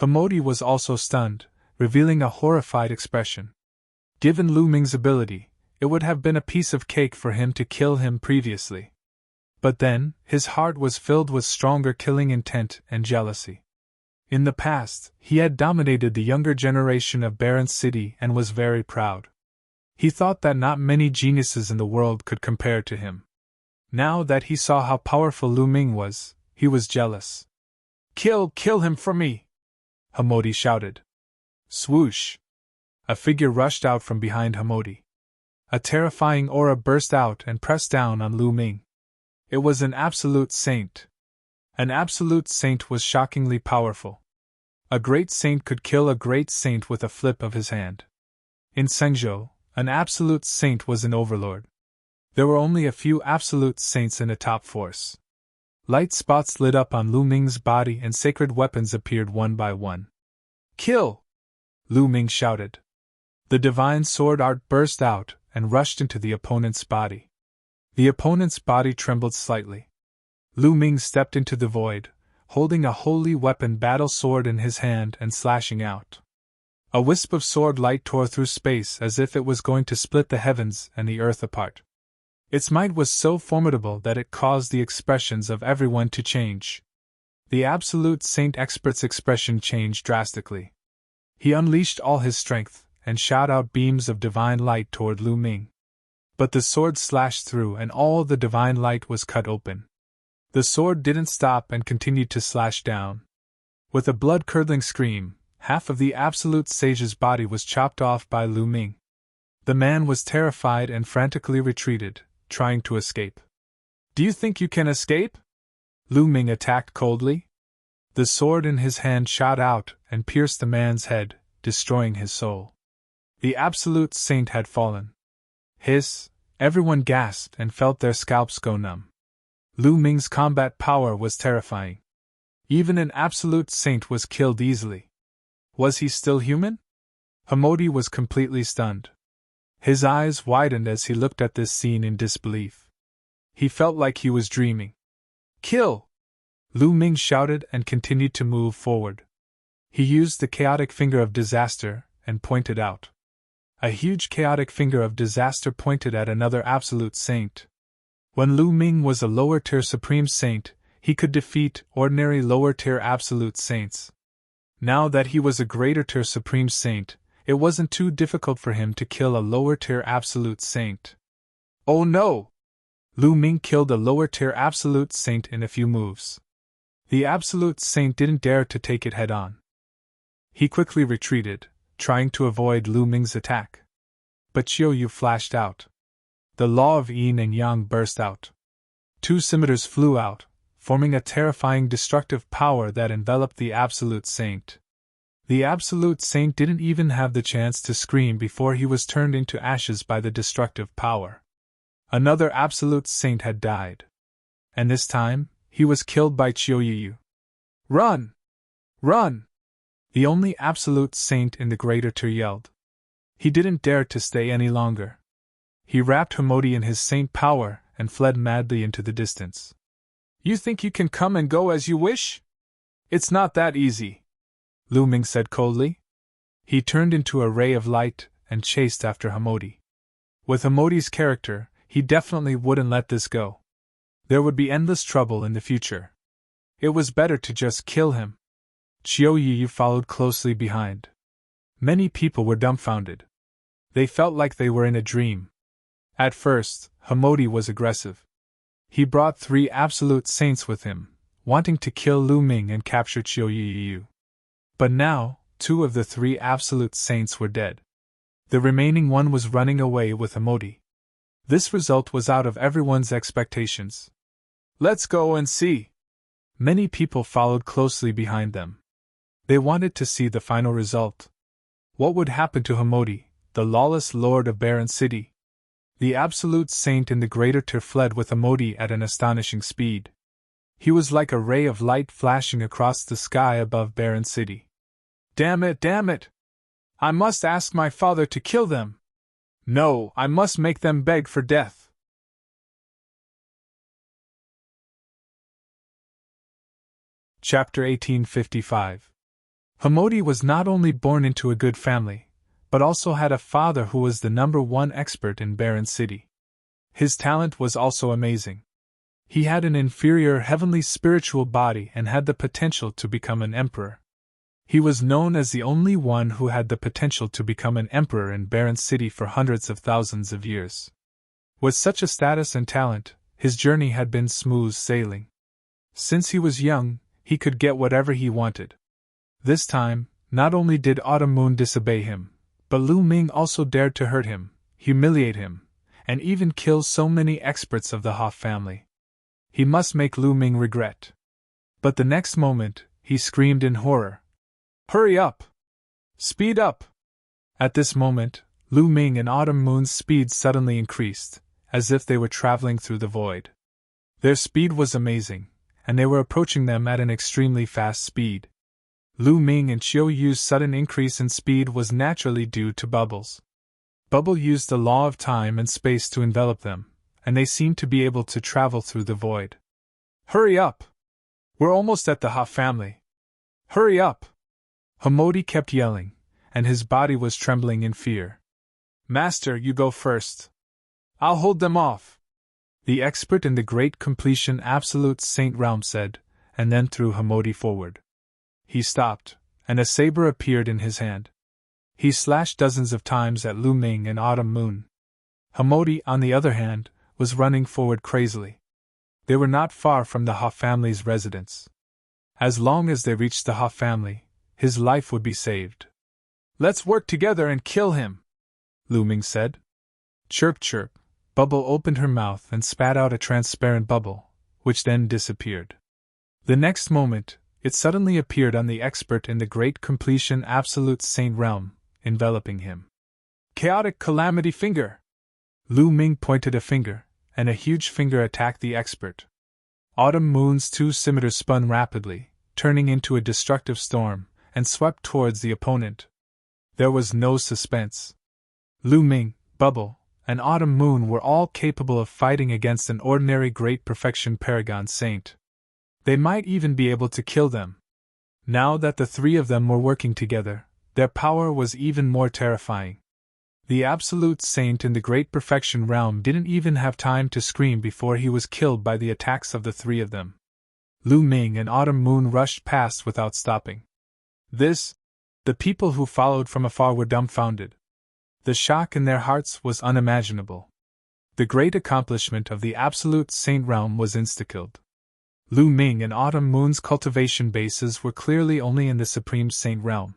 Hamerdi was also stunned, revealing a horrified expression. Given Lu Ming's ability, it would have been a piece of cake for him to kill him previously. But then, his heart was filled with stronger killing intent and jealousy. In the past, he had dominated the younger generation of Barren City and was very proud. He thought that not many geniuses in the world could compare to him. Now that he saw how powerful Lu Ming was, he was jealous. Kill him for me! Hamerdi shouted. Swoosh! A figure rushed out from behind Hamerdi. A terrifying aura burst out and pressed down on Lu Ming. It was an absolute saint. An absolute saint was shockingly powerful. A great saint could kill a great saint with a flip of his hand. In Sengzhou, an absolute saint was an overlord. There were only a few absolute saints in a top force. Light spots lit up on Lu Ming's body and sacred weapons appeared one by one. Kill! Lu Ming shouted. The divine sword art burst out and rushed into the opponent's body. The opponent's body trembled slightly. Lu Ming stepped into the void, holding a holy weapon battle sword in his hand and slashing out. A wisp of sword light tore through space as if it was going to split the heavens and the earth apart. Its might was so formidable that it caused the expressions of everyone to change. The absolute saint expert's expression changed drastically. He unleashed all his strength and shot out beams of divine light toward Lu Ming. But the sword slashed through and all the divine light was cut open. The sword didn't stop and continued to slash down. With a blood-curdling scream, half of the absolute sage's body was chopped off by Lu Ming. The man was terrified and frantically retreated, trying to escape. Do you think you can escape? Lu Ming attacked coldly. The sword in his hand shot out and pierced the man's head, destroying his soul. The absolute saint had fallen. Everyone gasped and felt their scalps go numb. Lu Ming's combat power was terrifying. Even an absolute saint was killed easily. Was he still human? Hamodi was completely stunned. His eyes widened as he looked at this scene in disbelief. He felt like he was dreaming. Kill! Lu Ming shouted and continued to move forward. He used the chaotic finger of disaster and pointed out. A huge chaotic finger of disaster pointed at another absolute saint. When Lu Ming was a lower-tier supreme saint, he could defeat ordinary lower-tier absolute saints. Now that he was a greater-tier supreme saint, it wasn't too difficult for him to kill a lower-tier absolute saint. Oh no! Lu Ming killed a lower-tier absolute saint in a few moves. The absolute saint didn't dare to take it head-on. He quickly retreated, trying to avoid Lu Ming's attack. But Qiuyu flashed out. The law of yin and yang burst out. Two scimitars flew out, forming a terrifying destructive power that enveloped the absolute saint. The absolute saint didn't even have the chance to scream before he was turned into ashes by the destructive power. Another absolute saint had died. And this time, he was killed by Qiuyu. Run! Run! The only absolute saint in the greater tier yelled. He didn't dare to stay any longer. He wrapped Hamodi in his saint power and fled madly into the distance. You think you can come and go as you wish? It's not that easy, Lu Ming said coldly. He turned into a ray of light and chased after Hamodi. With Hamodi's character, he definitely wouldn't let this go. There would be endless trouble in the future. It was better to just kill him. Qiuyu followed closely behind. Many people were dumbfounded. They felt like they were in a dream. At first, Hamodi was aggressive. He brought 3 absolute saints with him, wanting to kill Lu Ming and capture Qiuyu. But now, 2 of the 3 absolute saints were dead. The remaining one was running away with Hamodi. This result was out of everyone's expectations. Let's go and see. Many people followed closely behind them. They wanted to see the final result. What would happen to Hamodi, the lawless lord of Barren City? The absolute saint in the greater tier fled with Hamodi at an astonishing speed. He was like a ray of light flashing across the sky above Barren City. Damn it, damn it! I must ask my father to kill them. No, I must make them beg for death. Chapter 1855. Hamodi was not only born into a good family, but also had a father who was the #1 expert in Barren City. His talent was also amazing. He had an inferior heavenly spiritual body and had the potential to become an emperor. He was known as the only one who had the potential to become an emperor in Barren City for hundreds of thousands of years. With such a status and talent, his journey had been smooth sailing. Since he was young, he could get whatever he wanted. This time, not only did Autumn Moon disobey him, but Lu Ming also dared to hurt him, humiliate him, and even kill so many experts of the Hoff family. He must make Lu Ming regret. But the next moment, he screamed in horror. Hurry up! Speed up! At this moment, Lu Ming and Autumn Moon's speed suddenly increased, as if they were traveling through the void. Their speed was amazing, and they were approaching them at an extremely fast speed. Lu Ming and Qiu Yu's sudden increase in speed was naturally due to Bubbles. Bubble used the law of time and space to envelop them, and they seemed to be able to travel through the void. "Hurry up! We're almost at the Ha family! Hurry up!" Hamodi kept yelling, and his body was trembling in fear. "Master, you go first. I'll hold them off," the expert in the great completion absolute saint realm said, and then threw Hamodi forward. He stopped, and a saber appeared in his hand. He slashed dozens of times at Lu Ming and Autumn Moon. Hamodi, on the other hand, was running forward crazily. They were not far from the Ha family's residence. As long as they reached the Ha family, his life would be saved. "Let's work together and kill him," Lu Ming said. Chirp chirp, Bubble opened her mouth and spat out a transparent bubble, which then disappeared. The next moment, it suddenly appeared on the expert in the great completion absolute saint realm, enveloping him. "Chaotic calamity finger!" Lu Ming pointed a finger, and a huge finger attacked the expert. Autumn Moon's two scimitars spun rapidly, turning into a destructive storm, and swept towards the opponent. There was no suspense. Lu Ming, Bubble, and Autumn Moon were all capable of fighting against an ordinary great perfection paragon saint. They might even be able to kill them. Now that the three of them were working together, their power was even more terrifying. The absolute saint in the great perfection realm didn't even have time to scream before he was killed by the attacks of the three of them. Lu Ming and Autumn Moon rushed past without stopping. The people who followed from afar were dumbfounded. The shock in their hearts was unimaginable. The great accomplishment of the absolute saint realm was insta-killed. Lu Ming and Autumn Moon's cultivation bases were clearly only in the supreme saint realm.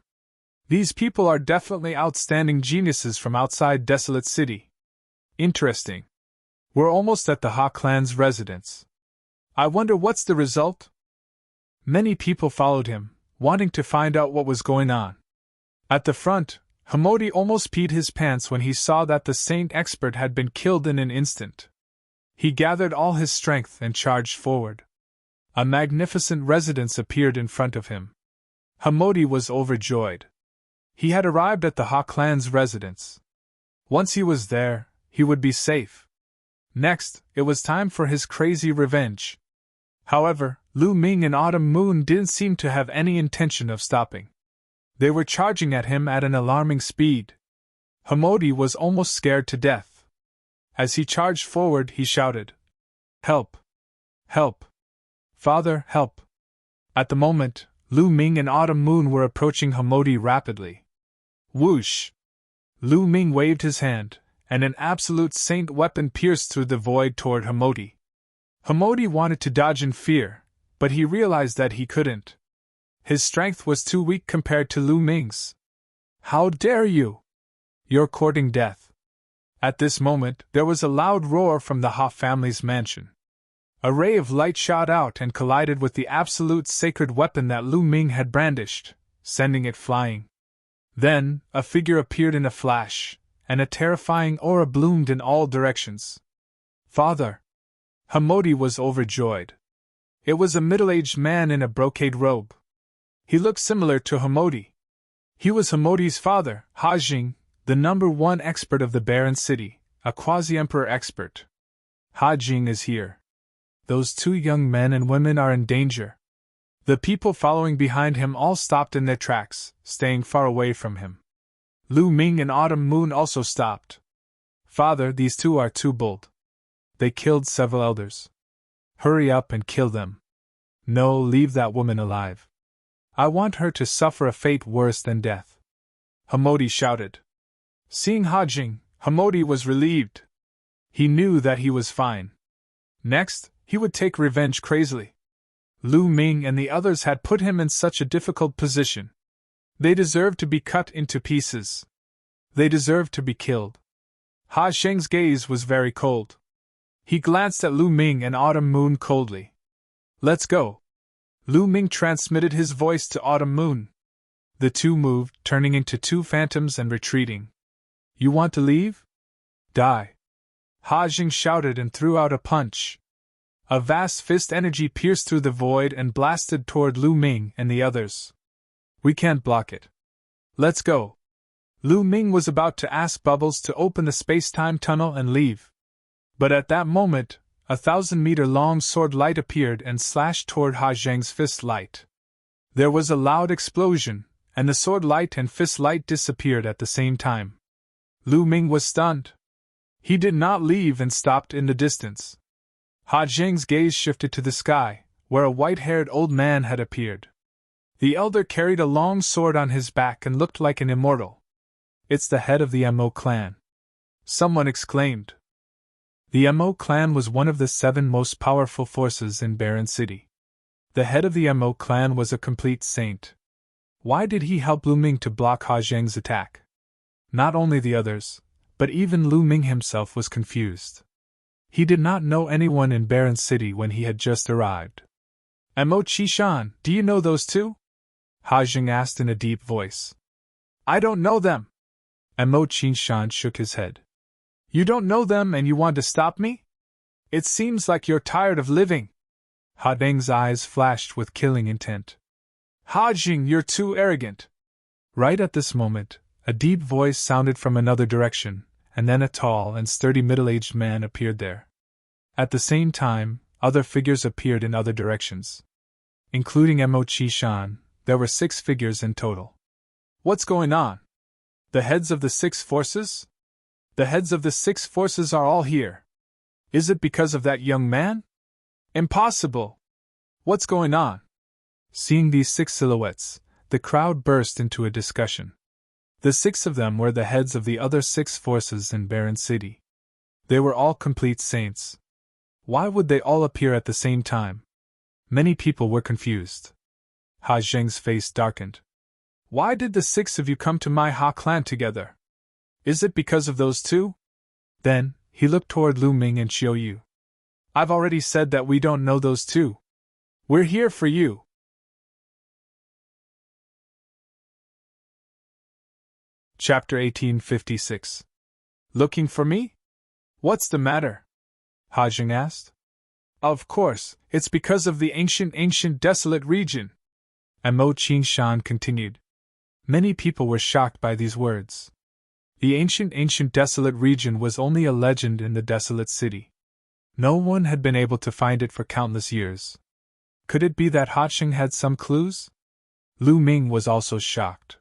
"These people are definitely outstanding geniuses from outside Desolate City. Interesting. We're almost at the Ha clan's residence. I wonder what's the result?" Many people followed him, wanting to find out what was going on. At the front, Hamodi almost peed his pants when he saw that the saint expert had been killed in an instant. He gathered all his strength and charged forward. A magnificent residence appeared in front of him. Hamodi was overjoyed. He had arrived at the Ha clan's residence. Once he was there, he would be safe. Next, it was time for his crazy revenge. However, Lu Ming and Autumn Moon didn't seem to have any intention of stopping. They were charging at him at an alarming speed. Hamodi was almost scared to death. As he charged forward, he shouted, "Help! Help! Father, help!" At the moment, Lu Ming and Autumn Moon were approaching Hamodi rapidly. Whoosh! Lu Ming waved his hand, and an absolute saint weapon pierced through the void toward Hamodi. Hamodi wanted to dodge in fear, but he realized that he couldn't. His strength was too weak compared to Lu Ming's. "How dare you! You're courting death." At this moment, there was a loud roar from the Ha family's mansion. A ray of light shot out and collided with the absolute sacred weapon that Lu Ming had brandished, sending it flying. Then, a figure appeared in a flash, and a terrifying aura bloomed in all directions. "Father!" Hamodi was overjoyed. It was a middle-aged man in a brocade robe. He looked similar to Hamodi. He was Hamodi's father, Ha Jing, the #1 expert of the barren city, a quasi-emperor expert. "Ha Jing is here. Those two young men and women are in danger." The people following behind him all stopped in their tracks, staying far away from him. Lu Ming and Autumn Moon also stopped. "Father, these two are too bold. They killed several elders. Hurry up and kill them. No, leave that woman alive. I want her to suffer a fate worse than death," Hamodi shouted. Seeing Ha Jing, Hamodi was relieved. He knew that he was fine. Next, he would take revenge crazily. Lu Ming and the others had put him in such a difficult position. They deserved to be cut into pieces. They deserved to be killed. Ha Jing's gaze was very cold. He glanced at Lu Ming and Autumn Moon coldly. "Let's go." Lu Ming transmitted his voice to Autumn Moon. The two moved, turning into two phantoms and retreating. "You want to leave? Die." Ha Jing shouted and threw out a punch. A vast fist energy pierced through the void and blasted toward Lu Ming and the others. We can't block it. Let's go. Lu Ming was about to ask Bubbles to open the space-time tunnel and leave. But at that moment, a 1,000-meter-long sword light appeared and slashed toward Ha Zheng's fist light. There was a loud explosion, and the sword light and fist light disappeared at the same time. Lu Ming was stunned. He did not leave and stopped in the distance. Ha Zheng's gaze shifted to the sky, where a white-haired old man had appeared. The elder carried a long sword on his back and looked like an immortal. It's the head of the Mo clan. Someone exclaimed. The Mo clan was one of the 7 most powerful forces in Barren City. The head of the Mo clan was a complete saint. Why did he help Lu Ming to block Ha Zheng's attack? Not only the others, but even Lu Ming himself was confused. He did not know anyone in Barren City when he had just arrived. Mo Qishan, do you know those two? Ha Zheng asked in a deep voice. I don't know them. Mo Qishan shook his head. You don't know them and you want to stop me? It seems like you're tired of living. Ha Deng's eyes flashed with killing intent. Ha Jing, you're too arrogant. Right at this moment, a deep voice sounded from another direction, and then a tall and sturdy middle-aged man appeared there. At the same time, other figures appeared in other directions. Including Mo Qishan, there were 6 figures in total. What's going on? The heads of the 6 forces? The heads of the 6 forces are all here. Is it because of that young man? Impossible! What's going on? Seeing these 6 silhouettes, the crowd burst into a discussion. The 6 of them were the heads of the other 6 forces in Barren City. They were all complete saints. Why would they all appear at the same time? Many people were confused. Ha Zheng's face darkened. Why did the 6 of you come to my Ha clan together? Is it because of those 2? Then, he looked toward Lu Ming and Xiao Yu. I've already said that we don't know those 2. We're here for you. Chapter 1856. Looking for me? What's the matter? Ha Zheng asked. Of course, it's because of the ancient desolate region. Mo Qishan continued. Many people were shocked by these words. The ancient desolate region was only a legend in the desolate city. No one had been able to find it for countless years. Could it be that Ha Zheng had some clues? Lu Ming was also shocked.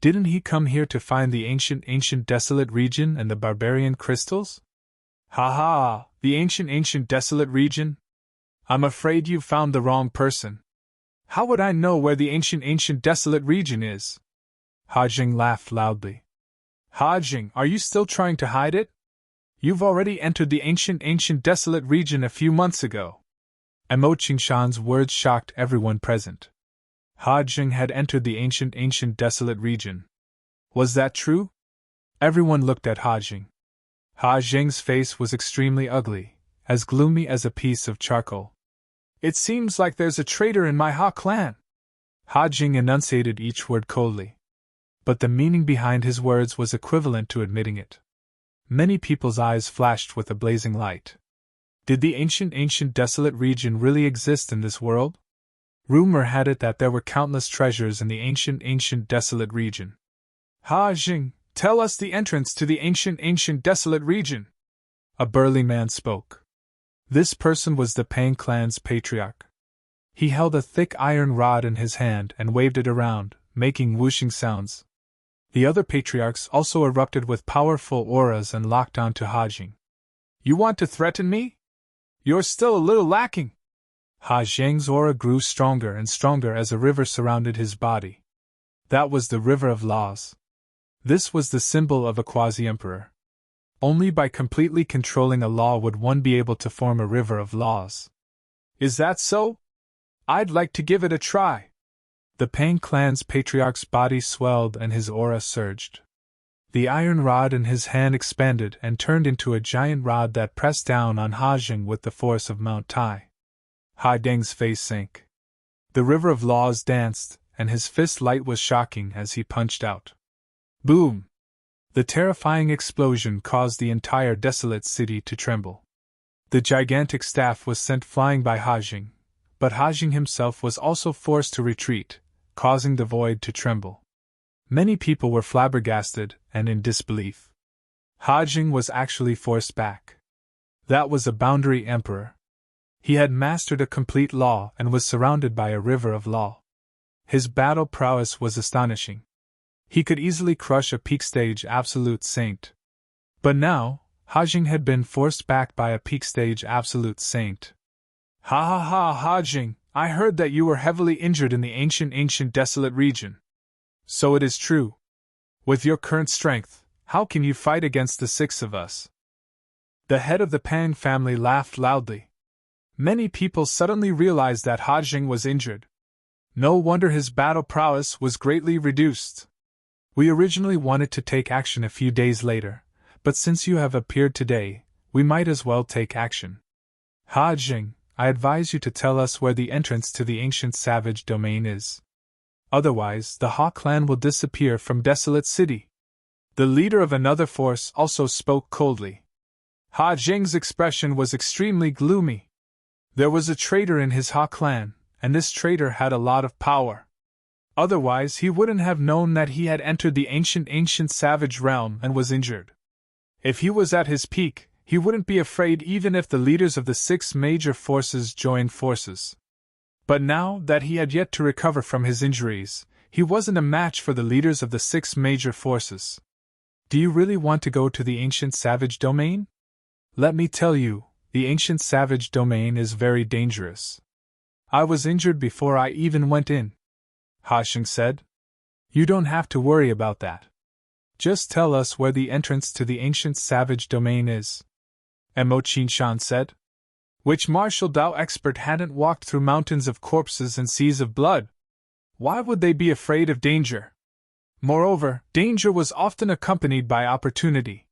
Didn't he come here to find the ancient desolate region and the barbarian crystals? Ha ha, the ancient desolate region? I'm afraid you've found the wrong person. How would I know where the ancient desolate region is? Ha Zheng laughed loudly. Ha Zheng, are you still trying to hide it? You've already entered the ancient desolate region a few months ago. Mo Qishan's words shocked everyone present. Ha Zheng had entered the ancient desolate region. Was that true? Everyone looked at Ha Zheng. Ha Zheng's face was extremely ugly, as gloomy as a piece of charcoal. It seems like there's a traitor in my Ha clan. Ha Zheng enunciated each word coldly. But the meaning behind his words was equivalent to admitting it. Many people's eyes flashed with a blazing light. Did the ancient desolate region really exist in this world? Rumor had it that there were countless treasures in the ancient desolate region. Ha Zheng, tell us the entrance to the ancient desolate region. A burly man spoke. This person was the Pang clan's patriarch. He held a thick iron rod in his hand and waved it around, making whooshing sounds. The other patriarchs also erupted with powerful auras and locked on to Ha Zheng. You want to threaten me? You're still a little lacking. Ha Zheng's aura grew stronger and stronger as a river surrounded his body. That was the river of laws. This was the symbol of a quasi-emperor. Only by completely controlling a law would one be able to form a river of laws. Is that so? I'd like to give it a try. The Pang clan's patriarch's body swelled and his aura surged. The iron rod in his hand expanded and turned into a giant rod that pressed down on Ha Zheng with the force of Mount Tai. Ha Deng's face sank. The river of laws danced, and his fist light was shocking as he punched out. Boom! The terrifying explosion caused the entire desolate city to tremble. The gigantic staff was sent flying by Hajing, but Hajing himself was also forced to retreat, causing the void to tremble. Many people were flabbergasted and in disbelief. Hajing was actually forced back. That was a boundary emperor. He had mastered a complete law and was surrounded by a river of law. His battle prowess was astonishing. He could easily crush a peak-stage absolute saint. But now, Hajing had been forced back by a peak-stage absolute saint. Ha ha ha, Hajing, I heard that you were heavily injured in the ancient desolate region. So it is true. With your current strength, how can you fight against the six of us? The head of the Pang family laughed loudly. Many people suddenly realized that Hajing was injured. No wonder his battle prowess was greatly reduced. We originally wanted to take action a few days later, but since you have appeared today, we might as well take action. Hajing, I advise you to tell us where the entrance to the ancient savage domain is. Otherwise, the Ha clan will disappear from Desolate City. The leader of another force also spoke coldly. Hajing's expression was extremely gloomy. There was a traitor in his Ha clan, and this traitor had a lot of power. Otherwise, he wouldn't have known that he had entered the ancient savage realm and was injured. If he was at his peak, he wouldn't be afraid even if the leaders of the six major forces joined forces. But now that he had yet to recover from his injuries, he wasn't a match for the leaders of the six major forces. Do you really want to go to the ancient savage domain? Let me tell you, the ancient savage domain is very dangerous. I was injured before I even went in, Hashing said. You don't have to worry about that. Just tell us where the entrance to the ancient savage domain is, Mo Qinshan said. Which martial Dao expert hadn't walked through mountains of corpses and seas of blood? Why would they be afraid of danger? Moreover, danger was often accompanied by opportunity.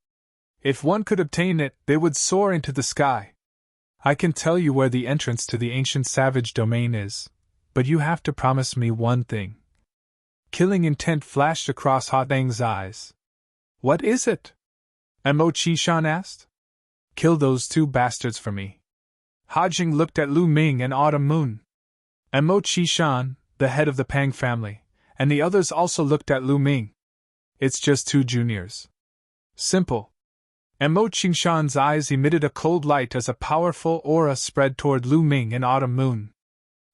If one could obtain it, they would soar into the sky. I can tell you where the entrance to the ancient savage domain is, but you have to promise me one thing. Killing intent flashed across Ha Deng's eyes. What is it? Mo Qinshan asked. Kill those two bastards for me. Hajing looked at Lu Ming and Autumn Moon. Mo Qinshan, the head of the Pang family, and the others also looked at Lu Ming. It's just two juniors. Simple. Mo Qinshan's eyes emitted a cold light as a powerful aura spread toward Lu Ming and Autumn Moon.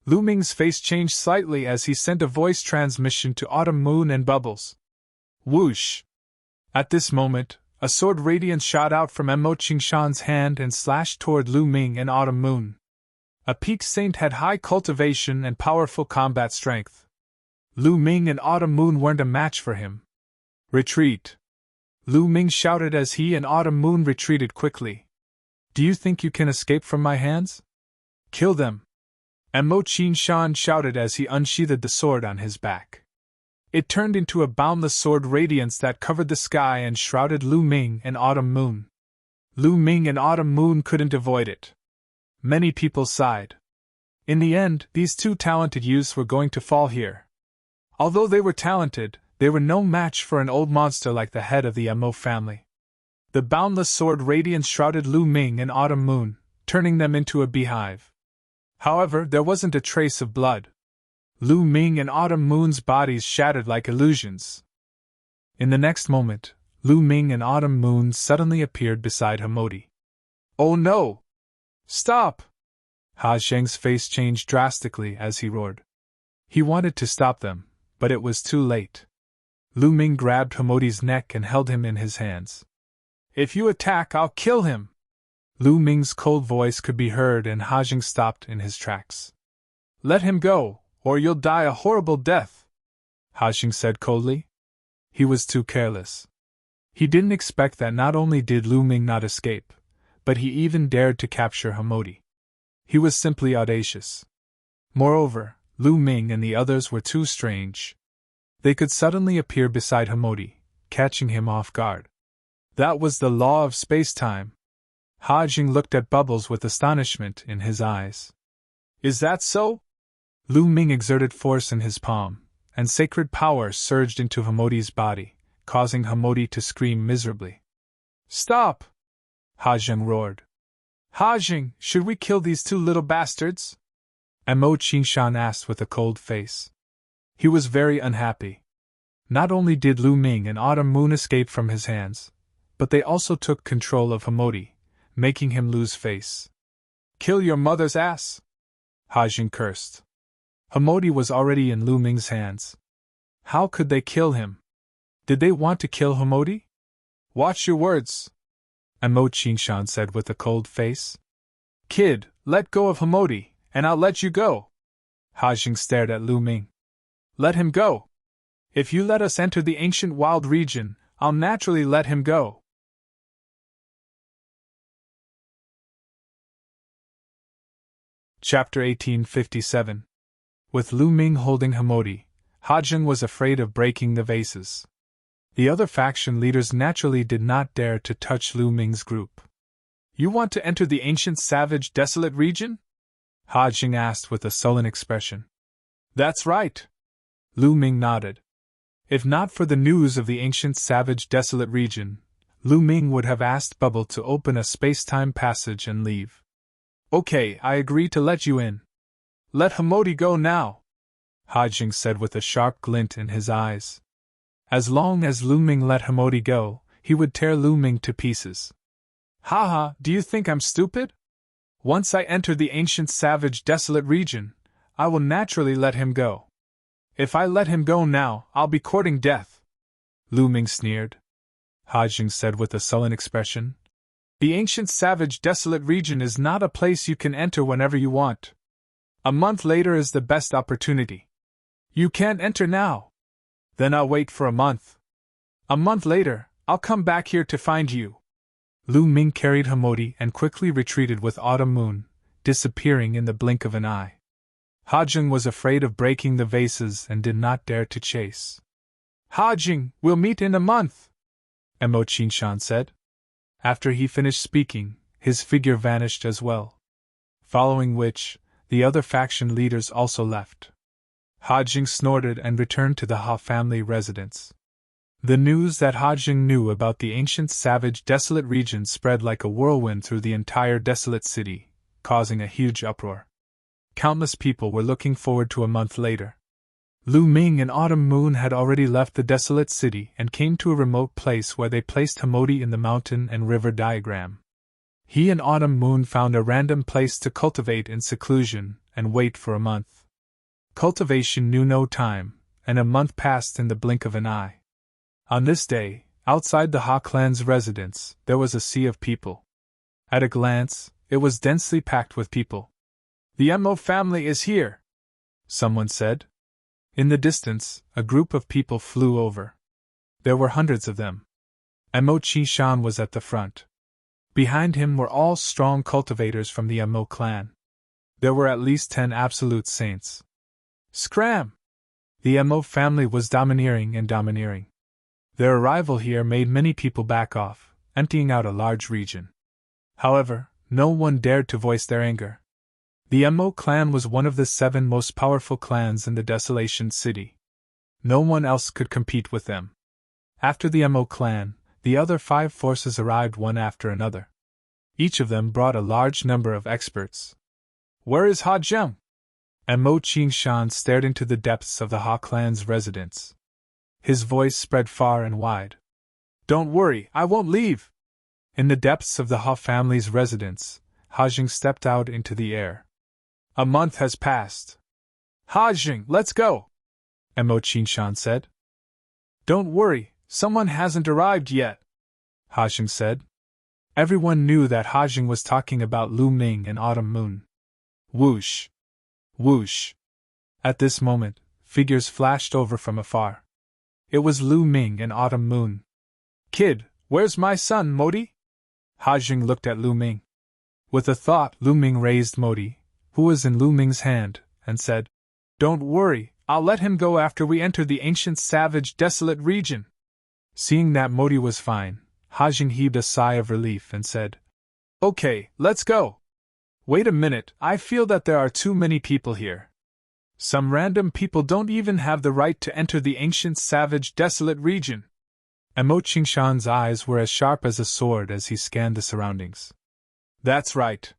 Lu Ming's face changed slightly as he sent a voice transmission to Autumn Moon and Bubbles. Whoosh! At this moment, a sword radiance shot out from Mo Qinshan's hand and slashed toward Lu Ming and Autumn Moon. A peak saint had high cultivation and powerful combat strength. Lu Ming and Autumn Moon weren't a match for him. Retreat! Lu Ming shouted as he and Autumn Moon retreated quickly. Do you think you can escape from my hands? Kill them! Mo Qinshan shouted as he unsheathed the sword on his back. It turned into a boundless sword radiance that covered the sky and shrouded Lu Ming and Autumn Moon. Lu Ming and Autumn Moon couldn't avoid it. Many people sighed. In the end, these two talented youths were going to fall here. Although they were talented, they were no match for an old monster like the head of the Mo family. The boundless sword radiance shrouded Lu Ming and Autumn Moon, turning them into a beehive. However, there wasn't a trace of blood. Lu Ming and Autumn Moon's bodies shattered like illusions. In the next moment, Lu Ming and Autumn Moon suddenly appeared beside Hamodi. Oh no! Stop! Ha Sheng's face changed drastically as he roared. He wanted to stop them, but it was too late. Lu Ming grabbed Hamodi's neck and held him in his hands. If you attack, I'll kill him! Lu Ming's cold voice could be heard and Hajing stopped in his tracks. Let him go, or you'll die a horrible death, Hajing said coldly. He was too careless. He didn't expect that not only did Lu Ming not escape, but he even dared to capture Hamodi. He was simply audacious. Moreover, Lu Ming and the others were too strange. They could suddenly appear beside Hamodi, catching him off guard. That was the law of space-time. Hajing looked at Bubbles with astonishment in his eyes. Is that so? Lu Ming exerted force in his palm, and sacred power surged into Hamodi's body, causing Hamodi to scream miserably. "Stop!" Hajing roared. "Hajing, should we kill these two little bastards?" Mo Qingshan asked with a cold face. He was very unhappy. Not only did Lu Ming and Autumn Moon escape from his hands, but they also took control of Hamodi, making him lose face. "Kill your mother's ass!" Hajing cursed. Hamodi was already in Lu Ming's hands. How could they kill him? Did they want to kill Hamodi? "Watch your words," Mo Qingshan said with a cold face. "Kid, let go of Hamodi, and I'll let you go." Hajing stared at Lu Ming. "Let him go. If you let us enter the ancient wild region, I'll naturally let him go." Chapter 1857. With Lu Ming holding Hamodi, Hajing was afraid of breaking the vases. The other faction leaders naturally did not dare to touch Lu Ming's group. "You want to enter the ancient savage desolate region?" Hajing asked with a sullen expression. "That's right." Lu Ming nodded. If not for the news of the ancient savage desolate region, Lu Ming would have asked Bubble to open a space-time passage and leave. "Okay, I agree to let you in. Let Hamodi go now," Hajing said with a sharp glint in his eyes. As long as Lu Ming let Hamodi go, he would tear Lu Ming to pieces. "Haha, do you think I'm stupid? Once I enter the ancient savage desolate region, I will naturally let him go. If I let him go now, I'll be courting death," Lu Ming sneered. Hajing said with a sullen expression. "The ancient savage desolate region is not a place you can enter whenever you want. A month later is the best opportunity. You can't enter now. Then I'll wait for a month. A month later, I'll come back here to find you." Lu Ming carried Hamodi and quickly retreated with Autumn Moon, disappearing in the blink of an eye. Hajing was afraid of breaking the vases and did not dare to chase. "Hajing, we'll meet in a month," Mo Qingshan said. After he finished speaking, his figure vanished as well. Following which, the other faction leaders also left. Hajing snorted and returned to the Ha family residence. The news that Hajing knew about the ancient savage desolate region spread like a whirlwind through the entire desolate city, causing a huge uproar. Countless people were looking forward to a month later. Lu Ming and Autumn Moon had already left the desolate city and came to a remote place where they placed Hamodi in the mountain and river diagram. He and Autumn Moon found a random place to cultivate in seclusion and wait for a month. Cultivation knew no time, and a month passed in the blink of an eye. On this day, outside the Ha clan's residence, there was a sea of people. At a glance, it was densely packed with people. "The Mo family is here," someone said. In the distance, a group of people flew over. There were hundreds of them. Mo Qingshan was at the front. Behind him were all strong cultivators from the Mo clan. There were at least 10 absolute saints. Scram! The Mo family was domineering and domineering. Their arrival here made many people back off, emptying out a large region. However, no one dared to voice their anger. The Mo clan was one of the 7 most powerful clans in the Desolation City. No one else could compete with them. After the Mo clan, the other 5 forces arrived one after another. Each of them brought a large number of experts. "Where is Ha Zheng?" Mo Qingshan stared into the depths of the Ha clan's residence. His voice spread far and wide. "Don't worry, I won't leave." In the depths of the Ha family's residence, Hajing stepped out into the air. "A month has passed. Hajing, let's go," Mo Qingshan said. "Don't worry, someone hasn't arrived yet," Hajing said. Everyone knew that Hajing was talking about Lu Ming and Autumn Moon. Whoosh! Whoosh! At this moment, figures flashed over from afar. It was Lu Ming and Autumn Moon. "Kid, where's my son, Modi?" Hajing looked at Lu Ming. With a thought, Lu Ming raised Modi, who was in Lu Ming's hand, and said, "Don't worry, I'll let him go after we enter the ancient savage desolate region." Seeing that Modi was fine, Hajing heaved a sigh of relief and said, "Okay, let's go." "Wait a minute, I feel that there are too many people here. Some random people don't even have the right to enter the ancient savage desolate region." Emo Qingshan's eyes were as sharp as a sword as he scanned the surroundings. That's right.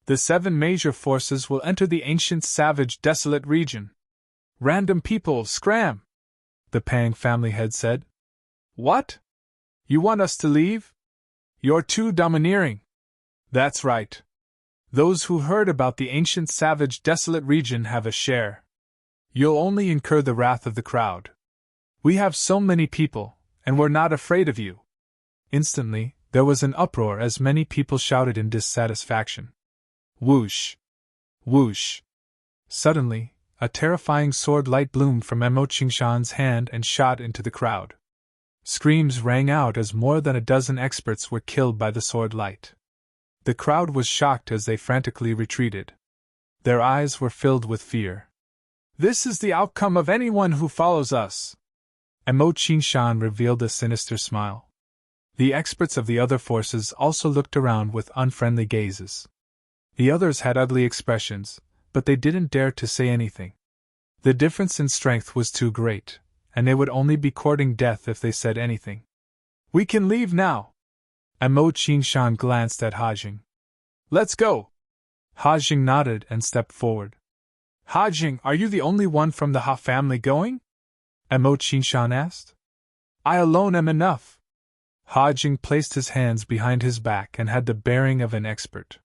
The 7 major forces will enter the ancient, savage, desolate region. Random people, scram! The Pang family head said. What? You want us to leave? You're too domineering. That's right. Those who heard about the ancient, savage, desolate region have a share. You'll only incur the wrath of the crowd. We have so many people, and we're not afraid of you. Instantly, there was an uproar as many people shouted in dissatisfaction. Whoosh! Whoosh! Suddenly, a terrifying sword light bloomed from Emo Qingshan's hand and shot into the crowd. Screams rang out as more than a dozen experts were killed by the sword light. The crowd was shocked as they frantically retreated. Their eyes were filled with fear. This is the outcome of anyone who follows us. Emo Qingshan revealed a sinister smile. The experts of the other forces also looked around with unfriendly gazes. The others had ugly expressions, but they didn't dare to say anything. The difference in strength was too great, and they would only be courting death if they said anything. We can leave now. Emo Qingshan glanced at Hajing. Let's go. Hajing nodded and stepped forward. Hajing, are you the only one from the Ha family going? Emo Qingshan asked. I alone am enough. Hajing placed his hands behind his back and had the bearing of an expert.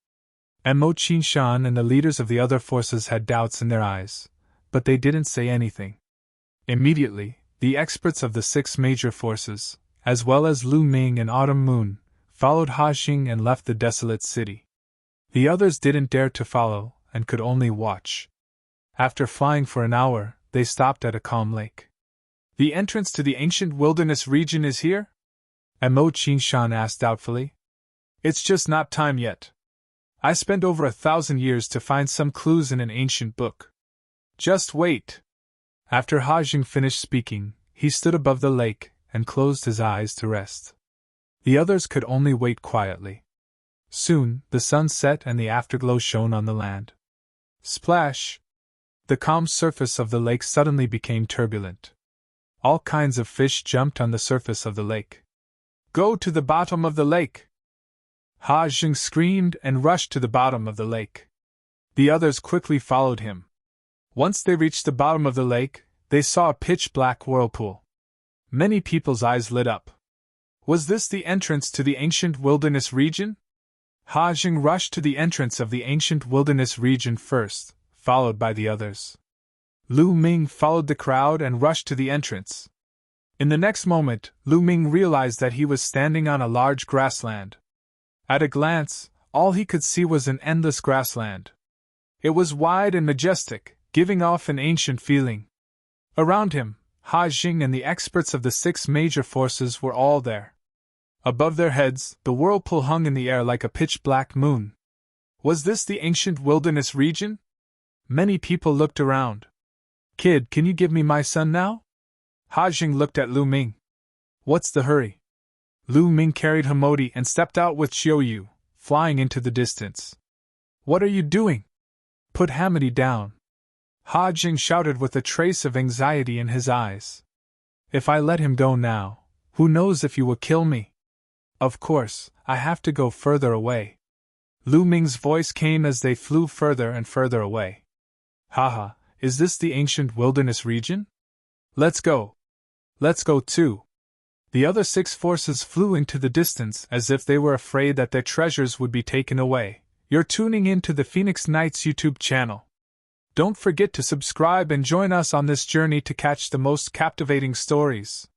Emo Qingshan and the leaders of the other forces had doubts in their eyes, but they didn't say anything. Immediately, the experts of the 6 major forces, as well as Lu Ming and Autumn Moon, followed Hajing and left the desolate city. The others didn't dare to follow and could only watch. After flying for an hour, they stopped at a calm lake. The entrance to the ancient wilderness region is here? Emo Qingshan asked doubtfully. It's just not time yet. I spent over 1,000 years to find some clues in an ancient book. Just wait. After Hajing finished speaking, he stood above the lake and closed his eyes to rest. The others could only wait quietly. Soon, the sun set and the afterglow shone on the land. Splash! The calm surface of the lake suddenly became turbulent. All kinds of fish jumped on the surface of the lake. Go to the bottom of the lake! Hajing screamed and rushed to the bottom of the lake. The others quickly followed him. Once they reached the bottom of the lake, they saw a pitch-black whirlpool. Many people's eyes lit up. Was this the entrance to the ancient wilderness region? Hajing rushed to the entrance of the ancient wilderness region first, followed by the others. Lu Ming followed the crowd and rushed to the entrance. In the next moment, Lu Ming realized that he was standing on a large grassland. At a glance, all he could see was an endless grassland. It was wide and majestic, giving off an ancient feeling. Around him, Hajing and the experts of the 6 major forces were all there. Above their heads, the whirlpool hung in the air like a pitch-black moon. Was this the ancient wilderness region? Many people looked around. Kid, can you give me my son now? Hajing looked at Lu Ming. What's the hurry? Lu Ming carried Hamodi and stepped out with Xiaoyu, flying into the distance. What are you doing? Put Hamodi down. Hajing shouted with a trace of anxiety in his eyes. If I let him go now, who knows if you will kill me? Of course, I have to go further away. Lu Ming's voice came as they flew further and further away. Haha, is this the ancient wilderness region? Let's go. Let's go too. The other 6 forces flew into the distance as if they were afraid that their treasures would be taken away. You're tuning in to the Phoenix Knights YouTube channel. Don't forget to subscribe and join us on this journey to catch the most captivating stories.